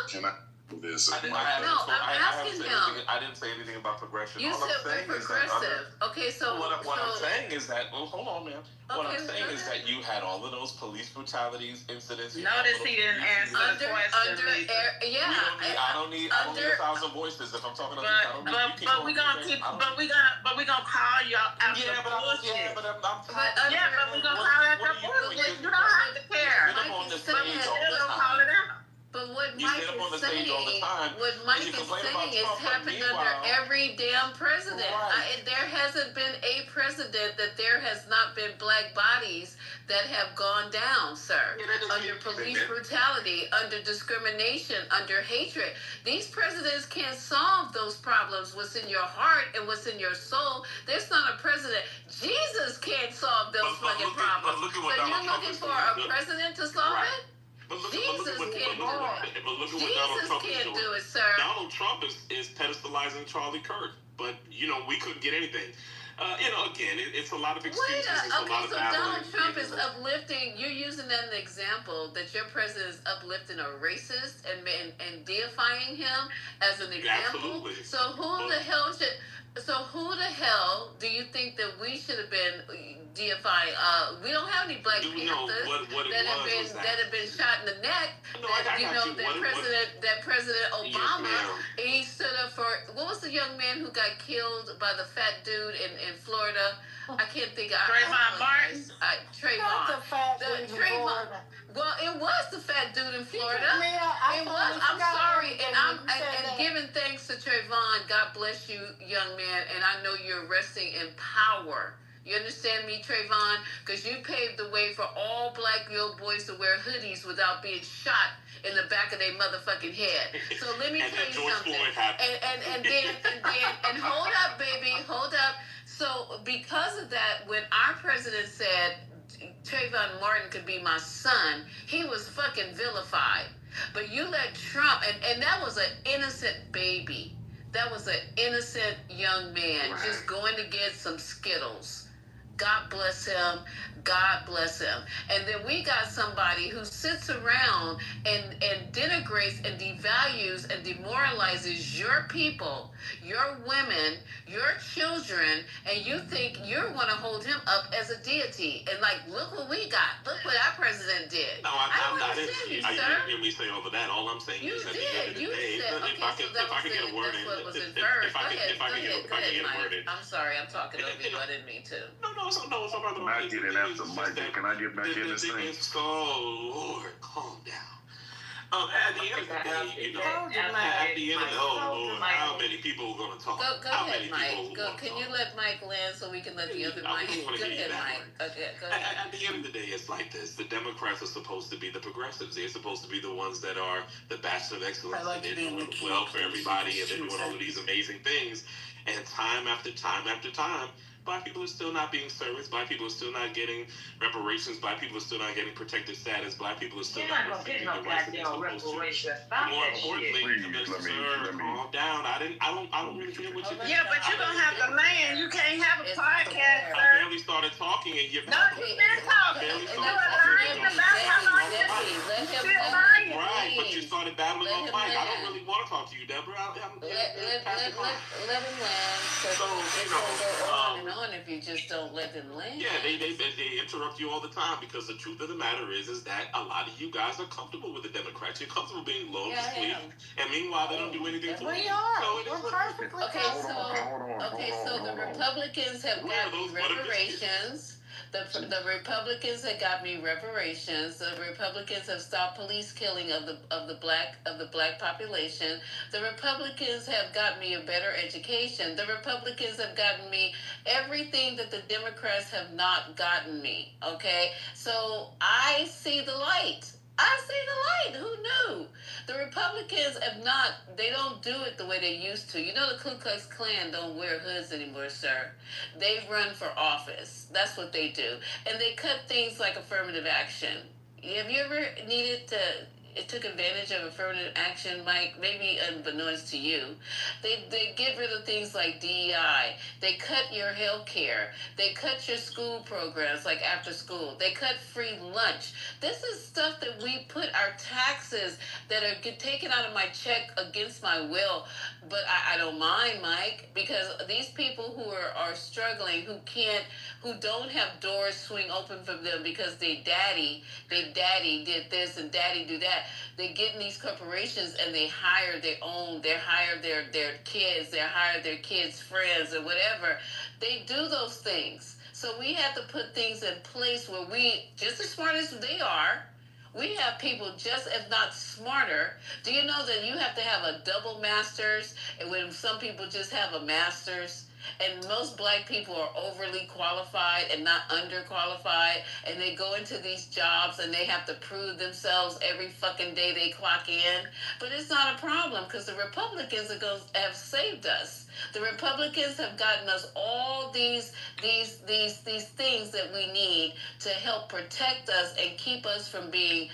Can I do this? I'm asking him. I didn't say anything about progression. You said we're progressive. Okay, so what I'm saying is that. Well, hold on, man. What I'm saying is that you had all of those police brutalities, incidents. Notice he didn't answer the question. I don't need 1,000 voices if I'm talking about. But we gonna call y'all out the bullshit. But we gonna call out the bullshit. You don't have to care. Call it out. But what Mike is saying is happened under every damn president. There hasn't been a president that there has not been black bodies that have gone down, sir. Under police brutality, under discrimination, under hatred. These presidents can't solve those problems, what's in your heart and what's in your soul. There's not a president. Jesus can't solve those fucking problems. So you're looking for a president to solve it? Jesus can't do it. Jesus can't do it, sir. Donald Trump is pedestalizing Charlie Kirk, but we couldn't get anything. Again, it's a lot of excuses. So Donald Trump is uplifting. You're using that as an example that your president is uplifting a racist and deifying him as an example. Absolutely. So who the hell do you think that we should have been deifying? We don't have any Black Panthers that have been shot in the neck. President Obama, he stood up for. What was the young man who got killed by the fat dude in Florida? I can't think of Trayvon Martin. Trayvon. Well, it was the fat dude in Florida. It was. I'm sorry, and giving thanks to Trayvon. God bless you, young man. And I know you're resting in power. You understand me, Trayvon? Because you paved the way for all black little boys to wear hoodies without being shot in the back of their motherfucking head. So let me tell you something. And hold up, baby, hold up. So because of that, when our president said Trayvon Martin could be my son, he was fucking vilified. But you let Trump, and that was an innocent baby. That was an innocent young man just going to get some Skittles. God bless him. God bless him. And then we got somebody who sits around and denigrates and devalues and demoralizes your people, your women, your children, and you think you're going to hold him up as a deity. And like, look what we got. Look what our president did. No, I didn't hear me say all of that. All I'm saying is at the end of the day, if I could get a word in, if I could get a word in. I'm sorry, I'm talking over you. I didn't mean to. No, it's about Can I get in after Mike? Can I get back in this thing? Oh, Lord, calm down. At the end of the day, you know, at the end of the Lord, how many people are going to talk? Go ahead, Mike. Can you let Mike land so we can let the other Mike? Go ahead, Mike. Okay, go ahead. At the end of the day, it's like this. The Democrats are supposed to be the progressives. They're supposed to be the ones that are the bastion of excellence. And they're doing well for everybody, and they're doing all of these amazing things. And time after time after time, Black people are still not being serviced. Black people are still not getting reparations. Black people are still not getting protected status. Black people are still not receiving the rights that they're supposed to. More importantly, calm down. I don't really feel what you. Yeah, but you don't have the land. You can't have a podcast, sir. I barely started talking and you're. No, you've been talking. You were lying about how long you've been lying. Right, but you started battling on Mike. I don't really want to talk to you, Deborah. Let him land. So you know. On if you just don't let them land. Yeah, they interrupt you all the time because the truth of the matter is that a lot of you guys are comfortable with the Democrats. You're comfortable being low to sleep, and meanwhile they don't do anything for you. We are. We're perfectly so the Republicans have got me reparations. The Republicans have got me reparations. The Republicans have stopped police killing of the black population. The Republicans have got me a better education. The Republicans have gotten me everything that the Democrats have not gotten me. Okay, so I see the light. I see the light. Who knew? The Republicans have not, they don't do it the way they used to. You know, the Ku Klux Klan don't wear hoods anymore, sir. They run for office. That's what they do. And they cut things like affirmative action. Have you ever needed to, it took advantage of affirmative action, Mike, maybe unbeknownst to you. They get rid of things like DEI. They cut your health care. They cut your school programs like after school. They cut free lunch. This is stuff that we put our taxes that are taken out of my check against my will. But I don't mind, Mike, because these people who are struggling, who don't have doors swing open for them because they daddy did this and daddy do that. They get in these corporations and they hire their kids, they hire their kids' friends or whatever. They do those things. So we have to put things in place where we, just as smart as they are, we have people just if not smarter. Do you know that you have to have a double master's and when some people just have a master's? And most black people are overly qualified and not underqualified. And they go into these jobs and they have to prove themselves every fucking day they clock in. But it's not a problem because the Republicans have saved us. The Republicans have gotten us all these things that we need to help protect us and keep us from being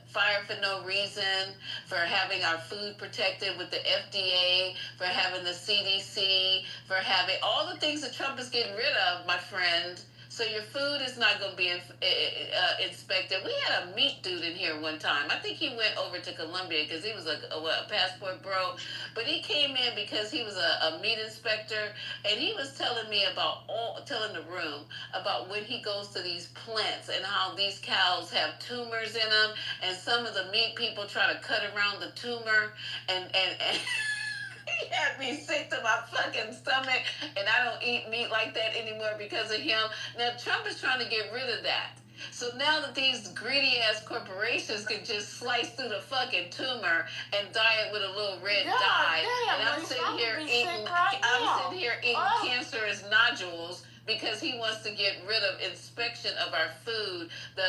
fired for no reason, for having our food protected with the FDA, for having the CDC, for having all the things that Trump is getting rid of, my friend. So your food is not going to be inspected. We had a meat dude in here one time. I think he went over to Colombia because he was a passport bro. But he came in because he was a meat inspector. And he was telling me telling the room about when he goes to these plants and how these cows have tumors in them. And some of the meat people try to cut around the tumor. And he had me sick to my fucking stomach, and I don't eat meat like that anymore because of him. Now, Trump is trying to get rid of that. So now that these greedy-ass corporations can just slice through the fucking tumor and dye it with a little red dye, and I'm sitting here eating cancerous nodules because he wants to get rid of inspection of our food. The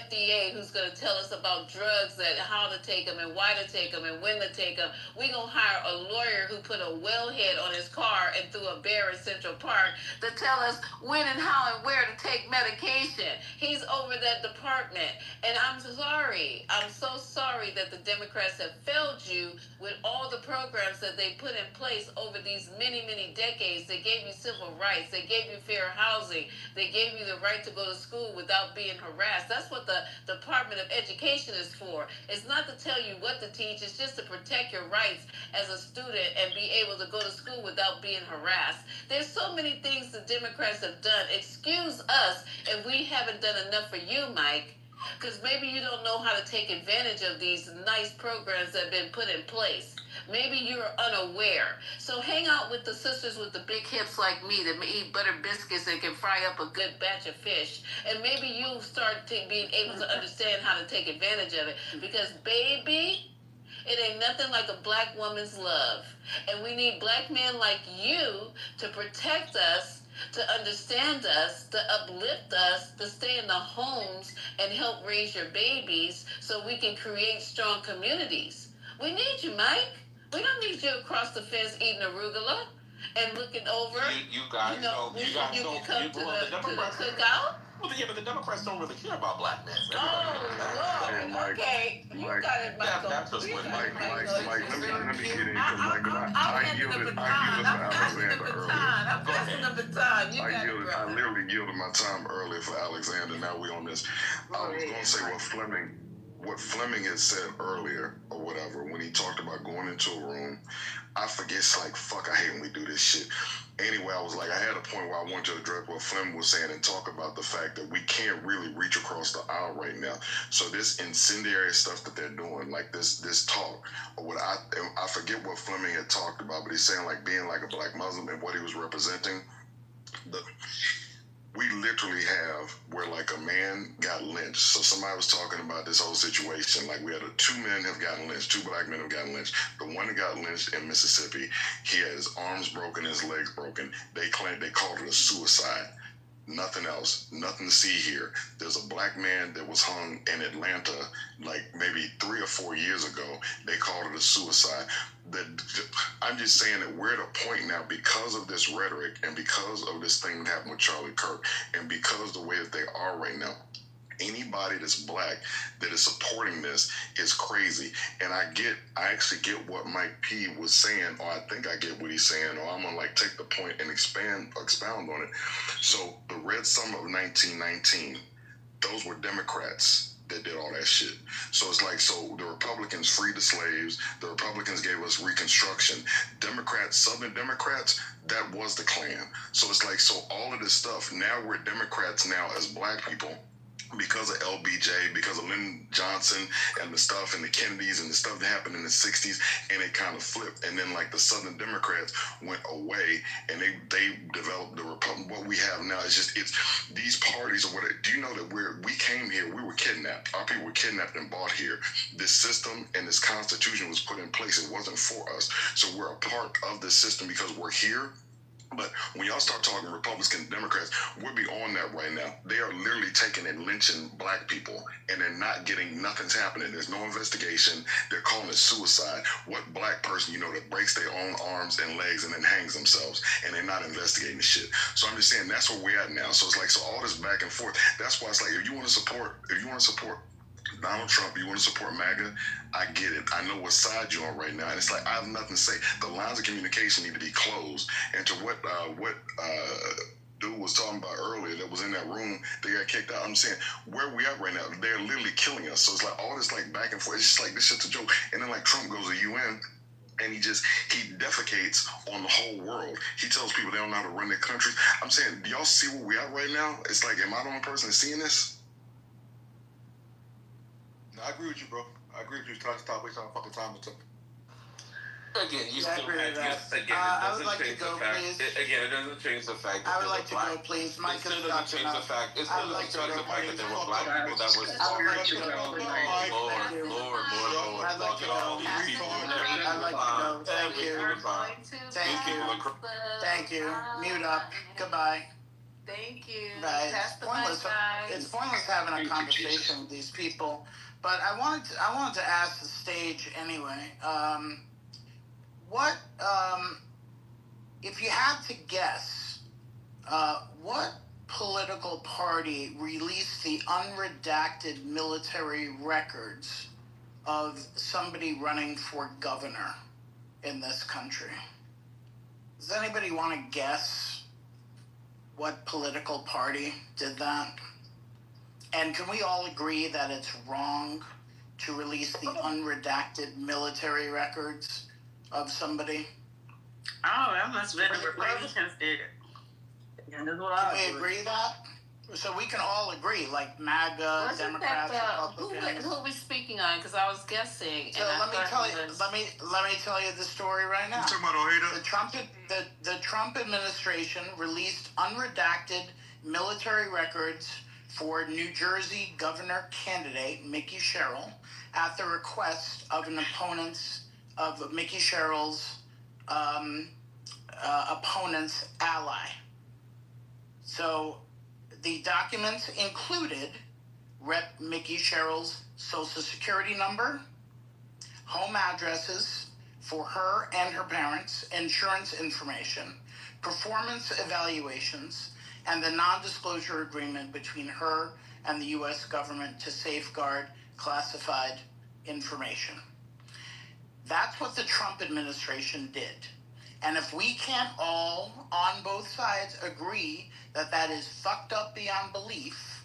FDA, who's going to tell us about drugs, that how to take them and why to take them and when to take them. We're going to hire a lawyer who put a wellhead on his car and threw a bear in Central Park to tell us when and how and where to take medication. He's over that department. And I'm sorry. I'm so sorry that the Democrats have failed you with all the programs that they put in place over these many, many decades. They gave you civil rights. They gave gave you fair housing. They gave you the right to go to school without being harassed. That's what the Department of Education is for. It's not to tell you what to teach. It's just to protect your rights as a student and be able to go to school without being harassed. There's so many things the Democrats have done. Excuse us if we haven't done enough for you, Mike. Because maybe you don't know how to take advantage of these nice programs that have been put in place. Maybe you're unaware. So hang out with the sisters with the big hips like me that eat butter biscuits and can fry up a good batch of fish. And maybe you'll start being able to understand how to take advantage of it. Because, baby, it ain't nothing like a black woman's love. And we need black men like you to protect us, to understand us, to uplift us, to stay in the homes and help raise your babies so we can create strong communities. We need you, Mike. We don't need you across the fence eating arugula and looking over. You guys don't. You guys don't. Come to the cookout. Well, yeah, but the Democrats don't really care about black men. Lord. Okay. You got it, Michael. Mike, let me get in because I yielded to Alexander earlier. I'm passing the baton. I literally yielded my time earlier for Alexander. Now we on this. I was going to say what Fleming had said earlier or whatever when he talked about going into a room. I forget, it's like, fuck, I hate when we do this shit. Anyway, I was like, I had a point where I wanted to address what Fleming was saying and talk about the fact that we can't really reach across the aisle right now. So this incendiary stuff that they're doing, like this talk, or what I forget what Fleming had talked about, but he's saying like being like a black Muslim and what he was representing. We literally have where like a man got lynched. So somebody was talking about this whole situation. Like we had two men have gotten lynched, two black men have gotten lynched. The one that got lynched in Mississippi, he had his arms broken, his legs broken. They called it a suicide. Nothing else, nothing to see here. There's a black man that was hung in Atlanta like maybe 3 or 4 years ago. They called it a suicide. I'm just saying that we're at a point now because of this rhetoric and because of this thing that happened with Charlie Kirk and because the way that they are right now. Anybody that's black that is supporting this is crazy. And I actually get what Mike P was saying, or I think I get what he's saying, or I'm gonna like take the point and expound on it. So the Red Summer of 1919, those were Democrats that did all that shit. So it's like, so the Republicans freed the slaves, the Republicans gave us Reconstruction. Democrats, Southern Democrats, that was the Klan. So it's like, so all of this stuff, now we're Democrats now as black people, because of LBJ, because of Lyndon Johnson and the stuff and the Kennedys and the stuff that happened in the 60s, and it kind of flipped. And then like the Southern Democrats went away and they developed the Republic. What we have now is just, it's these parties or whatever. Do you know that we came here, we were kidnapped. Our people were kidnapped and bought here. This system and this constitution was put in place. It wasn't for us. So we're a part of this system because we're here. But when y'all start talking Republicans and Democrats, we'll be on that right now. They are literally taking and lynching black people, and they're not getting, nothing's happening. There's no investigation. They're calling it suicide. What black person, that breaks their own arms and legs and then hangs themselves, and they're not investigating the shit. So I'm just saying that's where we're at now. So it's like, so all this back and forth, that's why it's like, if you want to support Donald Trump, you want to support MAGA, I get it. I know what side you're on right now. And it's like, I have nothing to say. The lines of communication need to be closed. And to what dude was talking about earlier that was in that room, they got kicked out. I'm saying, where we at right now, they're literally killing us. So it's like all this like back and forth. It's just like, this shit's a joke. And then like Trump goes to UN and he defecates on the whole world. He tells people they don't know how to run their countries. I'm saying, do y'all see where we at right now? It's like, am I the only person that's seeing this? I agree with you, bro. I agree with you. Trying to stop wasting our fucking time with something. Again, you Yeah, I still agree with have that. it I would doesn't like to change go, the fact. please. It doesn't change the fact that I would there like were to go, black. please. Mike It still has doesn't talked change the enough. fact. It I still would like doesn't to change go, the fact that please. there were black people that were. I would like to go, please. Lord. I'd like to go. I'd like to go. Thank you. Thank you. Thank you. Mute up. Goodbye. Thank you. Right. Pass the mic, guys. It's pointless having a conversation with these people. But I wanted to ask the stage anyway. If you had to guess, what political party released the unredacted military records of somebody running for governor in this country? Does anybody want to guess what political party did that? And can we all agree that it's wrong to release the unredacted military records of somebody? Oh, that must have been the Republicans did it. Can we agree that? So we can all agree, like MAGA, Wasn't Democrats, that Republicans. who are we speaking on? Because I was guessing. So let me tell you the story right now. You talking about Ojeda? The Trump administration released unredacted military records for New Jersey governor candidate Mickey Sherrill at the request of an opponent's of Mickey Sherrill's opponent's ally. So the documents included Rep. Mickey Sherrill's social security number, home addresses for her and her parents, insurance information, performance evaluations, and the non-disclosure agreement between her and the U.S. government to safeguard classified information. That's what the Trump administration did. And if we can't all, on both sides, agree that that is fucked up beyond belief,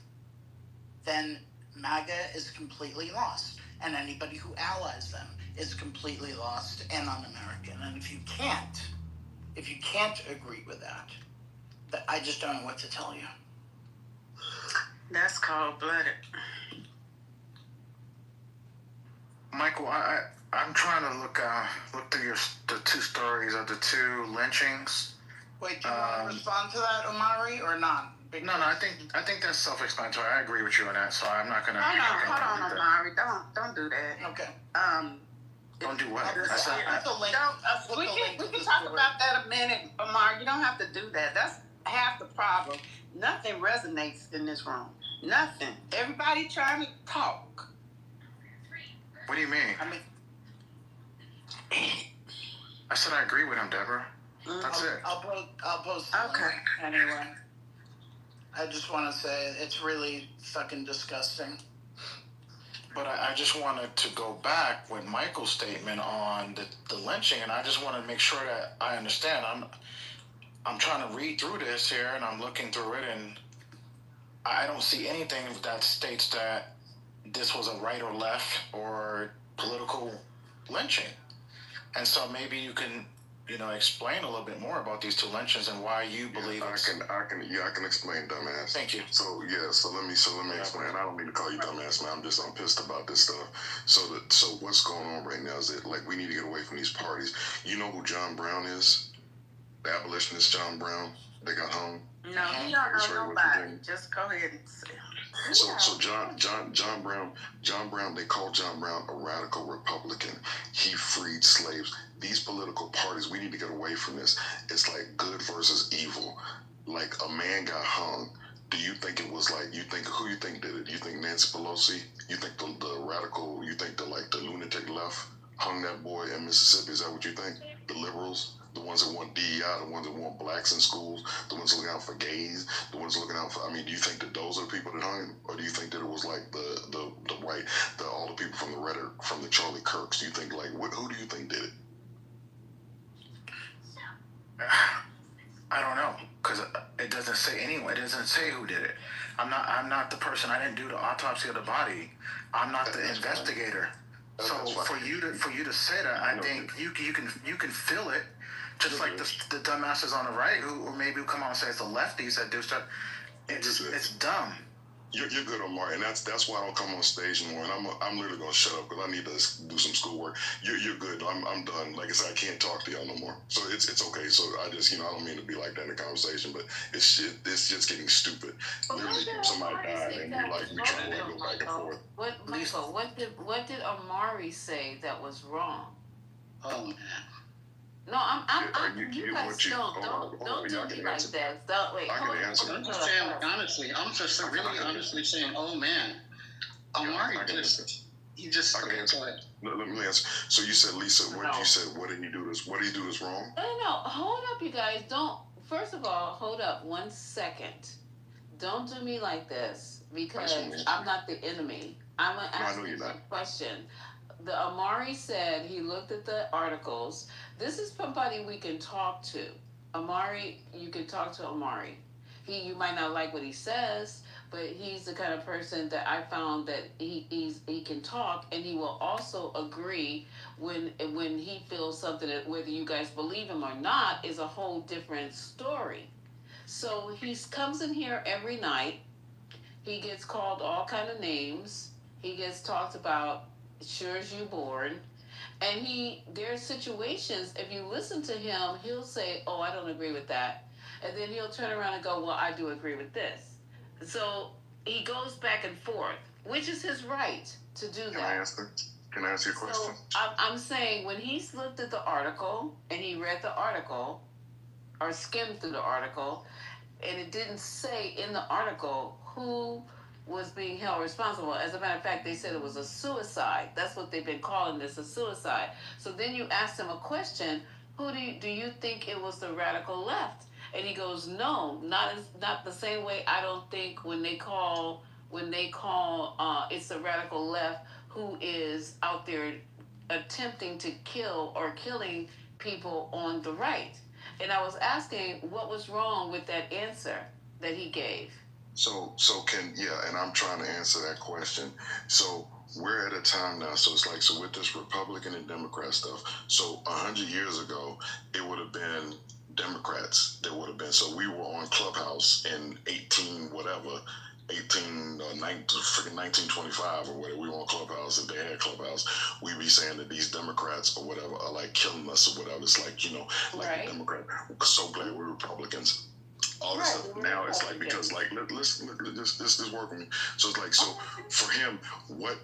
then MAGA is completely lost. And anybody who allies them is completely lost and un-American. And if you can't agree with that, I just don't know what to tell you. That's cold-blooded. Michael, I'm trying to look through the two stories of the two lynchings. Wait, do you want to respond to that, Omari, or not? No, I think that's self-explanatory. I agree with you on that, so I'm not gonna. Hold on, Omari. Don't do that. Okay. Don't do what? We can talk about that a minute, Omari. You don't have to do that. That's half the problem. Nothing resonates in this room. Nothing. Everybody trying to talk. What do you mean? I said I agree with him, Deborah. That's it. I'll post it. Okay. Anyway. I just want to say it's really fucking disgusting. But I just wanted to go back with Michael's statement on the lynching, and I just want to make sure that I understand. I'm trying to read through this here, and I'm looking through it, and I don't see anything that states that this was a right or left or political lynching. And so maybe you can, explain a little bit more about these two lynchings and why you believe I can explain, dumbass. Thank you. So let me explain. I don't mean to call you dumbass, man. I'm pissed about this stuff. So what's going on right now is that we need to get away from these parties. You know who John Brown is? The abolitionist John Brown. They got hung. No, you don't know nobody. Just go ahead and say. So John Brown, they call John Brown a radical Republican. He freed slaves. These political parties, we need to get away from this. It's like good versus evil. Like a man got hung. Do you think it was who you think did it? You think Nancy Pelosi? You think the radical, you think the lunatic left hung that boy in Mississippi? Is that what you think? The liberals? The ones that want DEI, the ones that want blacks in schools, the ones looking out for gays, the ones looking out for, do you think that those are the people that hung him? Or do you think that it was like the white, all the people from the rhetoric, from the Charlie Kirks? Do you think who do you think did it? I don't know, because it doesn't say anyway. It doesn't say who did it. I'm not the person. I didn't do the autopsy of the body. I'm not the investigator. So for you to say that, I think you can feel it. Just like the dumbasses on the right who maybe come out and say it's the lefties that do stuff. It's dumb. You're good, Omar, and that's why I don't come on stage anymore. And I'm literally gonna shut up because I need to do some schoolwork. You're good. I'm done. Like I said, I can't talk to y'all no more. So it's okay. So I just I don't mean to be like that in the conversation, but it's just getting stupid. Literally, somebody died, and we trying to go back and forth. Michael, what did Omari say that was wrong? Oh man. No, you guys don't do me like that. Wait, hold on. I'm just saying, honestly, really honestly saying, oh man, Omari he just. Okay, go ahead. Let me answer. So you said, Lisa, you said, what did he do this wrong? No, hold up, you guys. First of all, hold up 1 second. Don't do me like this because I'm not the enemy. I'm gonna ask you a question. The Omari said he looked at the articles. This is somebody we can talk to. Omari, you can talk to Omari. you might not like what he says, but he's the kind of person that I found that he can talk, and he will also agree when he feels something that, whether you guys believe him or not, is a whole different story. So he comes in here every night. He gets called all kind of names. He gets talked about, sure as you born. And there's situations, if you listen to him, he'll say, oh, I don't agree with that. And then he'll turn around and go, well, I do agree with this. So he goes back and forth, which is his right to do that. Can I answer your question? So I'm saying when he's looked at the article and he read the article or skimmed through the article, and it didn't say in the article who was being held responsible. As a matter of fact, they said it was a suicide. That's what they've been calling this, a suicide. So then you ask him a question, who do you think it was the radical left? And he goes, no, not the same way. I don't think when they call it's the radical left who is out there attempting to kill or killing people on the right. And I was asking what was wrong with that answer that he gave. So and I'm trying to answer that question. So we're at a time now, so it's like, so with this Republican and Democrat stuff, so 100 years ago, it would have been Democrats that would have been, so we were on Clubhouse in 1925 or whatever, we were on Clubhouse, if they had Clubhouse, we'd be saying that these Democrats or whatever are like killing us or whatever. It's like, like right. The Democrat, we're so glad we're Republicans. All this stuff now, it's like, because like, this is working. So it's like, so for him, what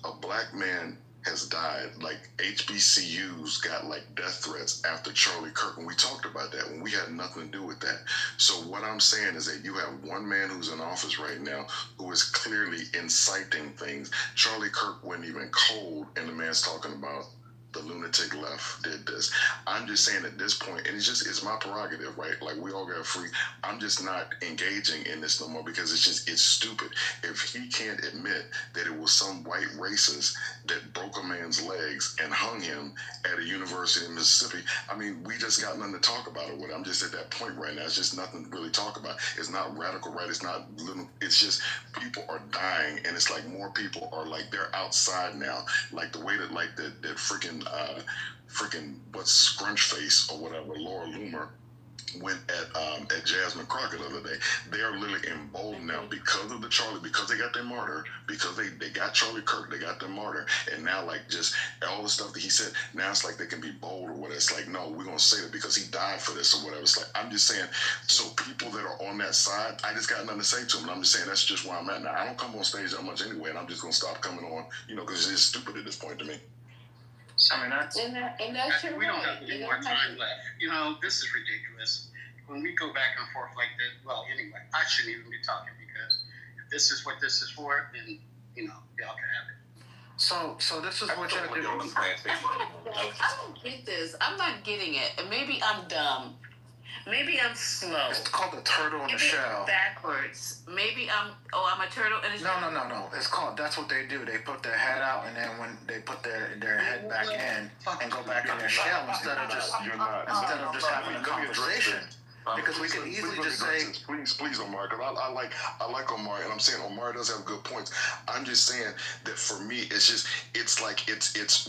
a black man has died, like HBCUs got like death threats after Charlie Kirk, and we talked about that when we had nothing to do with that. So what I'm saying is that you have one man who's in office right now who is clearly inciting things. Charlie Kirk wasn't even cold, and the man's talking about the lunatic left did this. I'm just saying at this point, and it's my prerogative, right? Like, we all got free. I'm just not engaging in this no more because it's stupid. If he can't admit that it was some white racist that broke a man's legs and hung him at a university in Mississippi, I mean, we just got nothing to talk about or what. I'm just at that point right now. It's just nothing to really talk about. It's not radical, right? It's not little. It's just people are dying, and it's like more people are like, they're outside now. Like the way that like that freaking what's Scrunchface or whatever, Laura Loomer went at Jasmine Crockett the other day. They are literally emboldened now because of because they got their martyr, because they got Charlie Kirk, they got their martyr, and now like just all the stuff that he said, now it's like they can be bold or whatever. It's like, no, we're gonna say that because he died for this or whatever. It's like, I'm just saying, so people that are on that side, I just got nothing to say to them. And I'm just saying that's just where I'm at now. I don't come on stage that much anyway, and I'm just gonna stop coming on, because it's stupid at this point to me. I mean, that's your we don't have any more time left. This is ridiculous. When we go back and forth like this, well, anyway, I shouldn't even be talking, because if this is what this is for, then, y'all can have it. So this is what y'all do. I don't get this. I'm not getting it. And maybe I'm dumb. Maybe I'm slow. It's called the turtle in the shell. Backwards. Maybe I'm a turtle in a shell. No. It's called, that's what they do. They put their head out, and then when they put their head back in and go back in their shell instead of just having a conversation. Because we can easily just say, please, Omar, because I like Omar, and I'm saying Omar does have good points. I'm just saying that for me, it's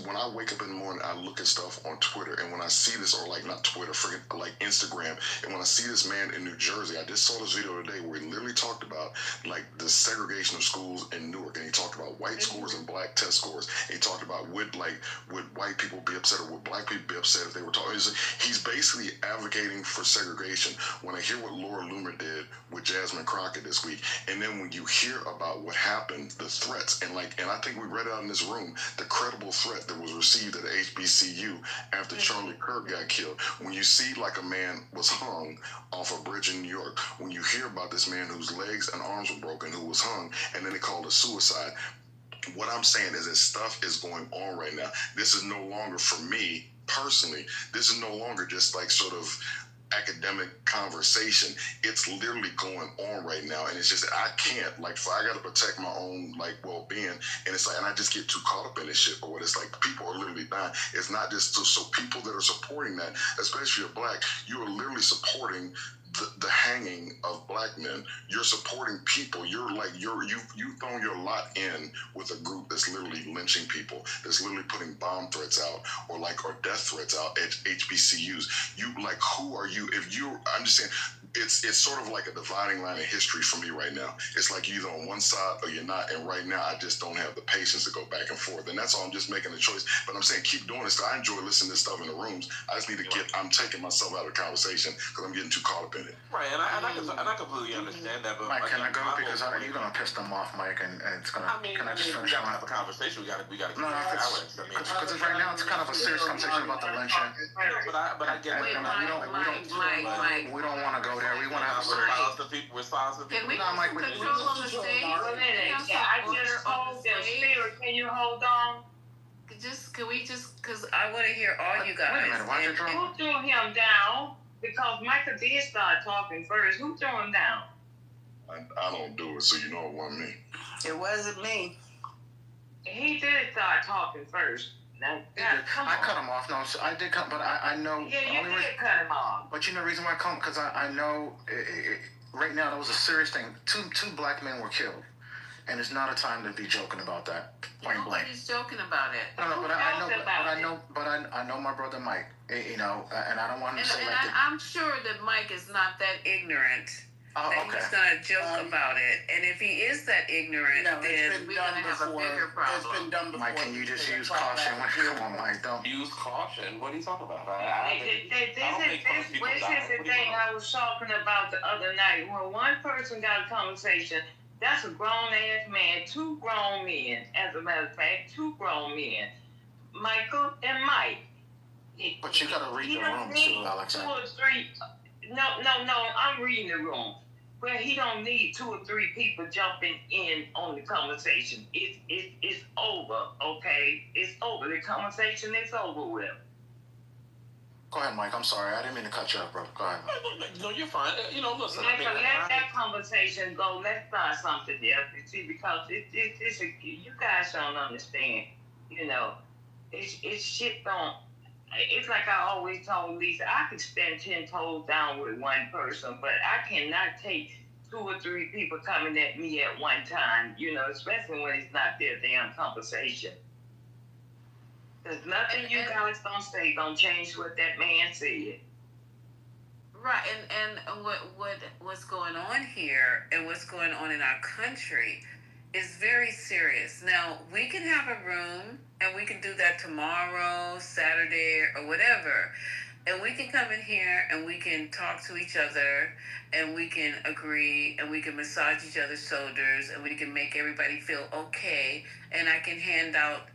when I wake up in the morning, I look at stuff on Twitter, and when I see this, or like not Twitter, like Instagram, and when I see this man in New Jersey, I just saw this video today where he literally talked about like the segregation of schools in Newark, and he talked about white scores and black test scores. And he talked about would white people be upset or would black people be upset if they were talking. He's basically advocating for segregation. When I hear what Laura Loomer did with Jasmine Crockett this week, and then when you hear about what happened, the threats, and I think we read out in this room, the credible threat that was received at the HBCU after Charlie Kirk got killed, when you see like a man was hung off a bridge in New York, when you hear about this man whose legs and arms were broken, who was hung, and then they called it suicide, what I'm saying is that stuff is going on right now. This is no longer, for me personally, this is no longer just like sort of academic conversation. It's literally going on right now, and it's just I can't, like, I got to protect my own like well-being, and it's like, and I just get too caught up in this shit. But what it's like, people are literally dying. It's not just so people that are supporting that, especially if you're black, you are literally supporting the hanging of black men. You're supporting people. You've thrown your lot in with a group that's literally lynching people, that's literally putting bomb threats out or death threats out at HBCUs. Who are you? I'm just saying, it's sort of like a dividing line in history for me right now. It's like you're either on one side or you're not. And right now, I just don't have the patience to go back and forth. And that's all. I'm just making a choice. But I'm saying keep doing this. I enjoy listening to stuff in the rooms. I just need to I'm taking myself out of the conversation because I'm getting too caught up in it. Right, and I completely understand that. But Mike, can I go? Because you're going to piss them off, Mike, and it's going to... can I just finish? We got to have a conversation. We got to keep it balanced. Because right now it's kind of a serious conversation about the lynching. But I get it. We don't want to go there. We want to have a serious... Can we get some control on the stage? I just told them, Spirit, can you hold on? Because I want to hear all you guys. Wait a minute, why did you Who threw him down? Because Michael did start talking first. Who threw him down? I don't do it, so you know it wasn't me. It wasn't me. He did start talking first. Now, I cut him off. No, so I did cut, but I know... Yeah, you did cut him off. But you know the reason why I cut him? Because I know right now that was a serious thing. Two black men were killed. And it's not a time to be joking about that. Point blank. Nobody's joking about it. No, but I know my brother Mike. And I don't want him to say I'm sure that Mike is not that ignorant. That he's gonna joke about it. And if he is that ignorant, then we're gonna have a bigger problem. It's been done before. Mike, can you just use caution? Come on, Mike, don't use caution. What are you talking about? This is the thing I was talking about the other night. When one person got a conversation, that's a grown-ass man, two grown men, as a matter of fact, two grown men, Michael and Mike. But you gotta read the room too, Alex. 2 or 3. No, I'm reading the room. Well, he don't need 2 or 3 people jumping in on the conversation. It's over, okay? It's over. The conversation is over with. Go ahead, Mike. I'm sorry. I didn't mean to cut you off, bro. Go ahead. No, you're fine. Listen. Let that conversation go. Let's start something there. See, because you guys don't understand. It's shit don't. It's like I always told Lisa, I could stand 10 toes down with one person, but I cannot take 2 or 3 people coming at me at one time, especially when it's not their damn conversation. There's nothing you guys don't say gonna change what that man said. Right, and what's going on here and what's going on in our country is very serious. Now, we can have a room and we can do that tomorrow, Saturday, or whatever. And we can come in here and we can talk to each other and we can agree and we can massage each other's shoulders and we can make everybody feel okay. And I can hand out,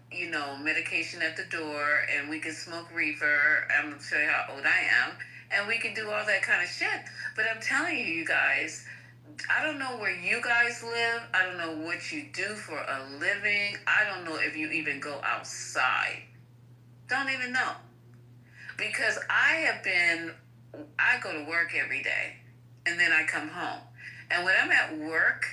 medication at the door and we can smoke reefer. I'm going to show you how old I am. And we can do all that kind of shit. But I'm telling you guys, I don't know where you guys live. I don't know what you do for a living. I don't know if you even go outside. Don't even know. Because I go to work every day and then I come home. And when I'm at work,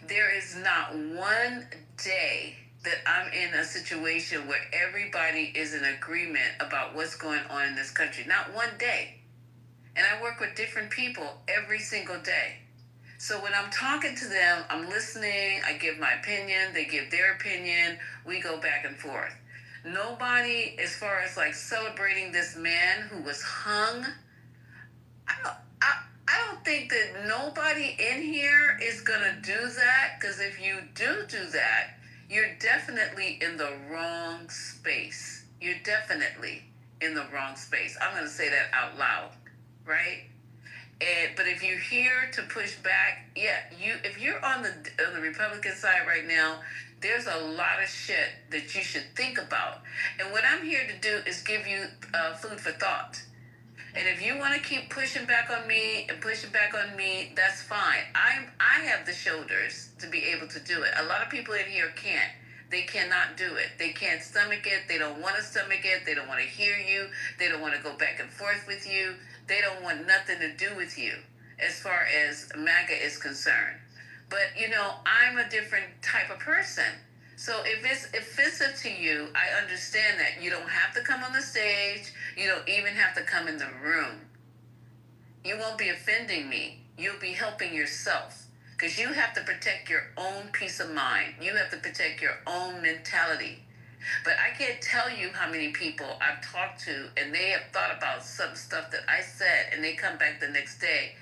there is not one day that I'm in a situation where everybody is in agreement about what's going on in this country. Not one day. And I work with different people every single day. So when I'm talking to them, I'm listening, I give my opinion, they give their opinion, we go back and forth. Nobody, as far as celebrating this man who was hung, I don't think that nobody in here is gonna do that, because if you do that, you're definitely in the wrong space. You're definitely in the wrong space. I'm gonna say that out loud, right? But if you're here to push back, if you're on the Republican side right now, there's a lot of shit that you should think about. And what I'm here to do is give you food for thought. And if you want to keep pushing back on me, that's fine. I have the shoulders to be able to do it. A lot of people in here can't. They cannot do it. They can't stomach it. They don't want to stomach it. They don't want to hear you. They don't want to go back and forth with you. They don't want nothing to do with you as far as MAGA is concerned. But, I'm a different type of person. So if it's up to you, I understand that. You don't have to come on the stage. You don't even have to come in the room. You won't be offending me. You'll be helping yourself. Because you have to protect your own peace of mind. You have to protect your own mentality. But I can't tell you how many people I've talked to and they have thought about some stuff that I said and they come back the next day